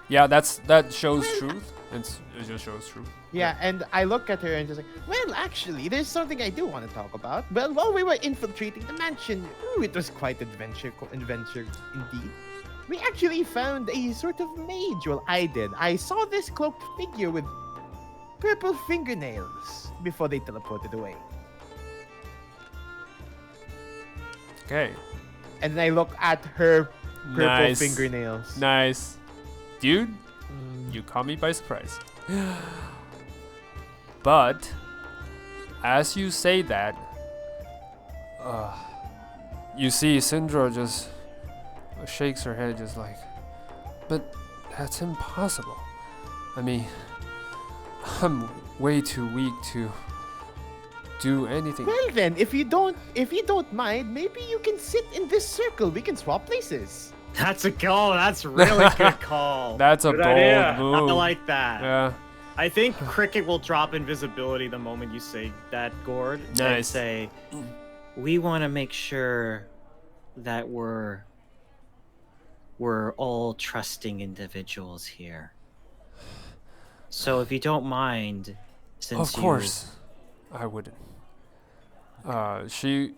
Yeah, that shows Well, truth. It just shows truth. Yeah, and I look at her and just like, well, actually, there's something I do want to talk about. Well, while we were infiltrating the mansion, it was quite adventure indeed. We actually found a sort of mage. Well, I did. I saw this cloaked figure with purple fingernails before they teleported away. Okay. And then I look at her purple Nice. fingernails. Nice. Dude, you caught me by surprise. But as you say that, you see Syndra just shakes her head just like, but that's impossible. I mean, I'm way too weak to do anything. Well then, if you don't mind, maybe you can sit in this circle. We can swap places. That's a call. That's a really good call. That's a Good bold idea. move. I like that. Yeah. I think Cricket will drop invisibility the moment you say that, Gord. And Nice. say, We want to make sure that we're all trusting individuals here. So if you don't mind, since Of course, I wouldn't. She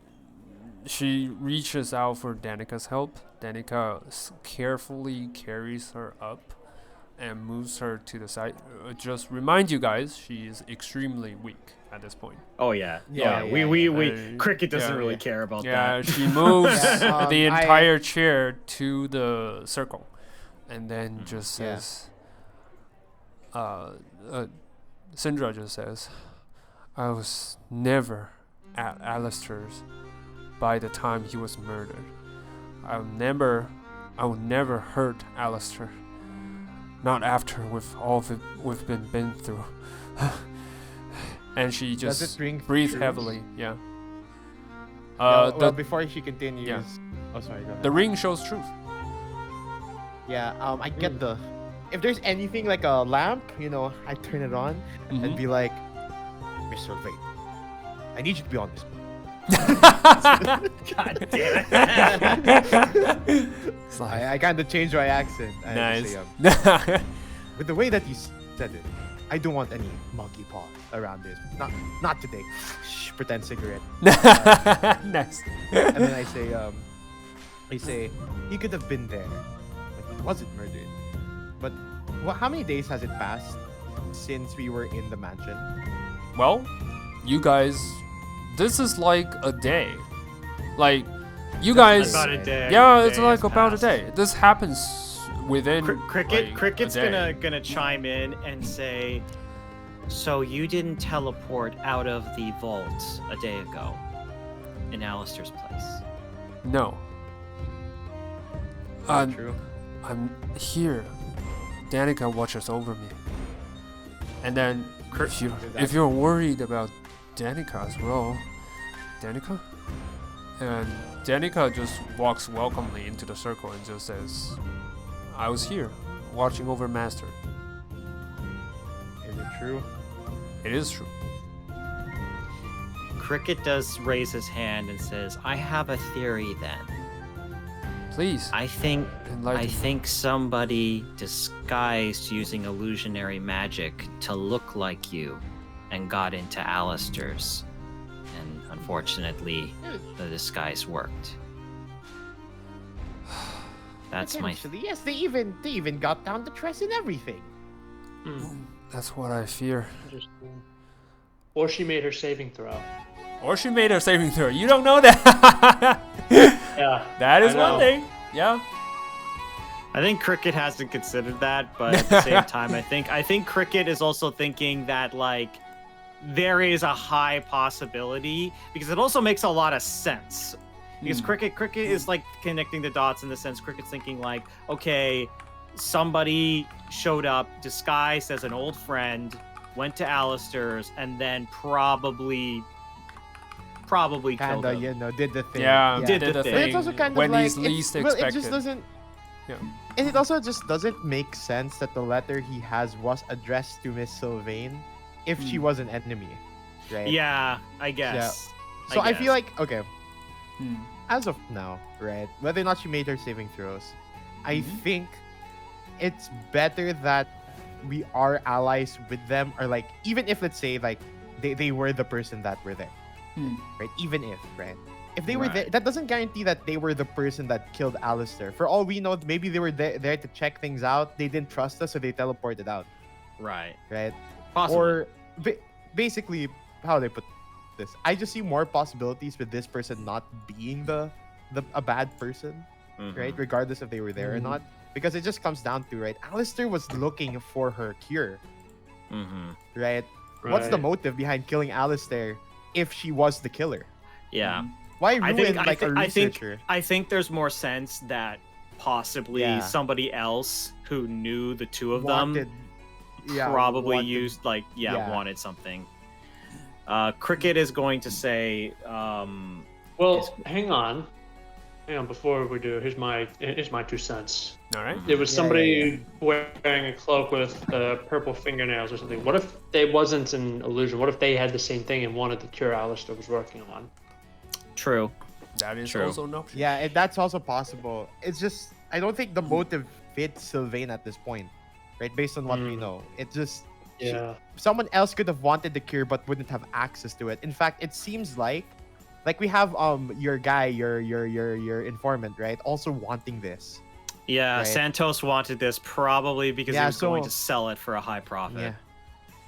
reaches out for Danica's help. Danica carefully carries her up and moves her to the side. Just remind you guys, she is extremely weak at this point. oh yeah, Yeah, yeah. yeah. Cricket doesn't Yeah, really yeah. care about Yeah, that. she moves Yeah, the I- entire chair to the circle, and then just Yeah. says, Syndra just says, I was never at Alistair's by the time he was murdered. I will never hurt Alistair. Not after with all we've been through. and she Does just it ring breathed true? heavily. Yeah. Well, before she continues. yeah. Oh, sorry. Go ahead. The ring shows truth. Yeah. I get the. If there's anything like a lamp, I turn it on and Mhm. be like, Mr. Vate, I need you to be honest. God damn it. It's like, I kind of changed my accent. I had to nice. say, with the way that you said it, I don't want any monkey paw around this. Not today. Shh, pretend cigarette. Nice. And then I say, he could have been there, but he wasn't murdered. But how many days has it passed since we were in the mansion? Well, you guys, this is like a day. Like, you guys. About a day. Yeah, a it's day like has about passed. a day. This happens within. like, Cricket's a day. gonna chime in and say, so you didn't teleport out of the vault a day ago in Alistair's place? No. True. I'm here. Danica watches over me. And then, if you're worried about Danica as well, Danica? And Danica just walks welcomely into the circle and just says, I was here, watching over Master. Is it true? It is true. Cricket does raise his hand and says, I have a theory then. Please, I think enlighten me. somebody disguised using illusionary magic to look like you and got into Alistair's. And unfortunately, the disguise worked. That's my Potentially, yes. They even got down the dress and everything. That's what I fear. Interesting. Or she made her saving throw. Or she made her saving throw. You don't know that. Yeah. That is I one know. thing. Yeah. I think Cricket hasn't considered that, but at the same time, I think Cricket is also thinking that like there is a high possibility because it also makes a lot of sense. Because Cricket is like connecting the dots in the sense Cricket's thinking like, okay, somebody showed up disguised as an old friend, went to Alistair's, and then probably killed him. Did the thing. Yeah, Did did the the thing. But thing it's also kind when of like he's least It expected. just doesn't. Yeah. And it also just doesn't make sense that the letter he has was addressed to Miss Sylvain if she was an enemy, right? Yeah, I guess. So I feel guess. like okay, Hmm. as of now, right? Whether or not she made her saving throws, I think it's better that we are allies with them, or like even if let's say like they were the person that were there, right? Even if if they were there, Right. that doesn't guarantee that they were the person that killed Alistair. For all we know, maybe they were there to check things out. They didn't trust us, so they teleported out, right. right? Possibly. Or basically, how they put this, I just see more possibilities with this person not being a bad person, right? Regardless if they were there or not, because it just comes down to Alistair was looking for her cure, right? What's the Right. motive behind killing Alistair if she was the killer? Yeah. Why I ruin think a researcher? I think there's more sense that possibly Yeah. somebody else who knew the two of them probably wanted- used yeah. wanted something. Cricket is going to say, Well, hang on. Before we do, here's my 2 cents. All right. There was Yeah, somebody wearing a cloak with purple fingernails or something. What if they wasn't an illusion? What if they had the same thing and wanted the cure Alistair was working on? true. That is True. also an option. Yeah, that's also possible. It's just I don't think the motive fits Sylvain at this point, right? Based on what we know, it just Yeah. someone else could have wanted the cure but wouldn't have access to it. In fact, it seems like we have your guy, your informant, right? Also wanting this. Yeah, Right. Santos wanted this probably because he Yeah, was going so- to sell it for a high profit. Yeah.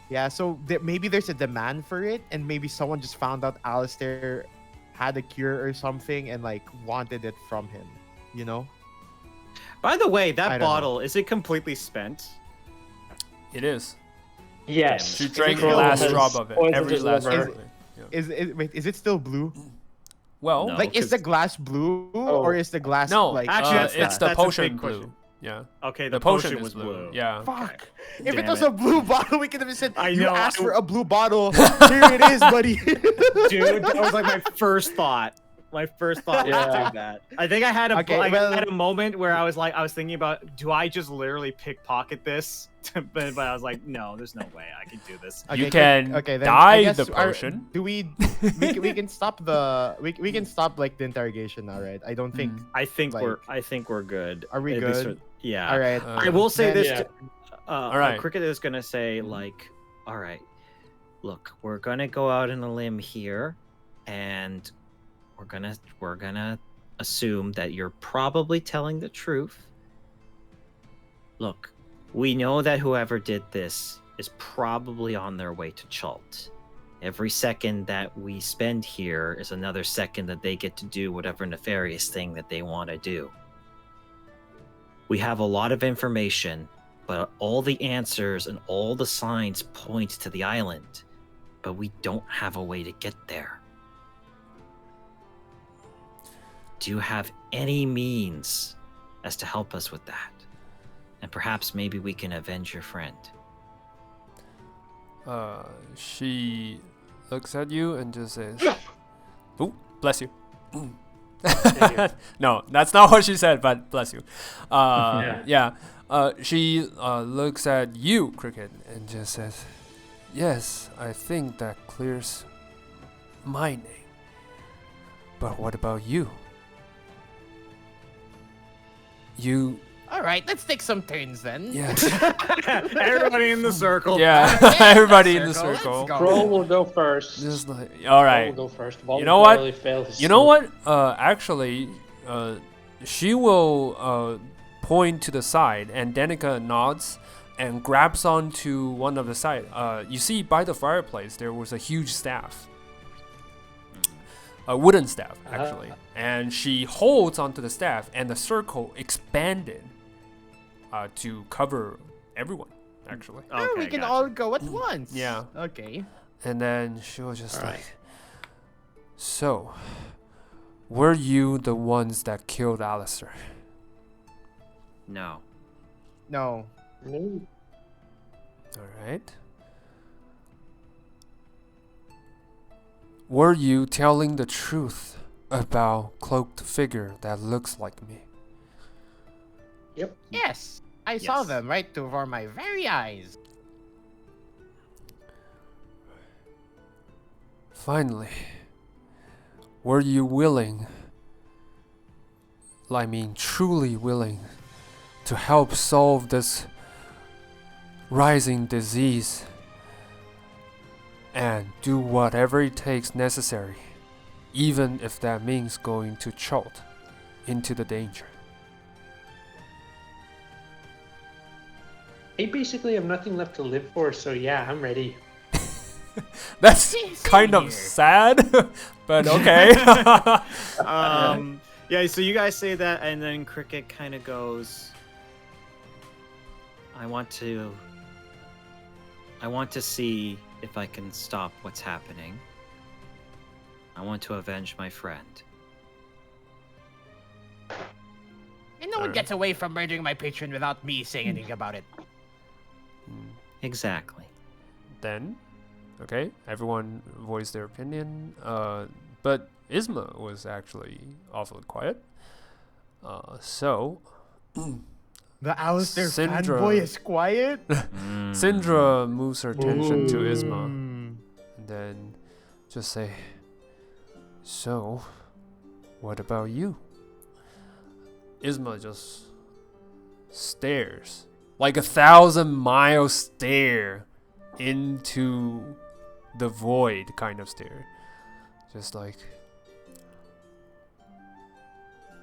Yeah, so maybe there's a demand for it, and maybe someone just found out Alistair had a cure or something and wanted it from him, you know? By the way, I that don't know. bottle, is it completely spent? It is. Yes. She drank it the still last has drop of it. poisoned Every his last liver? drop of it. Yeah. Wait, is it still blue? Well, No. Like, is the 'cause- glass blue Oh. or is the glass no. like? Actually, it's the that's a potion big blue. question. Yeah. Okay, The the potion is was blue. Yeah. Fuck. If Damn it was it. a blue bottle, we could have said, I you know, asked I- for a blue bottle. Here it is, buddy. Dude, that was like my first thought. My first thought was to Yeah. do that. I think I had a Okay, I well- had a moment where I was thinking about, do I just literally pickpocket this? but I was like, no, there's no way I can do this. You Okay, can then dye I guess the potion. Do we can stop the we can stop like the interrogation now, right? I don't think. I think Like- we're good. Are we At least good? yeah. All right. I will say Then- this. Yeah. All right. Cricket is gonna say like, all right, look, we're gonna go out on a limb here, and we're gonna assume that you're probably telling the truth. Look, we know that whoever did this is probably on their way to Chult. Every second that we spend here is another second that they get to do whatever nefarious thing that they want to do. We have a lot of information, but all the answers and all the signs point to the island, but we don't have a way to get there. Do you have any means as to help us with that? And perhaps maybe we can avenge your friend. She looks at you and just says, "Oh, bless you." No, that's not what she said, but bless you. Yeah. She looks at you, Cricket, and just says, "Yes, I think that clears my name. But what about you? You, All right, let's take some turns then. yes, Everybody in the circle. yeah, Okay, everybody in the let's circle." go. Troll will go first. Just like, all right. Troll will go first. You know what? Voluntarily fail his You know sleep. what? Actually, she will point to the side, and Danica nods and grabs onto one of the side. You see, by the fireplace, there was a huge staff, a wooden staff, actually, and she holds onto the staff, and the circle expanded to cover everyone, actually. Oh, we Okay, can gotcha. all go at once. Yeah. Okay. And then she was just All like, right. "So, were you the ones that killed Alistair?" No. No. No. Alright. Were you telling the truth about cloaked figure that looks like me? Yep. Yes, I saw Yes. them right before my very eyes. Finally, were you willing, I mean truly willing, to help solve this rising disease and do whatever it takes necessary, even if that means going to Chult, into the danger? I basically have nothing left to live for, so yeah, I'm ready. That's Same kind of here. sad, but okay. Yeah, so you guys say that, and then Cricket kind of goes, I want to see if I can stop what's happening. I want to avenge my friend. And no one Alright. gets away from murdering my patron without me saying anything about it. Exactly. Then, okay, everyone voiced their opinion, but Isma was actually awfully quiet. So, The Alistair Syndra. fanboy is quiet. Syndra moves her attention to Isma, Mm. and then just say, "So, what about you?" Isma just stares, like 1,000-mile stare into the void kind of stare. Just like,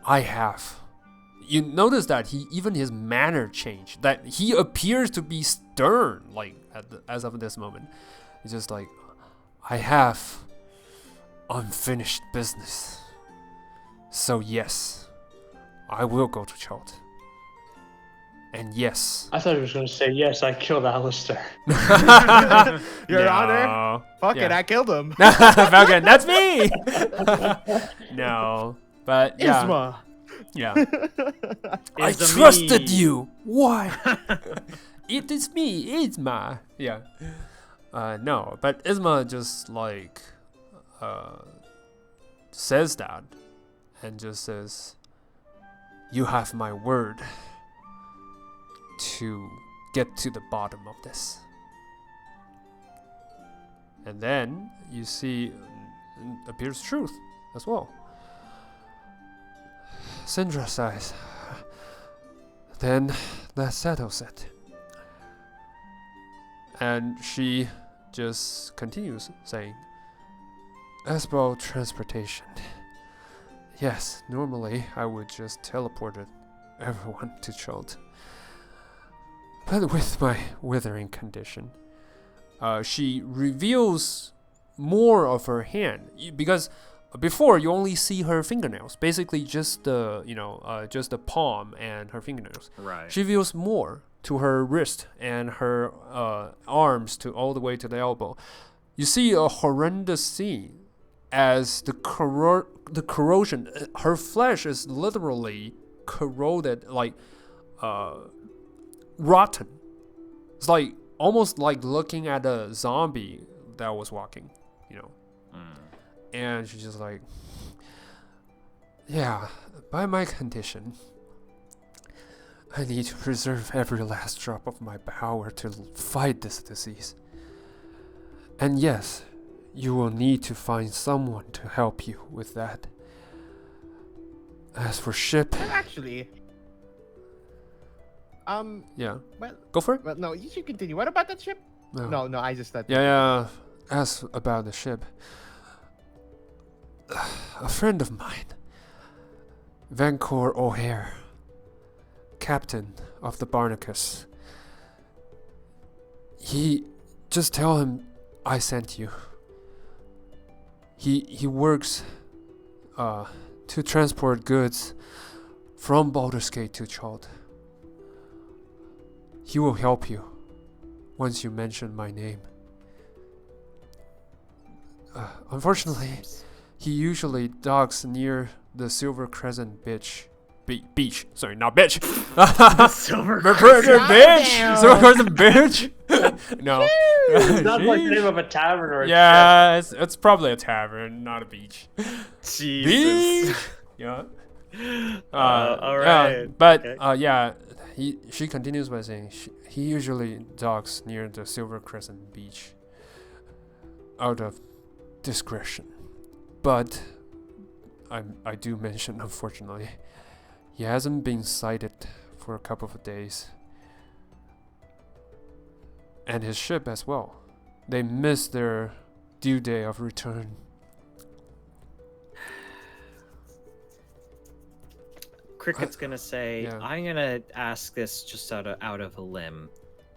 I have. You notice that even his manner changed. That he appears to be stern, like as of this moment. He's just like, I have unfinished business. So yes, I will go to Chult. And yes, I thought he was going to say, yes, I killed Alistair. Your Honor, fuck it, Yeah. I killed him. Falcon, that's me. No, but yeah. Isma, Yeah. I Is a trusted me. you. Why? It is me, Isma. Yeah. No, but Isma just like says that and just says, "You have my word to get to the bottom of this." And then you see appears truth as well. Syndra sighs. Then that settles it. And she just continues saying, as about transportation, yes, normally I would just teleport everyone to Chult. But with my withering condition, she reveals more of her hand, because before you only see her fingernails, basically just the just the palm and her fingernails. Right. She reveals more to her wrist and her arms to all the way to the elbow. You see a horrendous scene as the corrosion. Her flesh is literally corroded, like rotten. It's like almost like looking at a zombie that was walking, you know. And she's just like, yeah, by my condition, I need to preserve every last drop of my power to fight this disease. And yes, you will need to find someone to help you with that. As for ship, Well, actually, yeah, well, go for it. well, no, you should continue. What about that ship? No, I just thought. Yeah. As about the ship, a friend of mine, Vancouver O'Hare, captain of the Barnacus. Just tell him I sent you. He works to transport goods from Baldur's Gate to Chult. He will help you once you mention my name. Unfortunately, he usually docks near the Silver Crescent beach. Sorry, not bitch. Silver Crescent bitch. Goddamn. Silver Crescent bitch. No. That's like the name of a tavern or a Yeah, it's probably a tavern, not a beach. Jesus. Beach. Yeah. All Yeah, right. but Okay. yeah, she continues by saying he usually docks near the Silver Crescent beach out of discretion. But I do mention, unfortunately, he hasn't been sighted for a couple of days. And his ship as well. They missed their due day of return. Cricket's gonna say, yeah. I'm gonna ask this just out of a limb.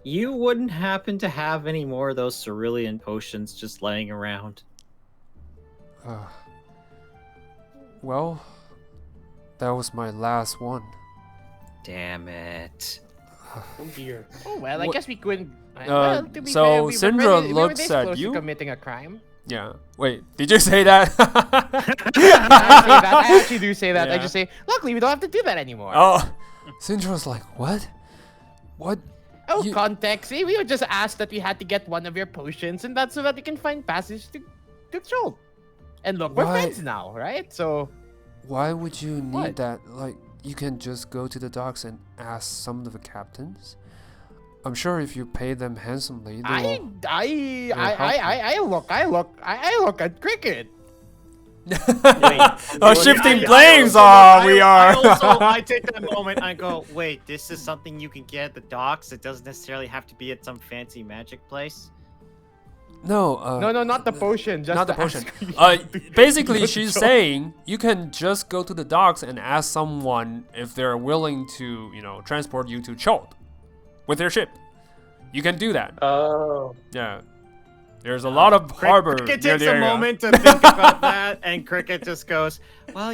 You wouldn't happen to have any more of those cerulean potions just laying around? Well, that was my last one. Damn it. Oh dear. Oh well, I What- guess we couldn't. so well, to be fair, we were Syndra we were looks this at close to you. committing a crime. Yeah. Wait, did you say that? I say that. I actually do say that. I Yeah. just say, luckily, we don't have to do that anymore. Oh. Syndra's like, what? What? Oh, you- context. See, we were just asked that we had to get one of your potions, and that's so that we can find passage to Chult. And look, we're Why- friends now, right? So, Why would you need What? that? Like, you can just go to the docks and ask some of the captains. I'm sure if you pay them handsomely, they I will. look at Cricket. Oh, shifting I blames. also- We I are. also, I take that moment. I go, wait, this is something you can get at the docks. It doesn't necessarily have to be at some fancy magic place. No. No, not the potion. Just Not the to ask potion. you. Basically, Go to she's Chult. saying you can just go to the docks and ask someone if they're willing to, transport you to Chult with their ship. You can do that. Oh. Yeah. There's a lot of harbor Cricket near takes the a area. moment to think about that, and Cricket just goes, well,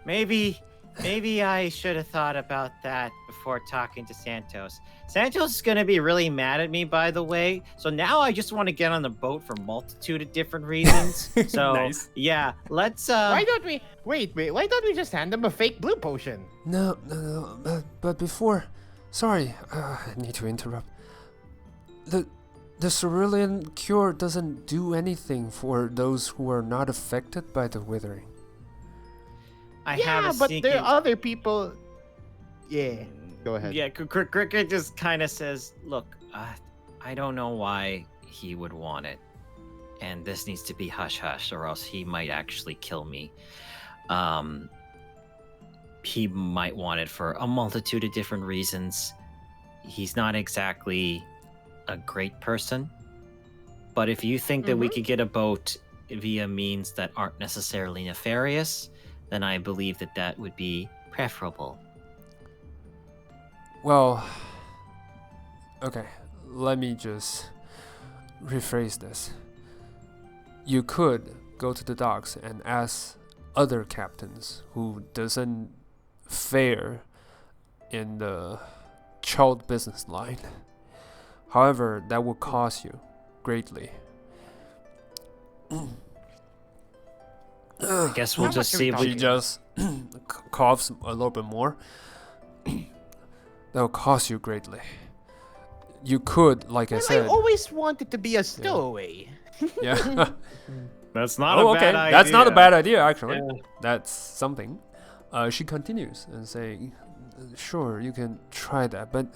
maybe Maybe I should have thought about that before talking to Santos. Santos is gonna be really mad at me, by the way. So now I just want to get on the boat for a multitude of different reasons. So Nice. yeah, let's Why don't we wait? Why don't we just hand him a fake blue potion? No, but before, sorry, I need to interrupt. The cerulean cure doesn't do anything for those who are not affected by the withering. I Yeah, have a but sneaking... there are other people. Yeah. Go ahead. Yeah, Cricket just kind of says, "Look, I don't know why he would want it, and this needs to be hush hush, or else he might actually kill me. He might want it for a multitude of different reasons. He's not exactly a great person, but if you think that we could get a boat via means that aren't necessarily nefarious, then I believe that that would be preferable." Well, okay, let me just rephrase this. You could go to the docks and ask other captains who doesn't fare in the Chult business line. However, that will cost you greatly. I guess we'll How just much are see we if we She can... just coughs a little bit more. That will cost you greatly. You could, like I Well, I said, always wanted to be a stowaway. yeah. That's not Oh, a okay. bad idea. That's not a bad idea, actually. Yeah. That's something. She continues and saying, "Sure, you can try that, but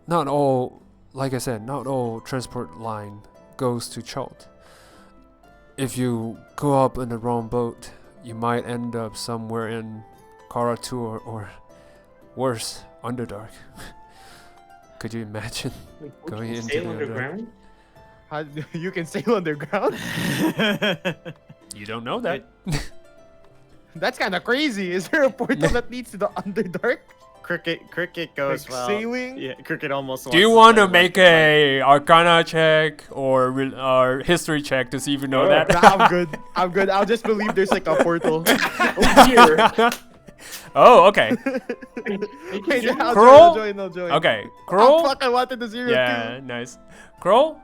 not all. Like I said, not all transport line goes to Chult. If you go up in the wrong boat, you might end up somewhere in Karatur or worse, Underdark. Could you imagine Would going you into sail the underground? How, you can sail underground? You don't know that. That's kind of crazy. Is there a portal that leads to the Underdark? Cricket goes, Like well... sailing? Yeah, Cricket almost Do you wants want to say, like, make a Arcana check or history check to see if you know that? Nah, I'm good. I'm good. I'll just believe there's like a portal. Here. Oh, okay. Wait, I'll Crow? join, I'll join. Okay, Oh, Crow. fuck, I wanted the zero Yeah, too. nice. Crow,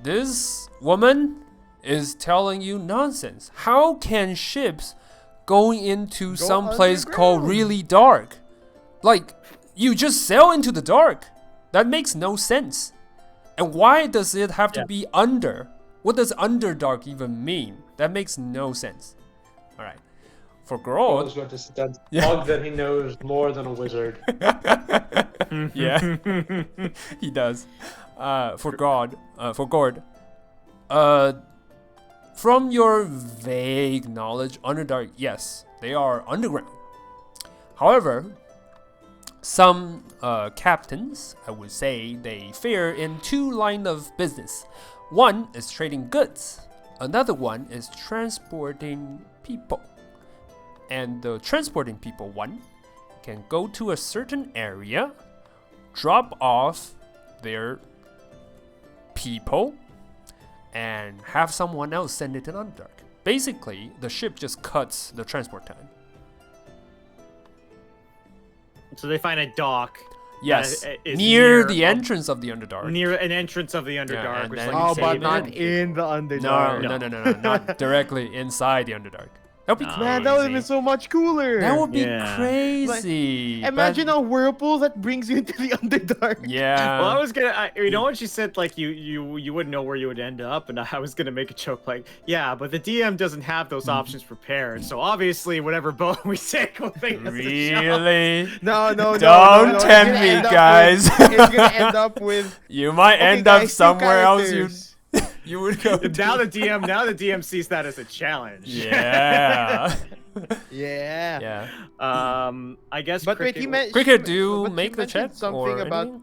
this woman is telling you nonsense. How can ships going into some place called underground. really dark? Like, you just sail into the dark. That makes no sense. And why does it have to be under? What does underdark even mean? That makes no sense. Alright. For I Grodd, was going to say that Yeah. dog that he knows more than a wizard. yeah, he does. For Gord, from your vague knowledge, Underdark, yes, they are underground. However, some captains, I would say, they fare in two lines of business. One is trading goods. Another one is transporting people. And the transporting people one can go to a certain area, drop off their people, and have someone else send it to Underdark. Basically, the ship just cuts the transport time. So they find a dock Yes, is near near the a- entrance of the Underdark. near an entrance of the Underdark. and which, then like Oh, you save say, but not it. in the Underdark. No, not directly inside the Underdark. That'd be No. crazy. Man, that would have been so much cooler. That would be Yeah. crazy. but- Imagine a whirlpool that brings you into the Underdark. Yeah. Well, I was gonna, you know, when she said like you wouldn't know where you would end up, and I was gonna make a joke like, yeah, but the DM doesn't have those options prepared, so obviously whatever boat we take will think us a shot. Really? No. Don't It's gonna tempt me, end up guys. with- it's gonna end up with. You might Okay, end up guys, two somewhere else. characters. You would go. Now the DM sees that as a challenge. Yeah. Yeah. Yeah. I guess. But wait, Cricket, he meant. Cricket, she- do you but she make the mentioned check something or about. anything?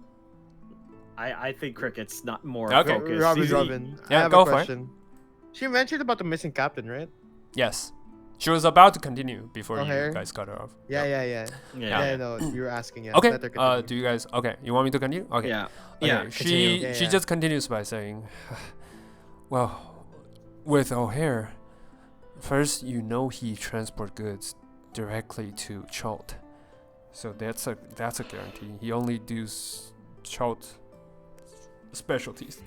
I think Cricket's not more Okay. focused. Robin, He's- Robin. Yeah, I have go a for it. question. She mentioned about the missing captain, right? Yes. She was about to continue before O'Hare? you guys cut her off. Yeah. Yeah. Yeah, no, you were asking. Yeah. Okay. Let her continue. Do you guys? Okay. You want me to continue? Okay. Yeah. Okay, Yeah. She continue. Yeah, she yeah. just continues by saying, "Well, with O'Hare, first you know he transport goods directly to Chult. So that's a guarantee. He only does Chult specialties.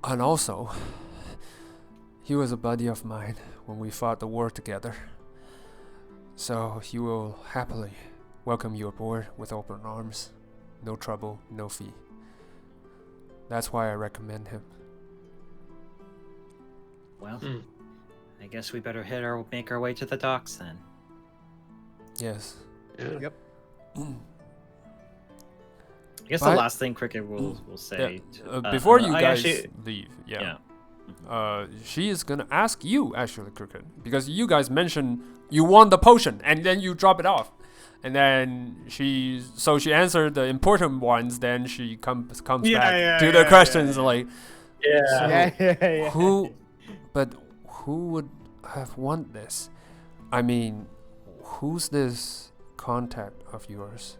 And also, he was a buddy of mine when we fought the war together. So he will happily welcome you aboard with open arms. No trouble, no fee. That's why I recommend him. Well, I guess we better make our way to the docks then. Yes. Yeah. Yep. I guess But- the last thing Cricket will say. Before you I guys actually- leave, yeah. she is gonna ask you actually, Cricket, because you guys mentioned you want the potion and then you drop it off, and then she answered the important ones. Then she comes back to the questions like, Yeah. who would have want this? I mean, who's this contact of yours?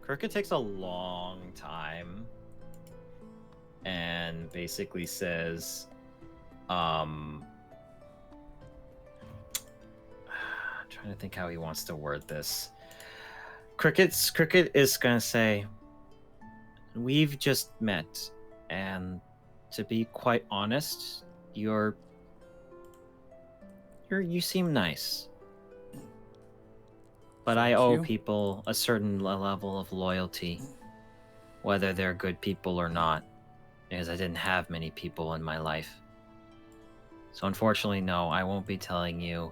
Cricket takes a long time and basically says, I'm trying to think how he wants to word this. Cricket is gonna say, we've just met, and to be quite honest, you seem nice. But I Thank owe you. people a certain level of loyalty, whether they're good people or not, because I didn't have many people in my life. So unfortunately, no, I won't be telling you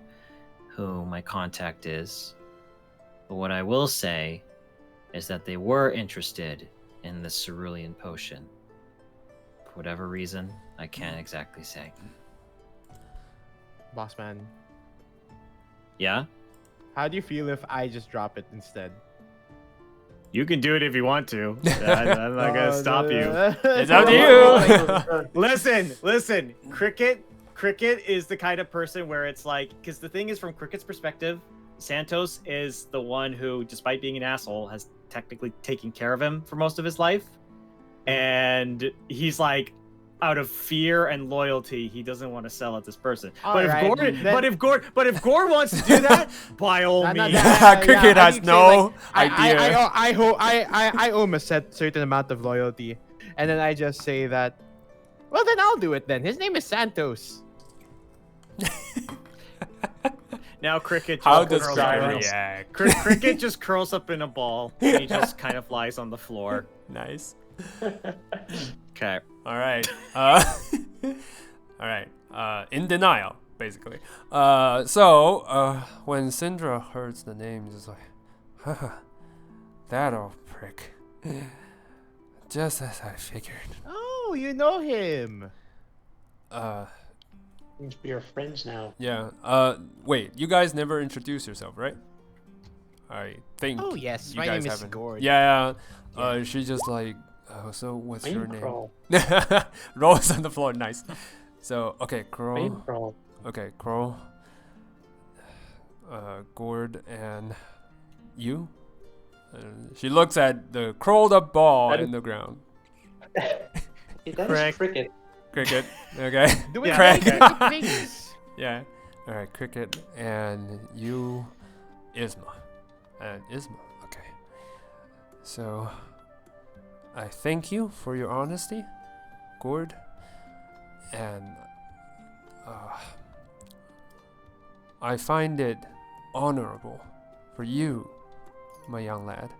who my contact is. But what I will say is that they were interested in the cerulean potion. For whatever reason, I can't exactly say. Boss man, Yeah? how do you feel if I just drop it instead? You can do it if you want to. I'm not gonna stop you. It's up to you. Listen. Cricket is the kind of person where it's like, because the thing is, from Cricket's perspective, Santos is the one who, despite being an asshole, has technically taken care of him for most of his life, and he's like, out of fear and loyalty, he doesn't want to sell it this person. But if Gord wants to do that, by all means. Cricket I has need to say, no like, idea. I owe him a certain amount of loyalty, and then I just say that. Well, then I'll do it. Then his name is Santos. Now Cricket How just does curls up Guy in a- react? Cricket just curls up in a ball, and he just kind of lies on the floor. Nice. Okay. All right. All right. In denial, basically. So when Syndra hears the name, he's like, haha, that old prick. Just as I figured. Oh, you know him. Seems we are friends now. Yeah. Wait, you guys never introduced yourself, right? I think. Oh yes, you my guys name is haven't. Gord. Yeah. She just like, so what's your name? Crawl. Rolls on the floor, nice. So okay, Crow. Crawl. Okay, Crow. Gord and you. She looks at the curled up ball in the ground. That is Correct. Cricket. Cricket. Okay. Do it, Craig. please. Yeah. All right, Cricket and you, Isma. And Isma. Okay. So, I thank you for your honesty, Gord. And I find it honorable for you, my young lad,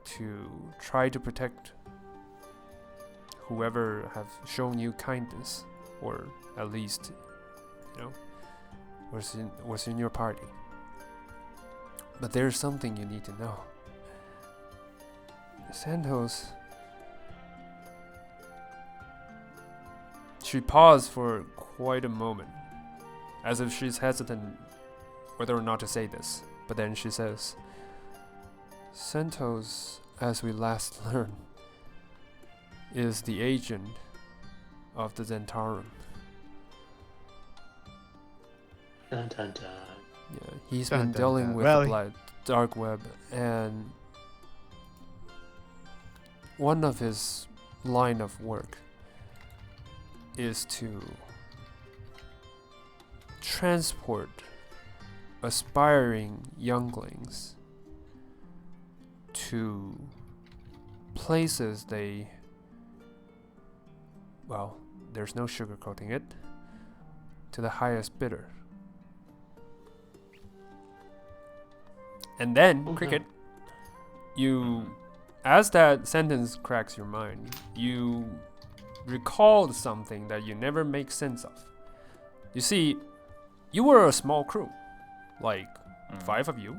to try to protect whoever have shown you kindness, or at least, you know, was in your party. But there's something you need to know. Santos. She paused for quite a moment, as if she's hesitant whether or not to say this. But then she says, Santos, as we last learned, is the agent of the Zentarum. Dun, dun, dun. Yeah, he's Dun, been dun, dealing dun. with Well, the dark web, and one of his line of work is to transport aspiring younglings to places there's no sugarcoating it, to the highest bidder. And then, Cricket, as that sentence cracks your mind, you recalled something that you never make sense of. You see, you were a small crew, like 5 of you,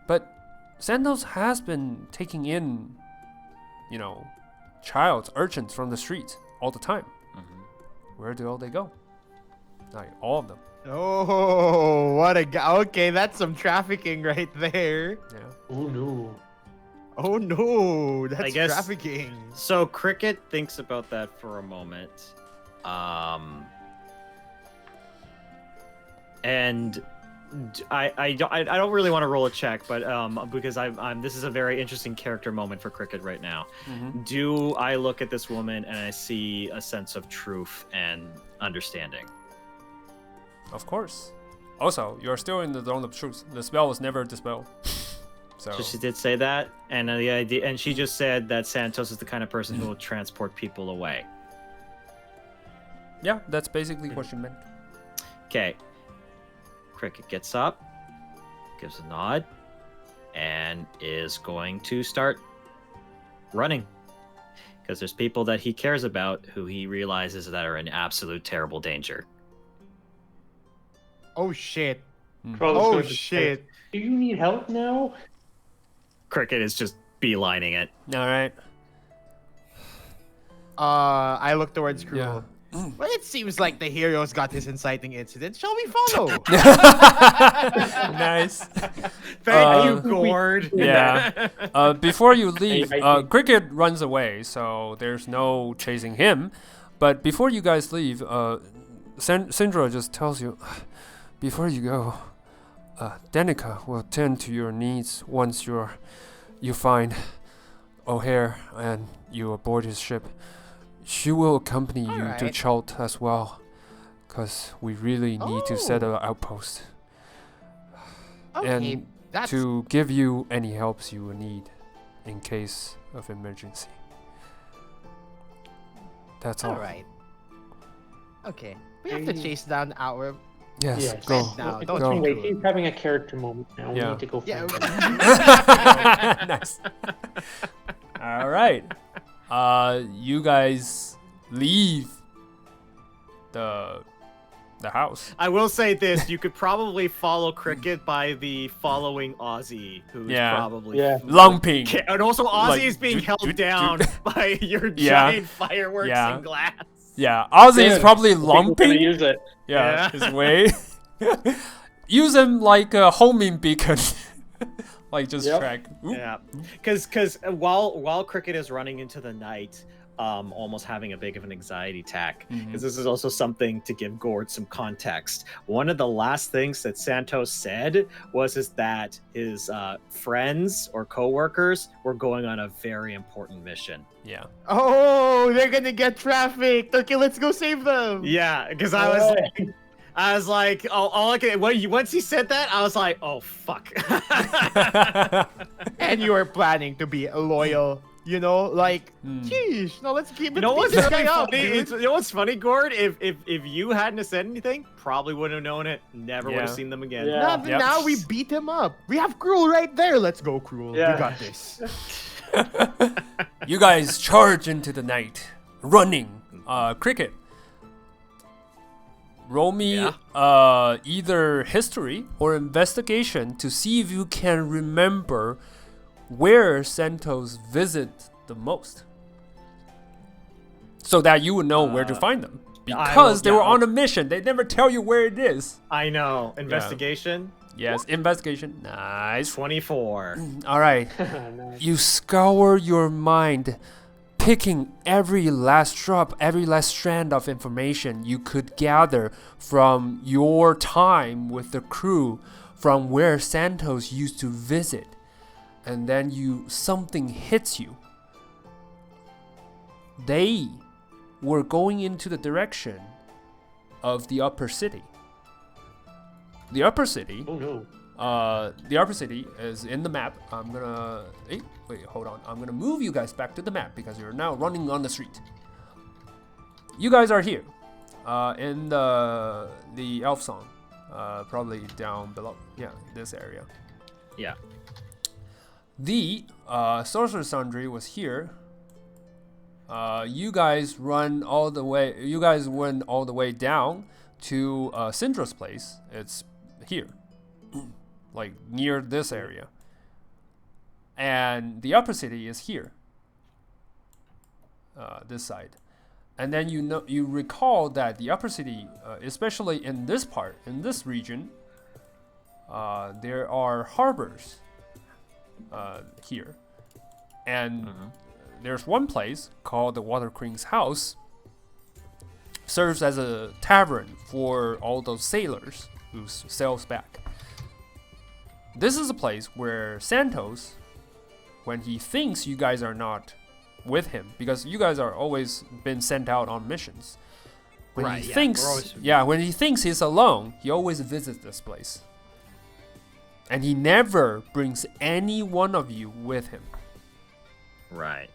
but Santos has been taking in, urchins from the streets all the time. Where do all they go? Like, all of them. Oh, what a guy. Okay, that's some trafficking right there. Yeah. Oh no. Oh no, that's I guess- trafficking. So Cricket thinks about that for a moment. And I don't really want to roll a check, but because this is a very interesting character moment for Cricket right now. Do I look at this woman and I see a sense of truth and understanding? Of course. Also, you're still in the zone of truth. The spell was never dispelled. So So she did say that, and the idea, and she just said that Santos is the kind of person who will transport people away. yeah, that's basically what she meant. Okay. Cricket gets up, gives a nod, and is going to start running. Because there's people that he cares about who he realizes that are in absolute terrible danger. Oh shit. Troll's Oh going to say, shit. Do you need help now? Cricket is just beelining it. All right. I look towards Cruel. Yeah. Well, it seems like the heroes got this inciting incident. Shall we follow? Nice. Thank you, Gord. Yeah. Before you leave, I- Cricket runs away, so there's no chasing him. But before you guys leave, Syndra just tells you, before you go, Danica will tend to your needs once you find O'Hare and you aboard his ship. She will accompany you to Alright. Chult as well, because we really need to set Oh. an outpost. Okay, And that's to give you any helps you will need in case of emergency. That's all. alright. Okay, we have to chase down our. Yes, Yes. go. Now, Wait, don't go. Wait, he's having a character moment now. We Yeah. need to go Yeah. find him. Nice. All right. You guys leave the house. I will say this: you could probably follow Cricket by the following Aussie, who's Yeah. probably Yeah. Lumping. And also, Aussie Like, is being doot, held doot, down doot. by your Yeah. giant fireworks Yeah. and glass. Yeah, Ozzy is Dude, probably People gonna lumping. use it. Yeah, Yeah. his way. Use him like a homing beacon. Like just Yep. track. Oop. Yeah, because while Cricket is running into the night, almost having a bit of an anxiety attack, because this is also something to give Gord some context. One of the last things that Santos said is that his friends or coworkers were going on a very important mission. Yeah. Oh, they're gonna get trafficked. Okay, let's go save them. Yeah, because Alright. I was like, all I could, once he said that, I was like, oh fuck. And you were planning to be loyal. You know, like, geez, no, let's keep it. You know what's this really guy up, funny? dude. You know what's funny, Gord? If you hadn't have said anything, probably wouldn't have known it. Never would have Yeah. seen them again. Yeah. Now, Yep. now we beat him up. We have Cruel right there. Let's go, Cruel. Yeah. We got this. You guys charge into the night, running. Cricket. Roll me Yeah. either history or investigation to see if you can remember where Santos visit the most, so that you would know where to find them. Because they were on a mission, they never tell you where it is. I know. Investigation. Yes, investigation. Nice. 24. All right. Nice. You scour your mind, picking every last drop, every last strand of information you could gather from your time with the crew, from where Santos used to visit. And then something hits you. They were going into the direction of the upper city. The upper city. Oh no. The upper city is in the map. I'm gonna. Wait, hold on. I'm gonna move you guys back to the map because you're now running on the street. You guys are here, in the elf song, probably down below. Yeah, this area. Yeah. The Sorcerous Sundry was here. You guys run all the way. You guys went all the way down to Syndra's place. It's here, like near this area. And the upper city is here. This side. And then you recall that the upper city, especially in this part, in this region, there are harbors here, and there's one place called the Water Queen's House. Serves as a tavern for all those sailors who sails back. This is a place where Santos, when he thinks you guys are not with him, because you guys are always been sent out on missions. When Right, he yeah, thinks, we're always- when he thinks he's alone, he always visits this place, and he never brings any one of you with him. Right.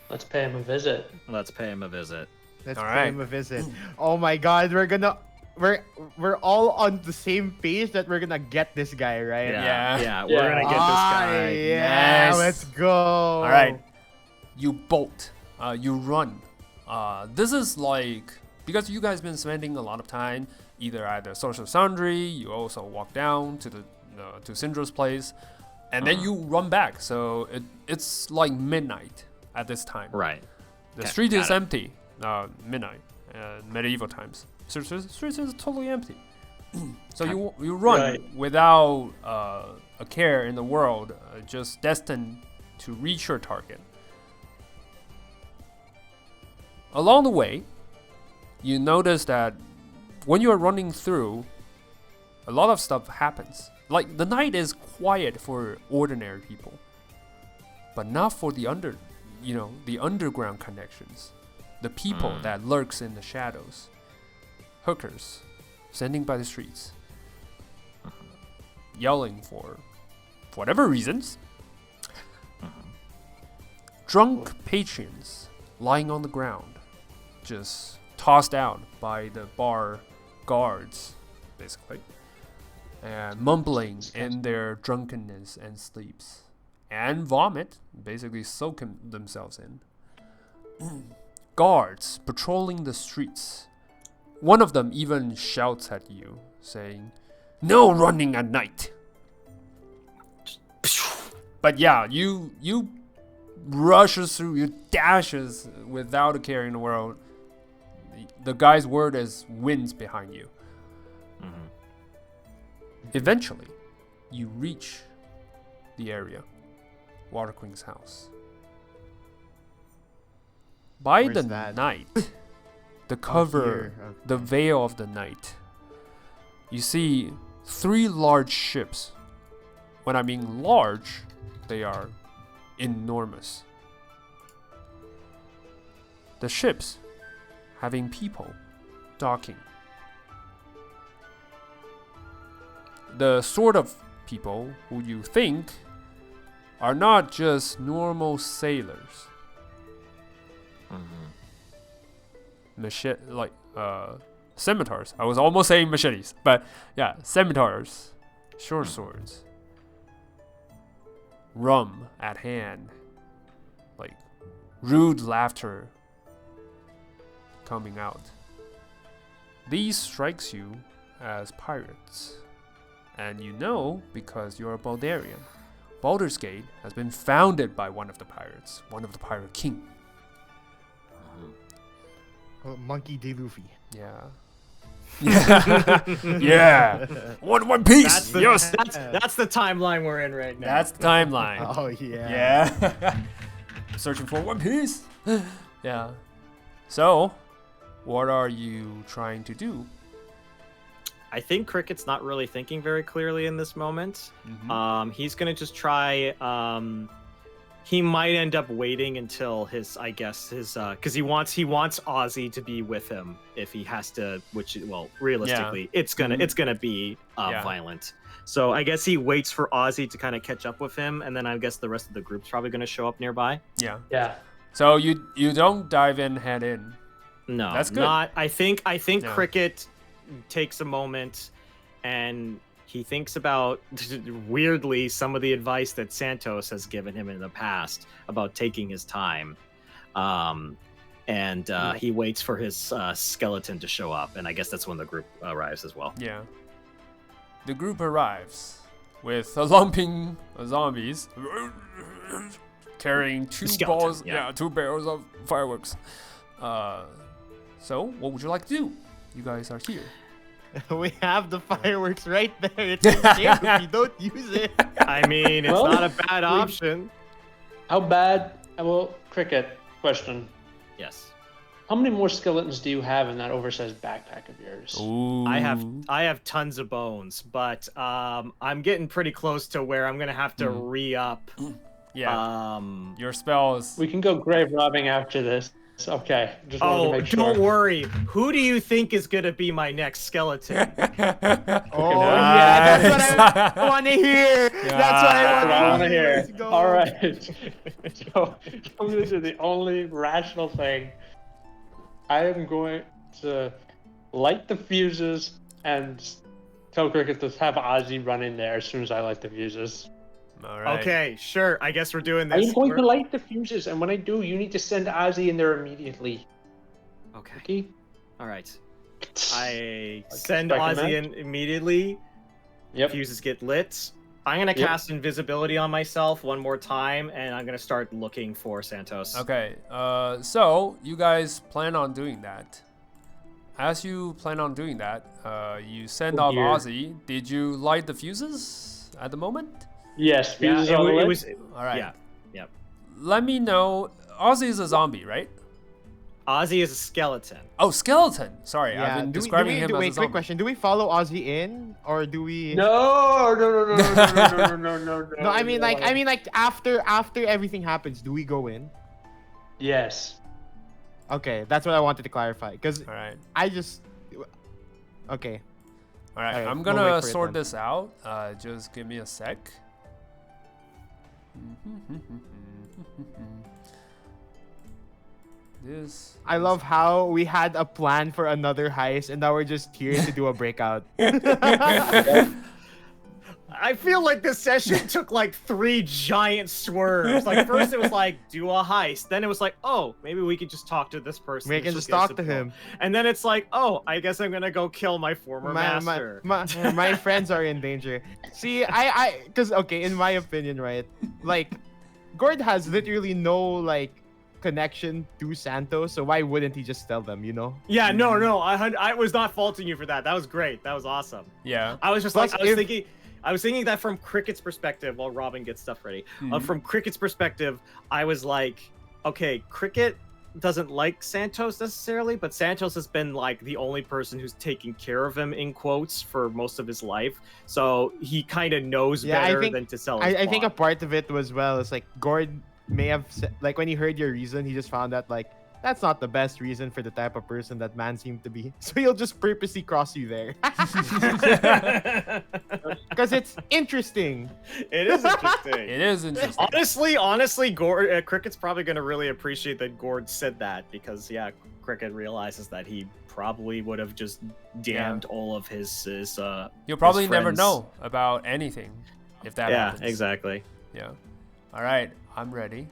Let's pay him a visit. Let's pay him a visit. Let's All pay right. him a visit. Oh my God, we're all on the same page that we're gonna get this guy, right? Yeah. Yeah, we're gonna get this guy. Yeah, Yes. let's go. All right, you bolt, you run. This is like, because you guys been spending a lot of time either at the Sorcerous Sundry, you also walk down to the to Syndra's place, and then you run back. So it's like midnight at this time. Right. The Okay, street got is it. empty. Midnight, medieval times. So the street is totally empty. So you run Right. without a care in the world, just destined to reach your target. Along the way, you notice that when you are running through, a lot of stuff happens. Like, the night is quiet for ordinary people, but not for the underground connections, the people that lurks in the shadows, hookers, standing by the streets, yelling for whatever reasons, drunk patrons lying on the ground, just tossed out by the bar guards, basically, and mumbling in their drunkenness and sleeps, and vomit, basically soaking themselves in. Guards patrolling the streets. One of them even shouts at you, saying, "No running at night." But yeah, you rushes through, you dashes without a care in the world. The guy's word is winds behind you. Eventually, you reach the area, Water Queen's house. By Where's the that? night, the cover, here. Okay. the veil of the night, you see 3 large ships. When I mean large, they are enormous. The ships having people docking. The sort of people who you think are not just normal sailors. Scimitars. I was almost saying machetes, but yeah, scimitars, short swords, rum at hand, like rude laughter coming out. These strikes you as pirates, and you know because you're a Baldarian. Baldur's Gate has been founded by one of the pirates, one of the pirate king. Oh, Monkey D. Luffy. Yeah. Yeah. One piece. Yes. That's the timeline we're in right now. That's the timeline. Oh yeah. Yeah. Searching for One Piece. Yeah. So, what are you trying to do? I think Cricket's not really thinking very clearly in this moment. Mhm. He's gonna just try. he might end up waiting until his, I guess his, because he wants Ozzy to be with him if he has to. Which, well, realistically, it's gonna be Yeah. violent. So I guess he waits for Ozzy to kind of catch up with him, and then I guess the rest of the group's probably gonna show up nearby. Yeah. Yeah. So you don't dive in head in. No, That's good. not. I think Yeah. Cricket takes a moment, and he thinks about weirdly some of the advice that Santos has given him in the past about taking his time, and he waits for his skeleton to show up, and I guess that's when the group arrives as well. Yeah. The group arrives with a lumping zombies carrying two skeleton, balls, yeah. 2 barrels of fireworks. So what would you like to do? You guys are here. We have the fireworks right there. It's okay if you don't use it. I mean, it's Well, not a bad option. How bad? Well, Cricket, question. Yes, How many more skeletons do you have in that oversized backpack of yours? Ooh. I have tons of bones, but I'm getting pretty close to where I'm gonna have to re-up. Yeah. Your spells. We can go grave robbing after this. Okay, just wanted to Oh, make sure. don't worry. Who do you think is gonna be my next skeleton? Oh yeah, that's what I want to hear. That's what That's what I want to hear. Let's go. All right. So I'm going to do the only rational thing. I am going to light the fuses and tell Cricket to have Ozzy run in there as soon as I light the fuses. All right. Okay, sure. I guess we're doing I this. am going to We're- light the fuses, and when I do, you need to send Ozzy in there immediately. Okay. Okay? All right. I send Second Ozzy match? in immediately. Yep. Fuses get lit. I'm gonna Yep. cast invisibility on myself one more time, and I'm gonna start looking for Santos. Okay. So you guys plan on doing that. As you plan on doing that, you send off Here. Ozzy. Did you light the fuses at the moment? Yes, Yeah, fuses all the way. it was. All right. Yeah. Yep. Let me know. Ozzy is a zombie, right? Ozzy is a skeleton. Oh, skeleton. Sorry, I've Yeah, been do we, describing him as wait, a quick zombie. question. Do we follow Ozzy in, or do we? No, no. No, I mean like after everything happens, do we go in? Yes. Okay, that's what I wanted to clarify. Because All right. I just. Okay. All right. Alright, I'm we'll gonna wait for it sort then. this out. Just give me a sec. This. I love how we had a plan for another heist, and now we're just here to do a breakout. I feel like this session took like 3 giant swerves. Like first it was like do a heist, then it was like, oh, maybe we could just talk to this person. We can She'll just give us talk a to blow. him. And then it's like, oh, I guess I'm gonna go kill my former master. My friends are in danger. See, because okay, in my opinion, right, like, Gord has literally no like connection to Santos, so why wouldn't he just tell them, you know? Yeah, no, I was not faulting you for that. That was great. That was awesome. Yeah. I was just Plus, like, I was thinking that from Cricket's perspective while Robin gets stuff ready. From Cricket's perspective, I was like, okay, Cricket doesn't like Santos necessarily, but Santos has been like the only person who's taking care of him in quotes for most of his life. So he kind of knows Yeah, better than to sell his I think a plot. part of it was, well, it's like Gord may have like when he heard your reason, he just found out like that's not the best reason for the type of person that man seemed to be. So he'll just purposely cross you there. Because it's interesting. It is interesting. It is interesting. Honestly, Gord, Cricket's probably going to really appreciate that Gord said that because, yeah, Cricket realizes that he probably would have just damned all of his You'll probably his never friends. know about anything if that Yeah, happens. exactly. Yeah. All right. I'm ready.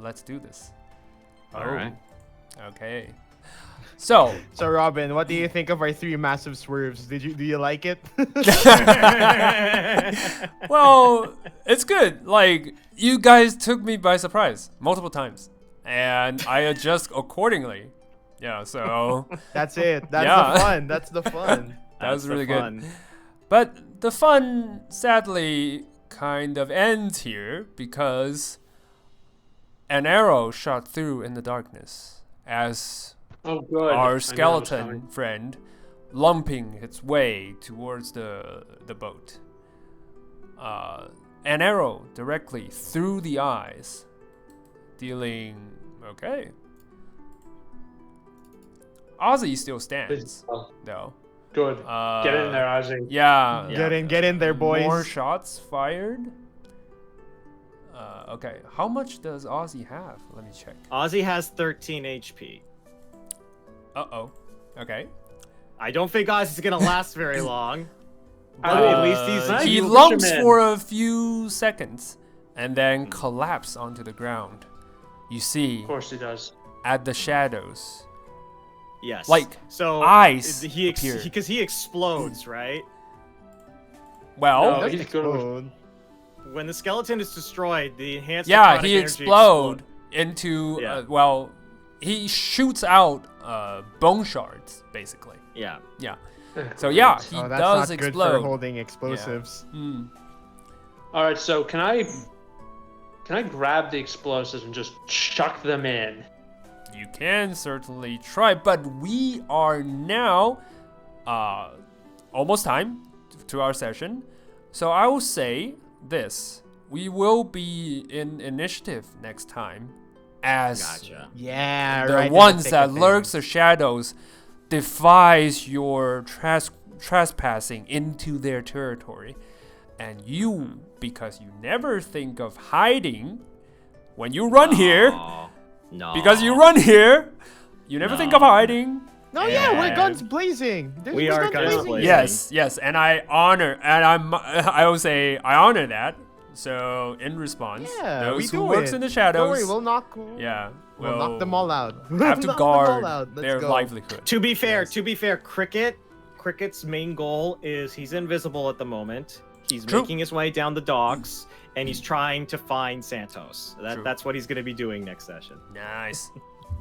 Let's do this. All right. Okay. So, So Robin, what do you think of our 3 massive swerves? Do you like it? well, it's good. Like, you guys took me by surprise multiple times, and I adjust accordingly. Yeah, so That's it. That's Yeah. the fun. That's the fun. that was That's the really fun. good. But the fun, sadly, kind of ends here because an arrow shot through in the darkness as Oh, good. I our knew it was skeleton coming. friend lumping its way towards the boat. an arrow directly through the eyes, dealing. Okay. Ozzy still stands, though. Good. Get in there, Ozzy. Yeah. Get in there, boys. More shots fired. Okay. How much does Ozzy have? Let me check. Ozzy has 13 HP. Uh-oh. Okay. I don't think Ozzy's gonna last very long. At least he you lumps push him in. for a few seconds and then collapse onto the ground. You see, Of course he does. at the shadows, Yes. like, so eyes because appear. he explodes, right? well, No, he's gonna. When the skeleton is destroyed, the enhanced yeah, necrotic he energy explode into, Yeah. well, he shoots out bone shards, basically. Yeah. Yeah. So yeah, he Oh, that's does not good explode. for holding explosives. Hmm. All right, so can I grab the explosives and just chuck them in? You can certainly try, but we are now almost time to our session. So I will say this. We will be in initiative next time as Gotcha. Yeah, the right in ones thick that of lurks the things. shadows defies your trespassing into their territory. And you, because you never think of hiding when you run here, No. because you run here, you never think of No. hiding. No, yeah, we're And- guns blazing. We are guns blazing. Yes, and I will say I honor that. So in response, Yeah, those we who do works it. in the Don't shadows, worry, we'll knock. yeah, We'll knock them all out. have to Knock them all guard out. Let's their go. livelihood. To be fair, Yes. Cricket's main goal is he's invisible at the moment. He's True. making his way down the docks, and he's trying to find Santos. True. That's what he's going to be doing next session. Nice.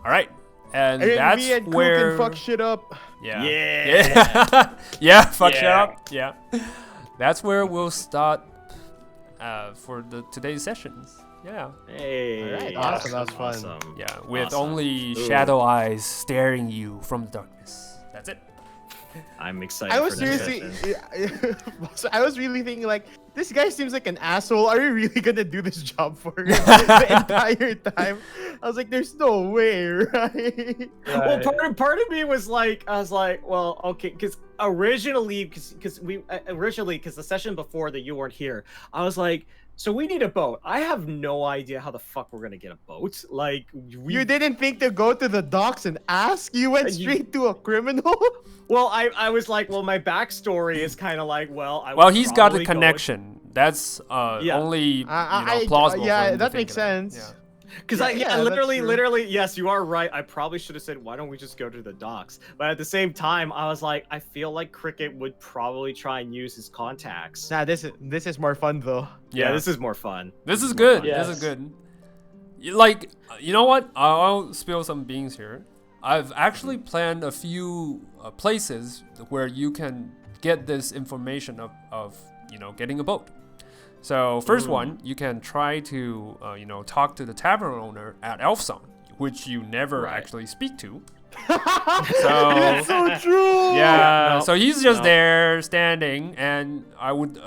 All right, and And that's me and Cook where can fuck shit up. yeah, Yeah. yeah, fuck shit Yeah. up. Yeah, that's where we'll start for today's sessions. Yeah, Hey. Alright, awesome, that was fun. Awesome. yeah, with Awesome. only Ooh. shadow eyes staring you from the darkness. That's it. I'm excited I was for this seriously, session. so I was really thinking like, this guy seems like an asshole. Are we really gonna do this job for him the entire time? I was like, there's no way, right? Well, part of me was like, I was like, well, okay, because originally, because the session before that you weren't here, I was like, so we need a boat. I have no idea how the fuck we're gonna get a boat. Like, You didn't think to go to the docks and ask? You went straight to a criminal? Well, I was like, well, my backstory is kind of like, well, I Well, would he's got probably the go- connection. That's only plausible. Yeah, for him to that think makes of it. sense. Yeah. Because Yeah, that's true. literally, yes, you are right. I probably should have said, why don't we just go to the docks? But at the same time, I was like, I feel like Cricket would probably try and use his contacts. Nah, this is more fun though. Yeah, this is more fun. This is good. Yes. This is good. Like, you know what? I'll spill some beans here. I've actually planned a few places where you can get this information of getting a boat. So first one, you can try to talk to the tavern owner at Elfsong, which you never actually speak to. That's so true. Yeah, No, so he's just no. there standing, and I would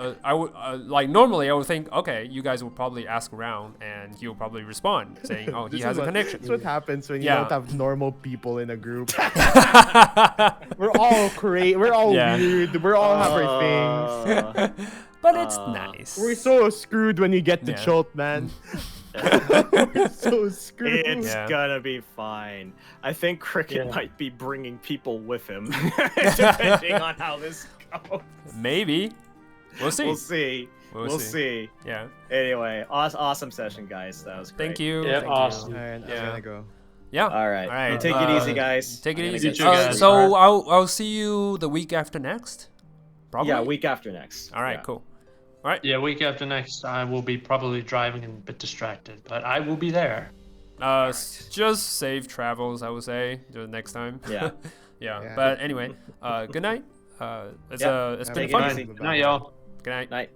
like normally I would think, okay, you guys would probably ask around, and he'll probably respond saying, oh, he This has is a connection. That's what happens when you Yeah. don't have normal people in a group. We're all crazy. We're all Yeah. weird. We're all have our things. But it's nice. We're so screwed when you get to Yeah. Chult, man. We're so screwed. It's Yeah. gonna be fine. I think Cricket Yeah. might be bringing people with him, depending on how this goes. Maybe. We'll see. We'll see. We'll We'll see. see. Yeah. Anyway, awesome session, guys. That was great. Thank you. Yeah, Thank awesome. You. Alright, I'm Yeah. gonna go. Yeah. All right. All right. Take it easy, guys. Take it I'm gonna easy. get You too, guys. So I'll see you the week after next. Probably. Yeah, week after next. All right. Yeah. Cool. All right. Yeah, week after next, I will be probably driving and a bit distracted, but I will be there. Just safe travels, I would say, the next time. Yeah. yeah. Yeah. But anyway, good night. It's Yeah. been Take fun. it Good night, y'all. Good night. Night.